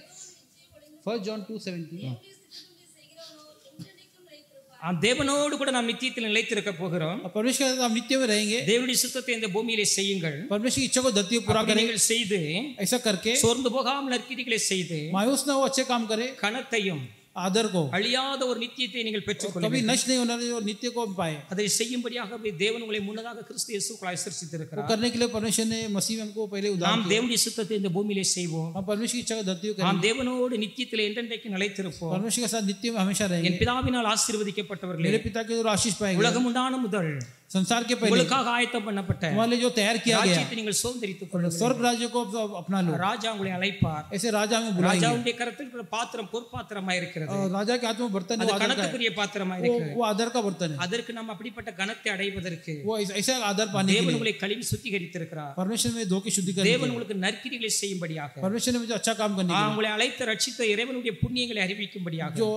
1 John 2:17. தேவனோடு கூட நாம் நித்தியத்தில் நிலைத்திருக்க போகிறோம். परमेश्वर के साथ हम नित्य में रहेंगे. தேவனுடைய சித்தத்தை இந்த பூமியிலே செய்யுங்கள். परमेश्वर की इच्छा को धरती पर पूरा करें. நீங்கள் செய்து ऐसा करके சோர்ந்து போகாமல் நற்கிரிகளை செய்து मायूस ना हो, अच्छे काम करे. கனத்தையும் आदर को அழியாத ஒரு நித்தியத்தை நீங்கள் பெற்றுக்கொள்ளுங்கள். कभी नष्ट नहीं होने वाले और नित्य को पाए. அதை செய்யும்படியாக தேவன் உங்களை முன்னதாக கிறிஸ்து இயேசுவுக்குள் ஆசீர்வதித்திருக்கிறார். करने के लिए परमेश्वर ने मसीह में हमको पहले उद्धार நாம் தேவனுடைய சித்தத்தை இந்த பூமியிலே செய்வோம். हम परमेश्वर की इच्छा को धरती पर करें. நாம் தேவனோடு நித்தியத்தில் என்றென்றைக்கு நிலைத்திருப்போம். परमेश्वर के साथ नित्य में हमेशा रहेंगे. என் பிதாவினால் ஆசீர்வதிக்கப்பட்டவர்களே, मेरे पिता के द्वारा आशीष पाएंगे. உலகம் உண்டான முதல் संसार के पहले உங்களுக்காக ஆயத்தம் பண்ணப்பட்ட हमारे जो तैयार किया गया ராஜ்யத்தை நீங்கள் சுதந்தரித்துக் கொள்ளுங்கள். स्वर्ग राज्य को अपना लो. ராஜா உங்களை அழைப்பார். ऐसे राजा में बुलाएंगे. ராஜாவுடைய கரத்தில் இருக்கிற பாத்திரம் பொற்பாத்திரமாய் இருக்கிறது. राजा के हाथ में बर्तन அது கனத்துக்குரிய பாத்திரமாய் இருக்கிறது. वो आदर का बर्तन है. அதற்கு நாம் அப்படிப்பட்ட கனத்தை அடைவதற்கு वो ऐसा आदर पाने के தேவன் लिए உங்களை கழுவி சுத்திகரித்திருக்கிறார். परमेश्वर में धो के शुद्धि करने தேவன் உங்களுக்கு நற்கிரிகளை செய்யும்படியாக, परमेश्वर ने मुझे अच्छा काम करने के लिए, உங்களை அழைத்து ரட்சித்த இறைவனுடைய புண்ணியங்களை அறிவிக்கும்படியாக, जो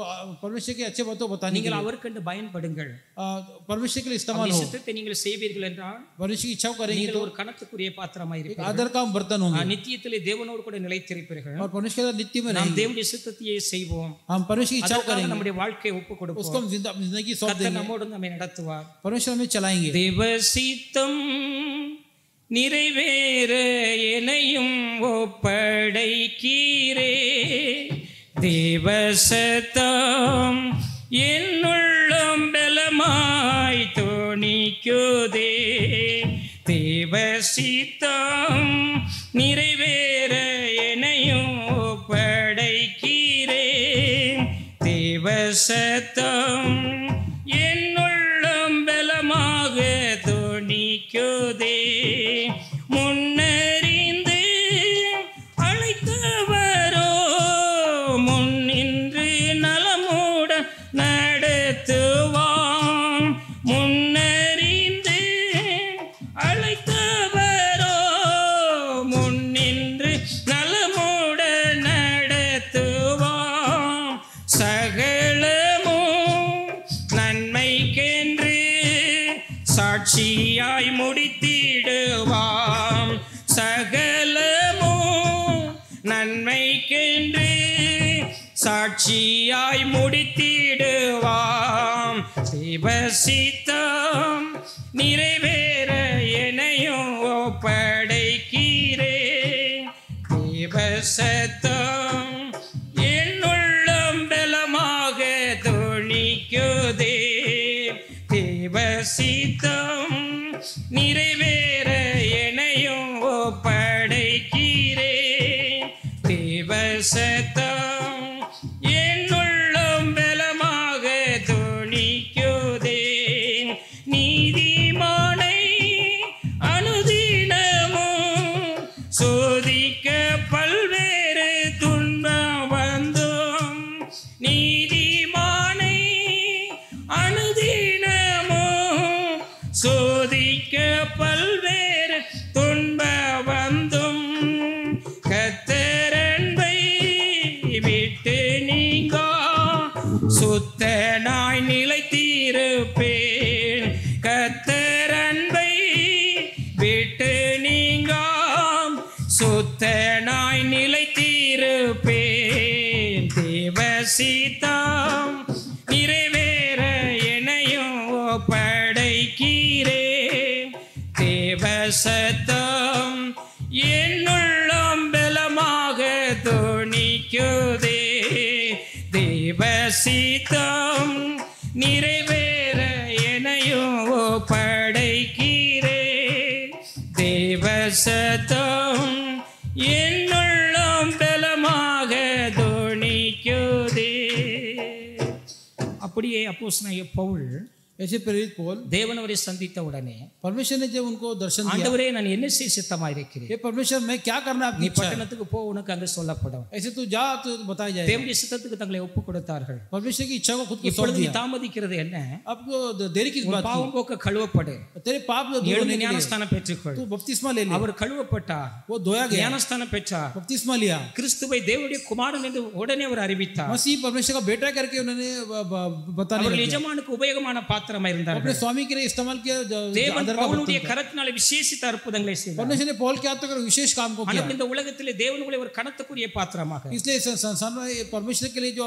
परमेश्वर के अच्छे बातों बताने के நீங்கள் लिए அவருக்கு பயன்படுங்கள். परमेश्वर के लिए इस्तेमाल हो. சித்தத்தை நீங்கள் செய்வீர்கள் என்றால் परमेश्वर की इच्छा करेंगे நீங்கள் तो ஒரு கனத்துக்குரிய பாத்திரமாய் இருப்பீர்கள். आदर का बर्तन होंगे நித்தியத்திலே தேவனோடு கூட நிலைத்திருப்பீர்கள். और परमेश्वर के नित्य में நாம் रहेंगे. தேவனுடைய சித்தத்தையே செய்வோம். हम परमेश्वर की इच्छा करेंगे. நம்முடைய வாழ்க்கையை ஒப்புக் उसको கொடுப்போம். हम जिंदगी सौंप கர்த்தர் देंगे. நம்மோடு நம்மை நடத்துவார். परमेश्वर हमें चलाएंगे. தேவ சித்தம் நிறைவேற என்னையும் ஒப்படைக்கிறே, தேவ சத்தம் என்னுள்ளம் பலமாய் தோணிக்குதே, தேவ சித்தம் நிறைவேற என்னையும் ஒப்படைக்கிறே, தேவ சத்தம் என்னுள்ளம் பலமாக தோணிக்குதே, முன்னறிந்து அழைத்தவரோ முன்னின்று நலமுடன் நடத்துவான், முன்னறிந்து அழைத்தவரோ முன்னின்று நலமுடன் நடத்துவான், சகலமும் நன்மைக்கென்று சாட்சியாய் முடித்திடுவாம், சகலமும் நன்மைக்கென்று சாட்சியாய் முடித்திடுவாம், தேவ சித்தம் நிறைவேற என்னையும் ஒப்படைக்கிறேன், தேவ சத்தம் என்னுள்ளம் பலமாக தோணிக்குதே, தேவ சித்தம் நிறைவேற என்னையும் ஒப்படைக்கிறேன், தேவ சத்தம் என்னுள்ளம் பலமாக தோணிக்குதே, நீதிமானை அனுதினமும் சோதிக்க பல்வேறு துன்பம் வந்தும், நீதிமானை அனுதினமும் சோதிக்க பல்வேறு துன்பம் வந்தும், கர்த்தரன்பை விட்டு நீங்க சுத்தனாய் நிலைத்திருப்பேன், கர்த்தரன்பை விட்டு நீங்க சுத்தனாய் நிலைத்திருப்பேன், தேவ சித்தம் நிறைவேற என்னையும் ஒப்படைக்கிறேன், தேவ சத்தம் என்னுள்ளம் பலமாக தோணிக்குதே, தேவ சித்தம் நிறைவேற என்னையும் ஒப்படைக்கிறேன், தேவ சத்தம் என்னுள்ளம் பலமாக தோணிக்குதே. அப்படியே அப்போஸ்தலனாகிய பவுல் ऐसे प्रेरित पौल தேவனவரை சந்தித்த உடனே, परमेश्वर ने जब उनको दर्शन दिया, ஆண்டவரே நான் என்ன செய்ய சித்தமாயிருக்கிறேன், हे परमेश्वर मैं क्या करना आपकी நீ इच्छा है? பட்டணத்துக்கு போ, உனக்கு அங்கே சொல்லப்படும். ऐसे तू जा तो बताया जाएगा. தேவனுடைய சித்தத்துக்கு தங்களை ஒப்புக் கொடுத்தார்கள். परमेश्वर की इच्छा को खुद को सौंप இப்பொழுது நீ दिया. தாமதிக்கிறது என்ன? आपको देरी किस உன் बात பாவம் की? போக்க கழுவப்படு, तेरे पाप दूर எழுந்து होने के लिए ஞானஸ்தானம் பெற்றுக்கொள். तू बपतिस्मा ले ले. அவர் கழுவப்பட்டார், वो धोया गया, ஞானஸ்தானம் பெற்றார், बपतिस्मा लिया. கிறிஸ்துவை தேவனுடைய குமாரன் என்று உடனே அவர் அறிவித்தார். मसीह परमेश्वर का बेटा करके उन्होंने बताने அவர் लगे. எஜமானுக்கு உபயோகமான பாத்திரம் பாத்திரமா अपने இருந்தார்கள். स्वामी के लिए इस्तेमाल किया தேவன் आदर का பவுலுடைய बर्तन था। கரத்தினாலே விசேஷித்த அற்புதங்களை செய்தார். परमेश्वर ने पौल के हाथ तक विशेष काम को किया, ஆனால் இந்த உலகத்திலே தேவனுடைய ஒரு கணத்துக்குரிய பாத்திரமாக इसलिए संसार में परमेश्वर के लिए जो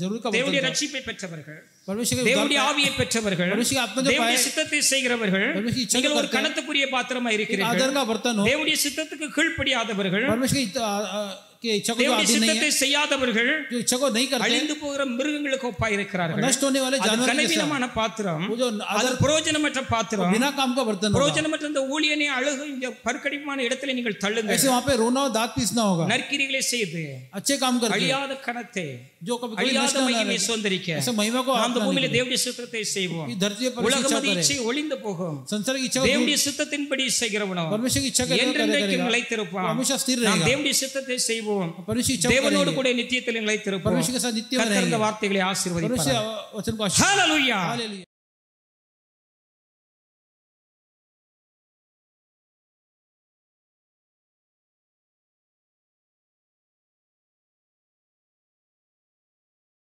जरूरत का தேவனுடைய बर्तन था, ரட்சிப்பை பெற்றவர்கள், परमेश्वर के தேவனுடைய उद्धार ஆவியை பெற்றவர்கள், परमेश्वर के आत्मा जो தேவனுடைய पाए, சித்தத்தை செய்கிறவர்கள், परमेश्वर की इच्छा நீங்கள் को ஒரு करते हैं, கணத்துக்குரிய பாத்திரமா एक இருக்கிறீர்கள். आदर का बर्तन हो, தேவனுடைய சித்தத்துக்கு கீழ்ப்படியாதவர்கள், परमेश्वर की इच्छा को जो தேவனுடைய अधीन नहीं சித்தத்தை है, செய்யாதவர்கள், जो इच्छा को नहीं करते, அழிந்து போகிற மிருகங்களுக்கு ஒப்பாய் இருக்கிறார்கள். नष्ट होने वाले அது जानवर के जैसे, கனவீனமான பாத்திரம், वो जो அது आदर பிரயோஜனமற்ற பாத்திரம், बिना काम का बर्तन होगा, பிரயோஜனமற்ற இந்த ஊழியனை அழகு இந்த பற்கடிப்பான இடத்துல நீங்கள் தள்ளுங்க. ऐसे वहां पे रोना और दांत पीसना होगा, நற்கிரிகளை செய்து अच्छे काम करके அழியாத கணத்தை, जो कभी कभी அழியாத नष्ट होने மகிமையை वाले, சுதந்திரிக்க ऐसे महिमा को அந்த अपनाने பூமியில के लिए, தேவனுடைய சித்தத்தை செய்வோம். इस धरती पर परमेश्वर உலகம் इच्छा करे, இச்சை ஒளிந்து போகும், संसार की इच्छा को தேவனுடைய சித்தத்தின்படி செய்கிறவனோ परमेश्वर की इच्छा करे என்றென்றைக்கும் நிலைத்திருப்பான். हमेशा स्थिर நாம் रहेगा, தேவனுடைய சித்தத்தை செய்வோம், परमेश्वर की इच्छा தேவனோடு करेंगे, கூட நித்தியத்தில் நிலைத்திருப்போம். परमेश्वर के साथ नित्य में கர்த்தர் இந்த रहेंगे, வார்த்தைகளை परमेश्वर ஆசீர்வதிப்பார். वचन को आशीर्वाद, ஹalleluya. हालेलुया।